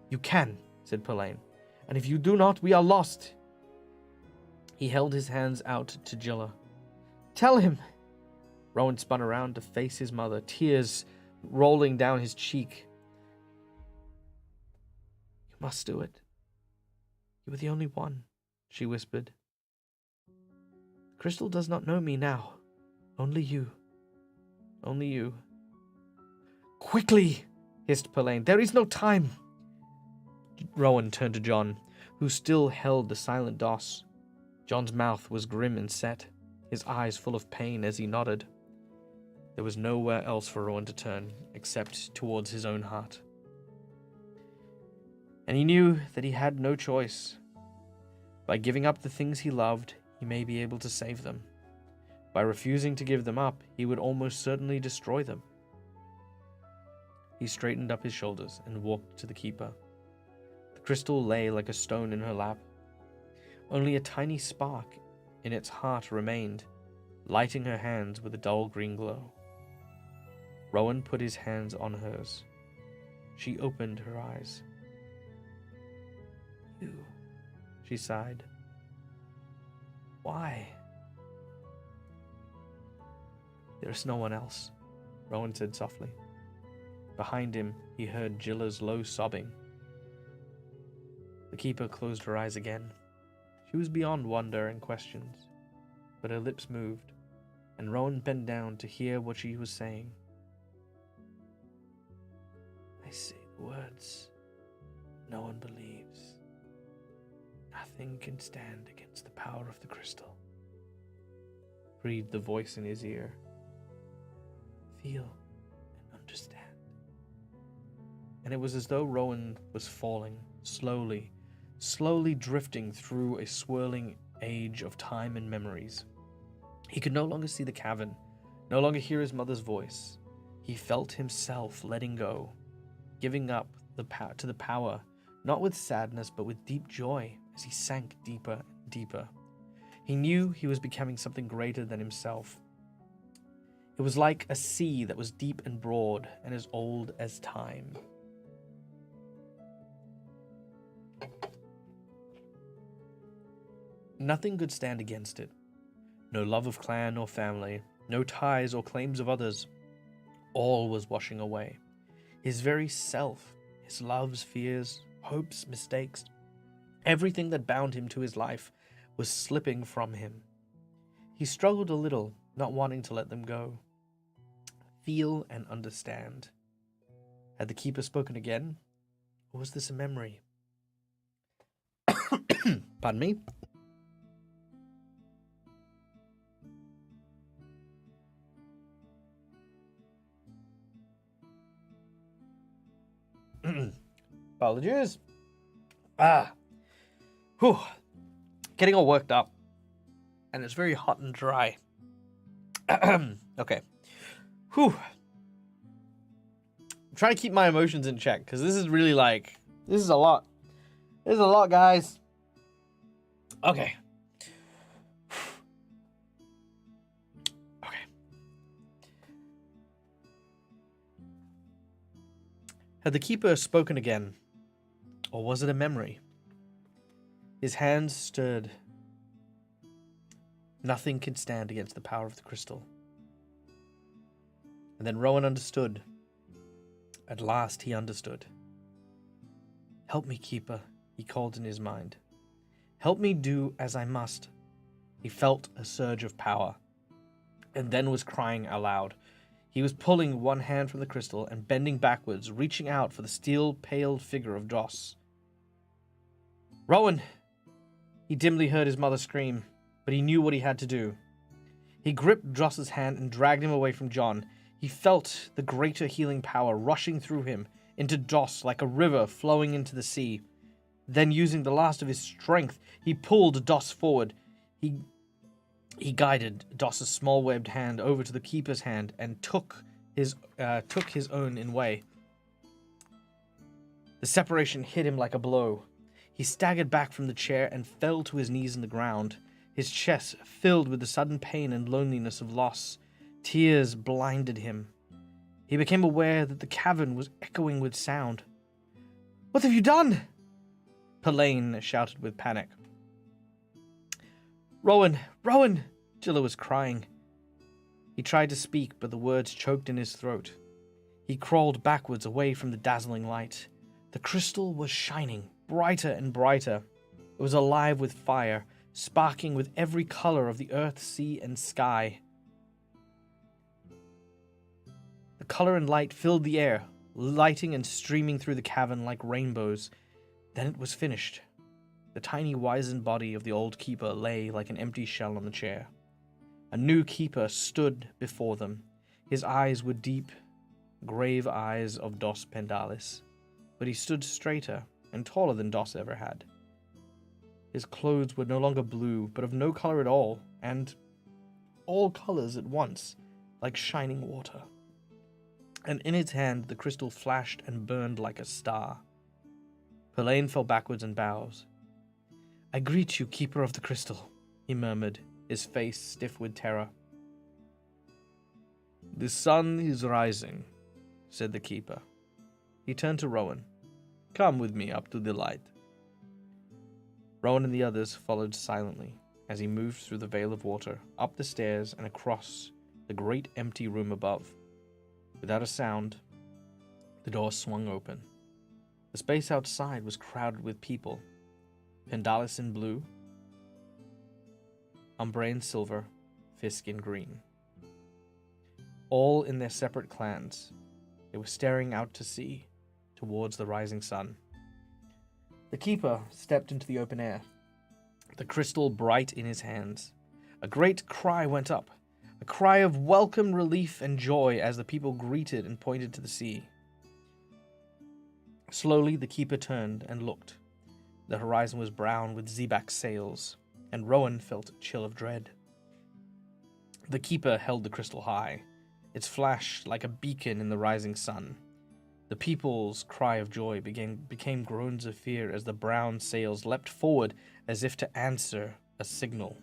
You can, said Pelaine. And if you do not, we are lost. He held his hands out to Jilla. Tell him. Rowan spun around to face his mother, tears rolling down his cheek. You must do it. You are the only one, she whispered. The crystal does not know me now. Only you. Only you. Quickly, hissed Pelaine. There is no time. Rowan turned to John, who still held the silent Doss. John's mouth was grim and set, his eyes full of pain as he nodded. There was nowhere else for Rowan to turn, except towards his own heart. And he knew that he had no choice. By giving up the things he loved, he may be able to save them. By refusing to give them up, he would almost certainly destroy them. He straightened up his shoulders and walked to the keeper. The crystal lay like a stone in her lap. Only a tiny spark in its heart remained, lighting her hands with a dull green glow. Rowan put his hands on hers. She opened her eyes. You, she sighed. Why? There is no one else, Rowan said softly. Behind him, he heard Jilla's low sobbing. The keeper closed her eyes again. She was beyond wonder and questions, but her lips moved, and Rowan bent down to hear what she was saying. I say the words no one believes. Nothing can stand against the power of the crystal. Breathed the voice in his ear. Feel understand. And it was as though Rowan was falling, slowly, slowly drifting through a swirling age of time and memories. He could no longer see the cavern, no longer hear his mother's voice. He felt himself letting go, giving up to the power, not with sadness, but with deep joy as he sank deeper and deeper. He knew he was becoming something greater than himself. It was like a sea that was deep and broad and as old as time. Nothing could stand against it. No love of clan or family, no ties or claims of others. All was washing away. His very self, his loves, fears, hopes, mistakes, everything that bound him to his life was slipping from him. He struggled a little, not wanting to let them go. Feel and understand. Had the keeper spoken again? Or was this a memory? Pardon me? Apologies. Whew. Getting all worked up. And it's very hot and dry. Okay. Whew. I'm trying to keep my emotions in check, because this is really this is a lot. This is a lot, guys. Okay. Okay. Had the keeper spoken again, or was it a memory? His hands stirred. Nothing could stand against the power of the crystal. And then Rowan understood. At last he understood. Help me, keeper, he called in his mind. Help me do as I must. He felt a surge of power, and then was crying aloud. He was pulling one hand from the crystal and bending backwards, reaching out for the steel-paled figure of Doss. Rowan! He dimly heard his mother scream, but he knew what he had to do. He gripped Doss's hand and dragged him away from John. He felt the greater healing power rushing through him into Doss like a river flowing into the sea. Then, using the last of his strength, he pulled Doss forward. He guided Doss's small webbed hand over to the keeper's hand and took his own in way. The separation hit him like a blow. He staggered back from the chair and fell to his knees in the ground, his chest filled with the sudden pain and loneliness of loss. Tears blinded him. He became aware that the cavern was echoing with sound. "What have you done?" Pelaine shouted with panic. Rowan! Rowan! Jilla was crying. He tried to speak, but the words choked in his throat. He crawled backwards away from the dazzling light. The crystal was shining, brighter and brighter. It was alive with fire, sparking with every color of the earth, sea, and sky. The color and light filled the air, lighting and streaming through the cavern like rainbows. Then it was finished. The tiny wizened body of the old keeper lay like an empty shell on the chair. A new keeper stood before them. His eyes were deep, grave eyes of Dos Pendalis, but he stood straighter and taller than Dos ever had. His clothes were no longer blue, but of no color at all, and all colors at once, like shining water. And in his hand the crystal flashed and burned like a star. Pelaine fell backwards and bows. "I greet you, keeper of the crystal," he murmured, his face stiff with terror. "The sun is rising," said the keeper. He turned to Rowan. "Come with me up to the light." Rowan and the others followed silently as he moved through the veil of water, up the stairs and across the great empty room above. Without a sound, the door swung open. The space outside was crowded with people. Pendalis in blue, Umbrae in silver, Fisk in green. All in their separate clans, they were staring out to sea, towards the rising sun. The keeper stepped into the open air, the crystal bright in his hands. A great cry went up. A cry of welcome, relief, and joy as the people greeted and pointed to the sea. Slowly, the keeper turned and looked. The horizon was brown with Zebak sails, and Rowan felt a chill of dread. The keeper held the crystal high, its flash like a beacon in the rising sun. The people's cry of joy became groans of fear as the brown sails leapt forward as if to answer a signal.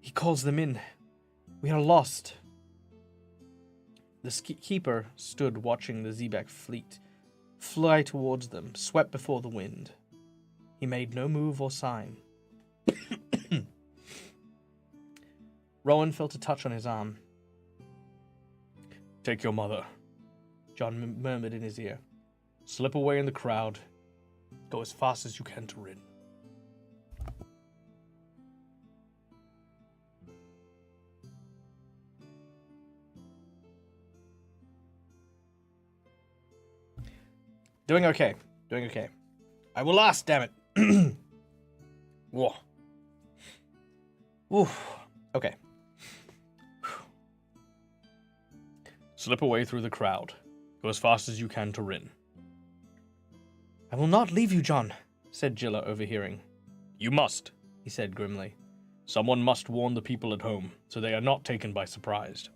He calls them in. We are lost. The keeper stood watching the Zebak fleet fly towards them, swept before the wind. He made no move or sign. Rowan felt a touch on his arm. Take your mother, John murmured in his ear. Slip away in the crowd. Go as fast as you can to Rin. Doing okay. Doing okay. I will last, damn it. Whoa. Oof. Okay. Slip away through the crowd. Go as fast as you can to Rin. I will not leave you, John, said Jilla, overhearing. You must, he said grimly. Someone must warn the people at home, so they are not taken by surprise.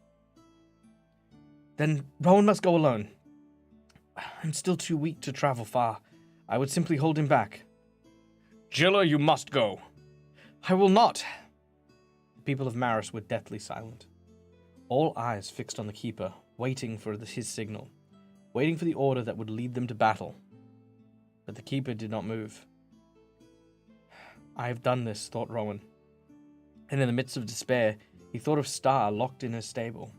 Then Rowan must go alone. I'm still too weak to travel far. I would simply hold him back. Jilla, you must go. I will not. The people of Maris were deathly silent. All eyes fixed on the keeper, waiting for his signal, waiting for the order that would lead them to battle. But the keeper did not move. I have done this, thought Rowan. And in the midst of despair, he thought of Star locked in her stable,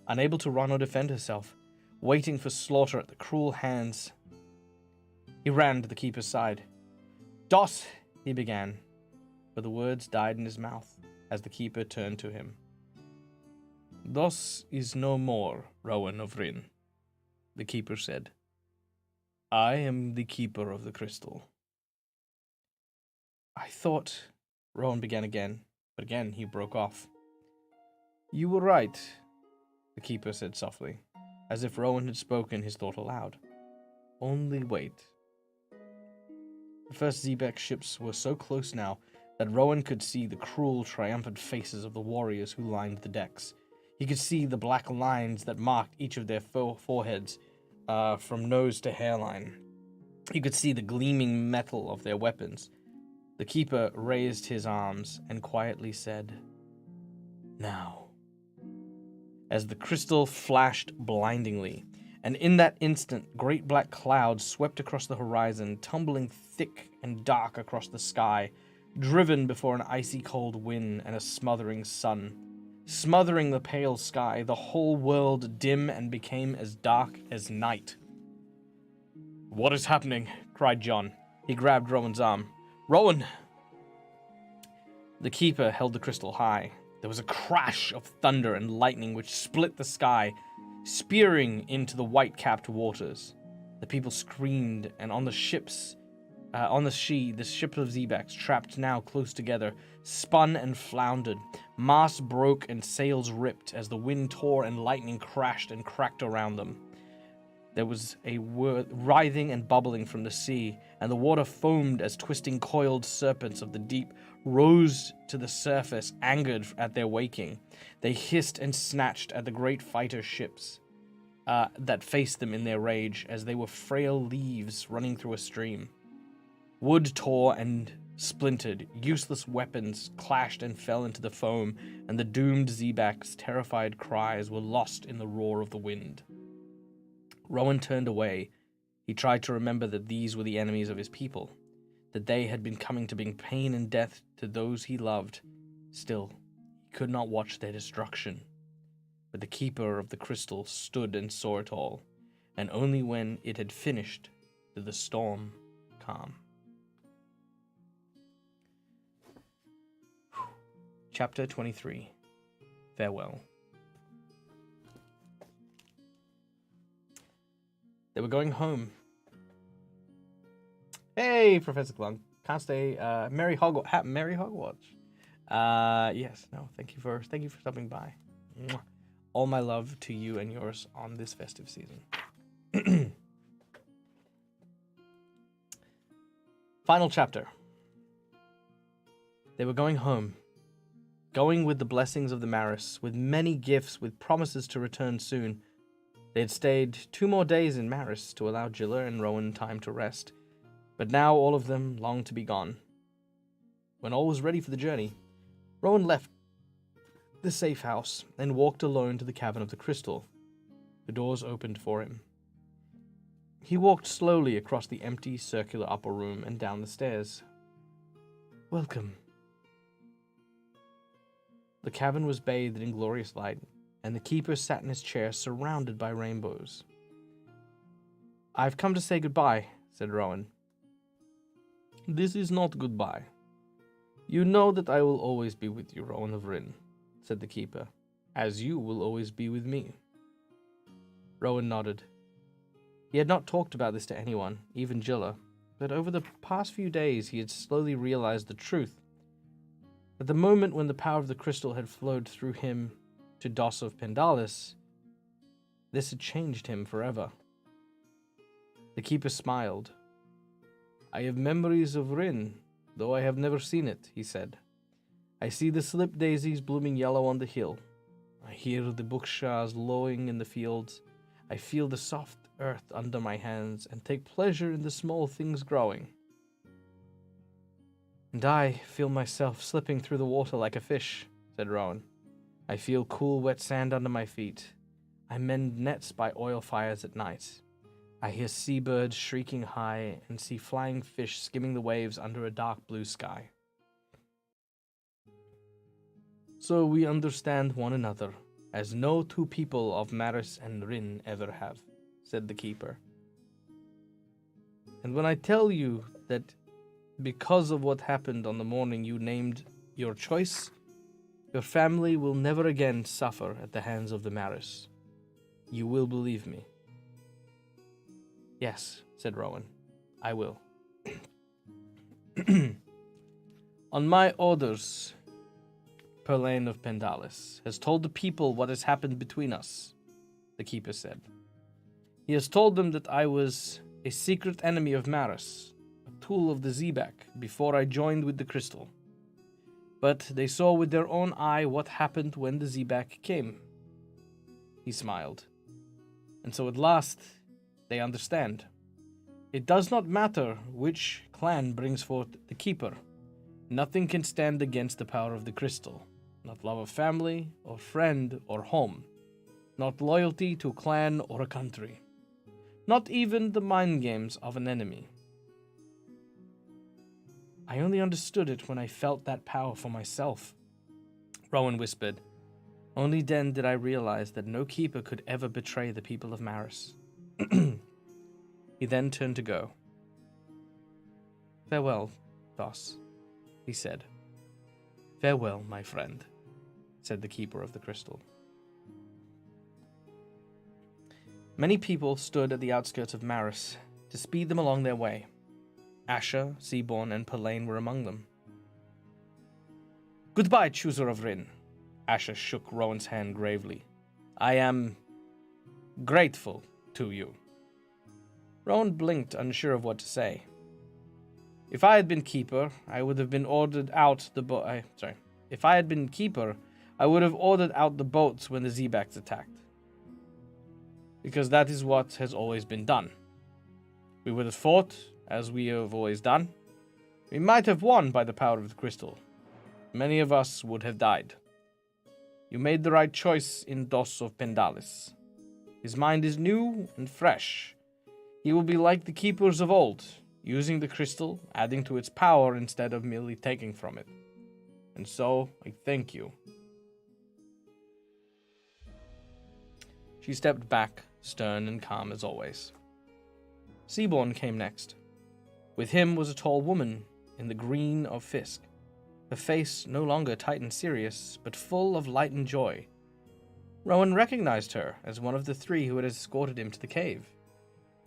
unable to run or defend herself, waiting for slaughter at the cruel hands. He ran to the keeper's side. Dos, he began, but the words died in his mouth as the keeper turned to him. Dos is no more, Rowan of Rin, the keeper said. I am the keeper of the crystal. I thought, Rowan began again, but again he broke off. You were right, the keeper said softly, as if Rowan had spoken his thought aloud. Only wait. The first Zebek ships were so close now that Rowan could see the cruel, triumphant faces of the warriors who lined the decks. He could see the black lines that marked each of their foreheads, from nose to hairline. He could see the gleaming metal of their weapons. The keeper raised his arms and quietly said, Now. As the crystal flashed blindingly, and in that instant, great black clouds swept across the horizon, tumbling thick and dark across the sky, driven before an icy cold wind and a smothering sun. Smothering the pale sky, the whole world dim and became as dark as night. What is happening? Cried John. He grabbed Rowan's arm. Rowan! The keeper held the crystal high. There was a crash of thunder and lightning which split the sky, spearing into the white-capped waters. The people screamed, and on the ships, the ship of Zebaks, trapped now close together, spun and floundered. Masts broke and sails ripped as the wind tore and lightning crashed and cracked around them. There was a writhing and bubbling from the sea, and the water foamed as twisting coiled serpents of the deep rose to the surface, angered at their waking. They hissed and snatched at the great fighter ships that faced them in their rage, as they were frail leaves running through a stream. Wood tore and splintered, useless weapons clashed and fell into the foam, and the doomed Zebak's terrified cries were lost in the roar of the wind. Rowan turned away. He tried to remember that these were the enemies of his people, that they had been coming to bring pain and death to those he loved. Still, he could not watch their destruction. But the keeper of the crystal stood and saw it all, and only when it had finished did the storm calm. Chapter 23. Farewell. They were going home. Hey, Professor Clunk. Can't stay. Merry Hogwarts. Yes, no, thank you for stopping by. Mwah. All my love to you and yours on this festive season. Final chapter. They were going home, going with the blessings of the Maris, with many gifts, with promises to return soon. They had stayed 2 more days in Maris to allow Jilla and Rowan time to rest, but now all of them longed to be gone. When all was ready for the journey, Rowan left the safe house and walked alone to the Cavern of the Crystal. The doors opened for him. He walked slowly across the empty circular upper room and down the stairs. Welcome. The cavern was bathed in glorious light, and the keeper sat in his chair surrounded by rainbows. I've come to say goodbye, said Rowan. This is not goodbye. You know that I will always be with you, Rowan of Rin, said the keeper, as you will always be with me. Rowan nodded. He had not talked about this to anyone, even Jilla, but over the past few days he had slowly realized the truth. At the moment when the power of the crystal had flowed through him to Dos of Pendalis, this had changed him forever. The keeper smiled. I have memories of Rin, though I have never seen it, he said. I see the slip daisies blooming yellow on the hill. I hear the bookshaws lowing in the fields. I feel the soft earth under my hands and take pleasure in the small things growing. And I feel myself slipping through the water like a fish, said Rowan. I feel cool, wet sand under my feet. I mend nets by oil fires at night. I hear seabirds shrieking high and see flying fish skimming the waves under a dark blue sky. So we understand one another, as no 2 people of Maris and Rin ever have, said the keeper. And when I tell you that because of what happened on the morning you named your choice, your family will never again suffer at the hands of the Maris, you will believe me. Yes, said Rowan, I will. On my orders, Perlain of Pendalis has told the people what has happened between us, the keeper said. He has told them that I was a secret enemy of Maris, a tool of the Zebak, before I joined with the crystal. But they saw with their own eye what happened when the Zebak came. He smiled. And so at last, they understand. It does not matter which clan brings forth the keeper. Nothing can stand against the power of the crystal. Not love of family, or friend, or home. Not loyalty to a clan or a country. Not even the mind games of an enemy. I only understood it when I felt that power for myself, Rowan whispered. Only then did I realize that no keeper could ever betray the people of Maris. He then turned to go. Farewell, Dos, he said. Farewell, my friend, said the keeper of the crystal. Many people stood at the outskirts of Maris to speed them along their way. Asher, Seaborn, and Perlain were among them. Goodbye, chooser of Rin. Asher shook Rowan's hand gravely. I am grateful to you. Rowan blinked, unsure of what to say. If I had been keeper, I would have been ordered out the boat. If I had been keeper, I would have ordered out the boats when the Zebaks attacked. Because that is what has always been done. We would have fought, as we have always done. We might have won by the power of the crystal. Many of us would have died. You made the right choice in Dos of Pendalis. His mind is new and fresh. He will be like the keepers of old, using the crystal, adding to its power instead of merely taking from it. And so, I thank you. She stepped back, stern and calm as always. Seaborn came next. With him was a tall woman in the green of Fisk, her face no longer tight and serious, but full of light and joy. Rowan recognized her as one of the 3 who had escorted him to the cave,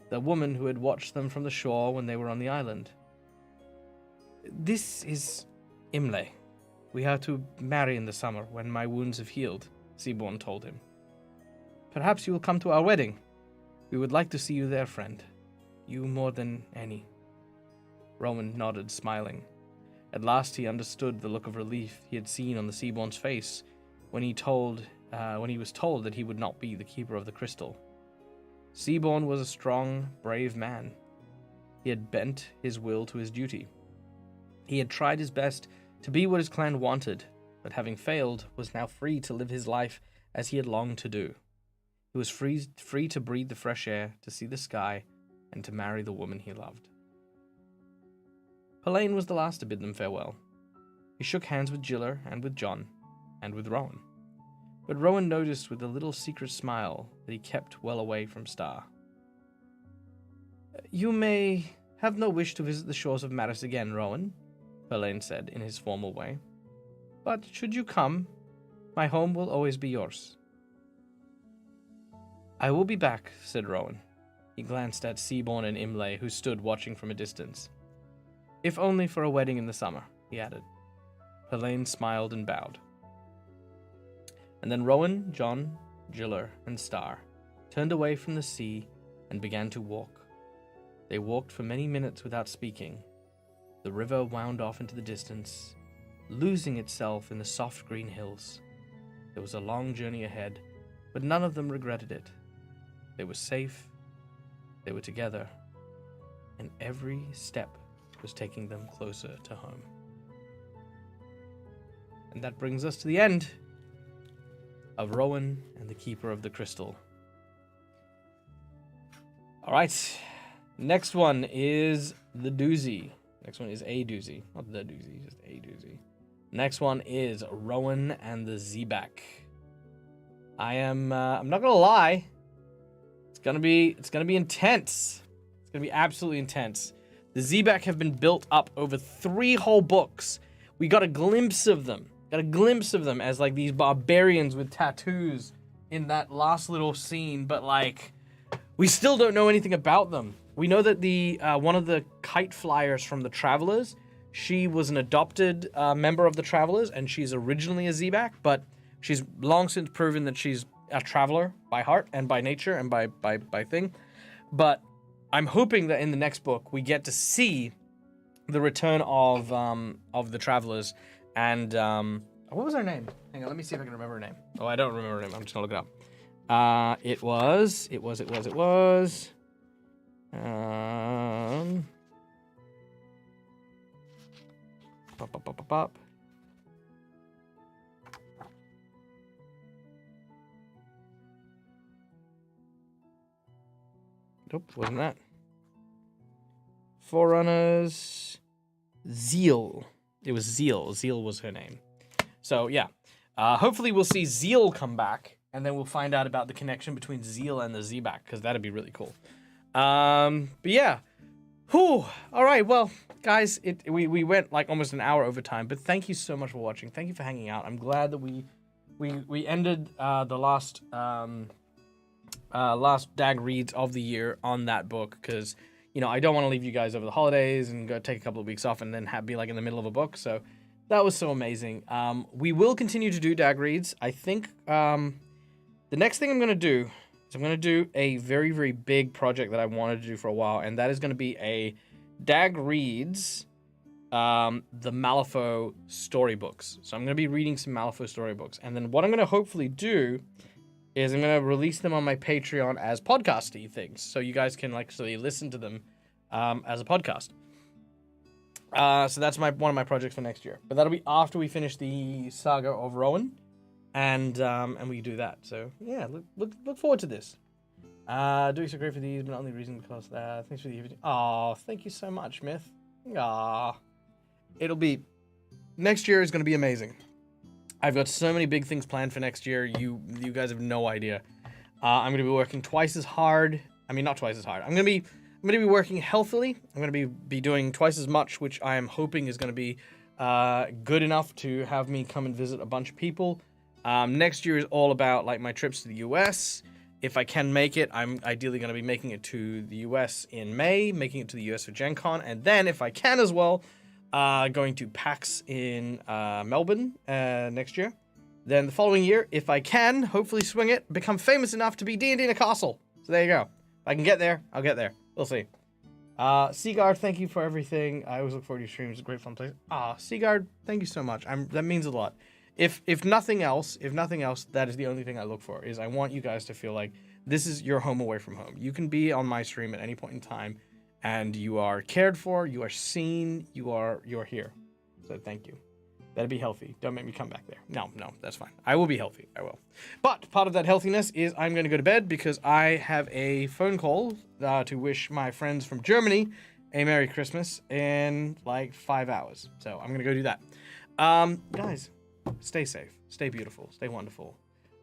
the woman who had watched them from the shore when they were on the island. This is Imle, We are to marry in the summer when my wounds have healed, Seaborn told him. Perhaps you will come to our wedding. We would like to see you there, friend. You more than any. Rowan nodded, smiling. At last he understood the look of relief he had seen on the Seaborn's face when he was told that he would not be the keeper of the crystal. Seaborn was a strong, brave man. He had bent his will to his duty. He had tried his best to be what his clan wanted, but having failed, was now free to live his life as he had longed to do. He was free to breathe the fresh air, to see the sky, and to marry the woman he loved. Pelaine was the last to bid them farewell. He shook hands with Giller and with John, and with Rowan. But Rowan noticed with a little secret smile that he kept well away from Star. You may have no wish to visit the shores of Maris again, Rowan, Pelaine said in his formal way. But should you come, my home will always be yours. I will be back, said Rowan. He glanced at Seaborn and Imlay, who stood watching from a distance. If only for a wedding in the summer, he added. Pelaine smiled and bowed. And then Rowan, John, Giller, and Star turned away from the sea and began to walk. They walked for many minutes without speaking. The river wound off into the distance, losing itself in the soft green hills. There was a long journey ahead, but none of them regretted it. They were safe, they were together, and every step was taking them closer to home. And that brings us to the end of Rowan and the Keeper of the Crystal. All right, next one is the doozy. Next one is a doozy, not the doozy, just a doozy. Next one is Rowan and the Zebak. I'm not gonna lie, it's gonna be intense. It's gonna be absolutely intense. The Zebak have been built up over 3 whole books. We got a glimpse of them. As like these barbarians with tattoos in that last little scene, but like we still don't know anything about them. We know that the one of the kite flyers from the Travelers, she was an adopted member of the Travelers, and she's originally a Zebak, but she's long since proven that she's a Traveler by heart and by nature and by thing. But I'm hoping that in the next book we get to see the return of the Travelers. And what was her name? Hang on, let me see if I can remember her name. Oh, I don't remember her name. I'm just gonna look it up. It was. Pop. Nope, wasn't that. Forerunners. Zeal. It was Zeal. Zeal was her name. So, yeah. Hopefully we'll see Zeal come back, and then we'll find out about the connection between Zeal and the Zebak, because that'd be really cool. But yeah. Whew. All right, well, guys, we went like almost an hour over time, but thank you so much for watching. Thank you for hanging out. I'm glad that we ended the last DAG reads of the year on that book, because I don't want to leave you guys over the holidays and go take a couple of weeks off and then be like in the middle of a book. So that was so amazing. We will continue to do DAG reads. I think the next thing I'm going to do is I'm going to do a very, very big project that I wanted to do for a while, and that is going to be a DAG reads the Malifaux storybooks. So I'm going to be reading some Malifaux storybooks, and then what I'm going to hopefully do is I'm going to release them on my Patreon as podcasty things, so you guys can actually listen to them as a podcast. So that's one of my projects for next year. But that'll be after we finish the Saga of Rowan, and we do that. So yeah, look forward to this. Doing so great for these, but not only reason because thanks for the evening. Aw, thank you so much, Myth. Aw, next year is going to be amazing. I've got so many big things planned for next year. You guys have no idea. I'm going to be working twice as hard. I mean, not twice as hard. I'm going to be working healthily. I'm going to be doing twice as much, which I am hoping is going to be good enough to have me come and visit a bunch of people. Next year is all about like my trips to the US. If I can make it, I'm ideally going to be making it to the US in May, making it to the US for Gen Con, and then if I can as well, Going to PAX in Melbourne next year. Then the following year, if I can, hopefully swing it, become famous enough to be D&D in a castle. So there you go. If I can get there, I'll get there. We'll see. Seagard, thank you for everything. I always look forward to your streams. It's a great fun place. Seagard, thank you so much. That means a lot. If nothing else, that is the only thing I look for, is I want you guys to feel like this is your home away from home. You can be on my stream at any point in time, and you are cared for, you are seen, you're here. So thank you. Better be healthy. Don't make me come back there. No, that's fine. I will be healthy. I will. But part of that healthiness is I'm going to go to bed because I have a phone call to wish my friends from Germany a Merry Christmas in like 5 hours. So I'm going to go do that. Guys, stay safe. Stay beautiful. Stay wonderful.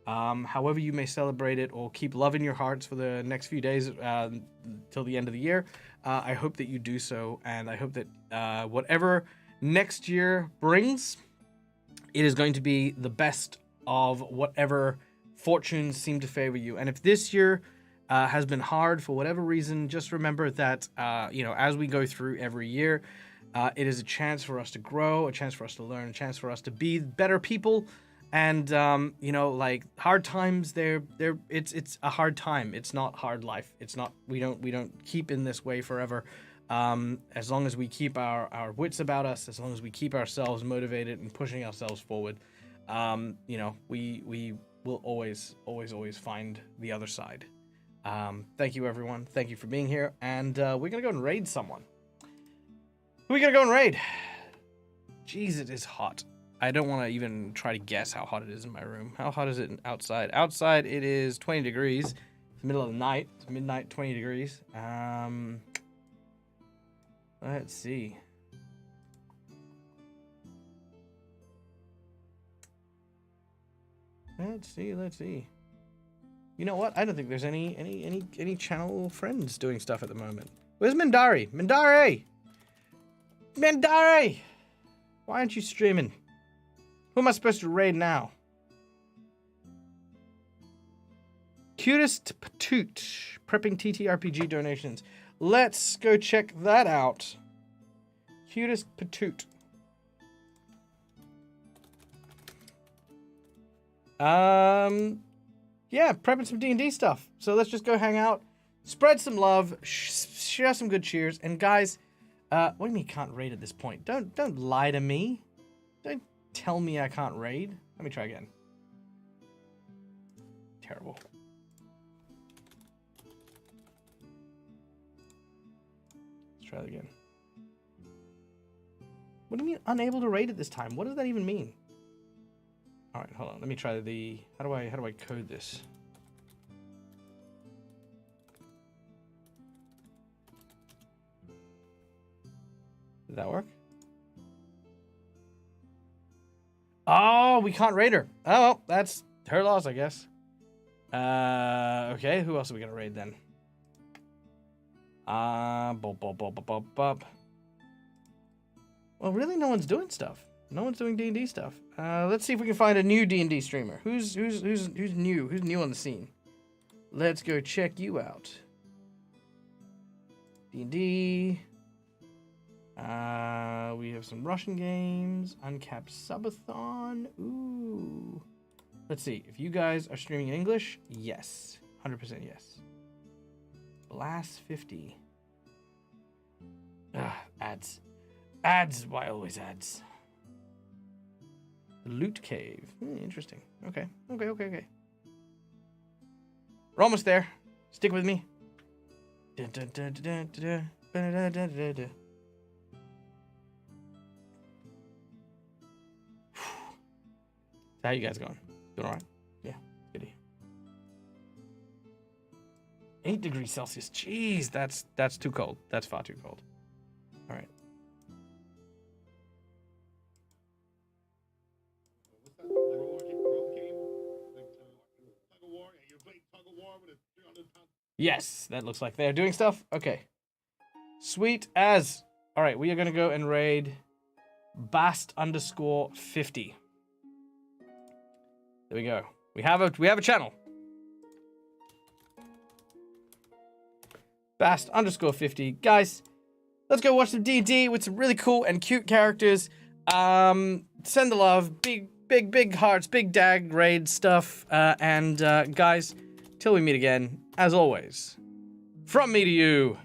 However you may celebrate it or keep love in your hearts for the next few days till the end of the year, I hope that you do so. And I hope that whatever next year brings, it is going to be the best of whatever fortunes seem to favor you. And if this year has been hard for whatever reason, just remember that, as we go through every year, it is a chance for us to grow, a chance for us to learn, a chance for us to be better people. And, like hard times, it's a hard time. It's not hard life. It's not, we don't keep in this way forever. As long as we keep our wits about us, as long as we keep ourselves motivated and pushing ourselves forward, we will always find the other side. Thank you, everyone. Thank you for being here. And we're going to go and raid someone. Who are we going to go and raid? Jeez, it is hot. I don't want to even try to guess how hot it is in my room. How hot is it outside? Outside, it is 20 degrees. It's the middle of the night. It's midnight, 20 degrees. Let's see. Let's see. You know what? I don't think there's any channel friends doing stuff at the moment. Where's Mindari? Mindari! Why aren't you streaming? Who am I supposed to raid now? Cutest Patoot. Prepping TTRPG donations. Let's go check that out. Cutest Patoot. Yeah, prepping some D&D stuff. So let's just go hang out, spread some love, share some good cheers. And guys, what do you mean you can't raid at this point? Don't lie to me. Don't tell me I can't raid. Let me try again. Terrible. Try that again. What do you mean unable to raid at this time? What does that even mean? All right, hold on. Let me try the. How do I code this? Did that work? Oh, we can't raid her. Oh, well, that's her loss, I guess. Okay. Who else are we gonna raid then? Well, really, no one's doing stuff. No one's doing D&D stuff. Let's see if we can find a new D&D streamer. Who's new? Who's new on the scene? Let's go check you out. D&D. We have some Russian games. Uncapped Subathon. Ooh. Let's see. If you guys are streaming in English, yes. 100% yes. Blast 50. Ads. Ads. Why always ads? Loot Cave. Interesting. Okay. We're almost there. Stick with me. How you guys going? Doing all right? Yeah. Good. 8 degrees Celsius. Jeez, that's too cold. That's far too cold. All right. Yes, that looks like they're doing stuff. Okay. Sweet as. All right, we are going to go and raid Bast_50. There we go. We have a channel. Bast_50. Guys, let's go watch some D&D with some really cool and cute characters. Send the love, big hearts, big DAG raid stuff. And guys, till we meet again, as always, from me to you,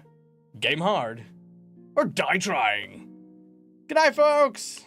game hard or die trying. Good night, folks.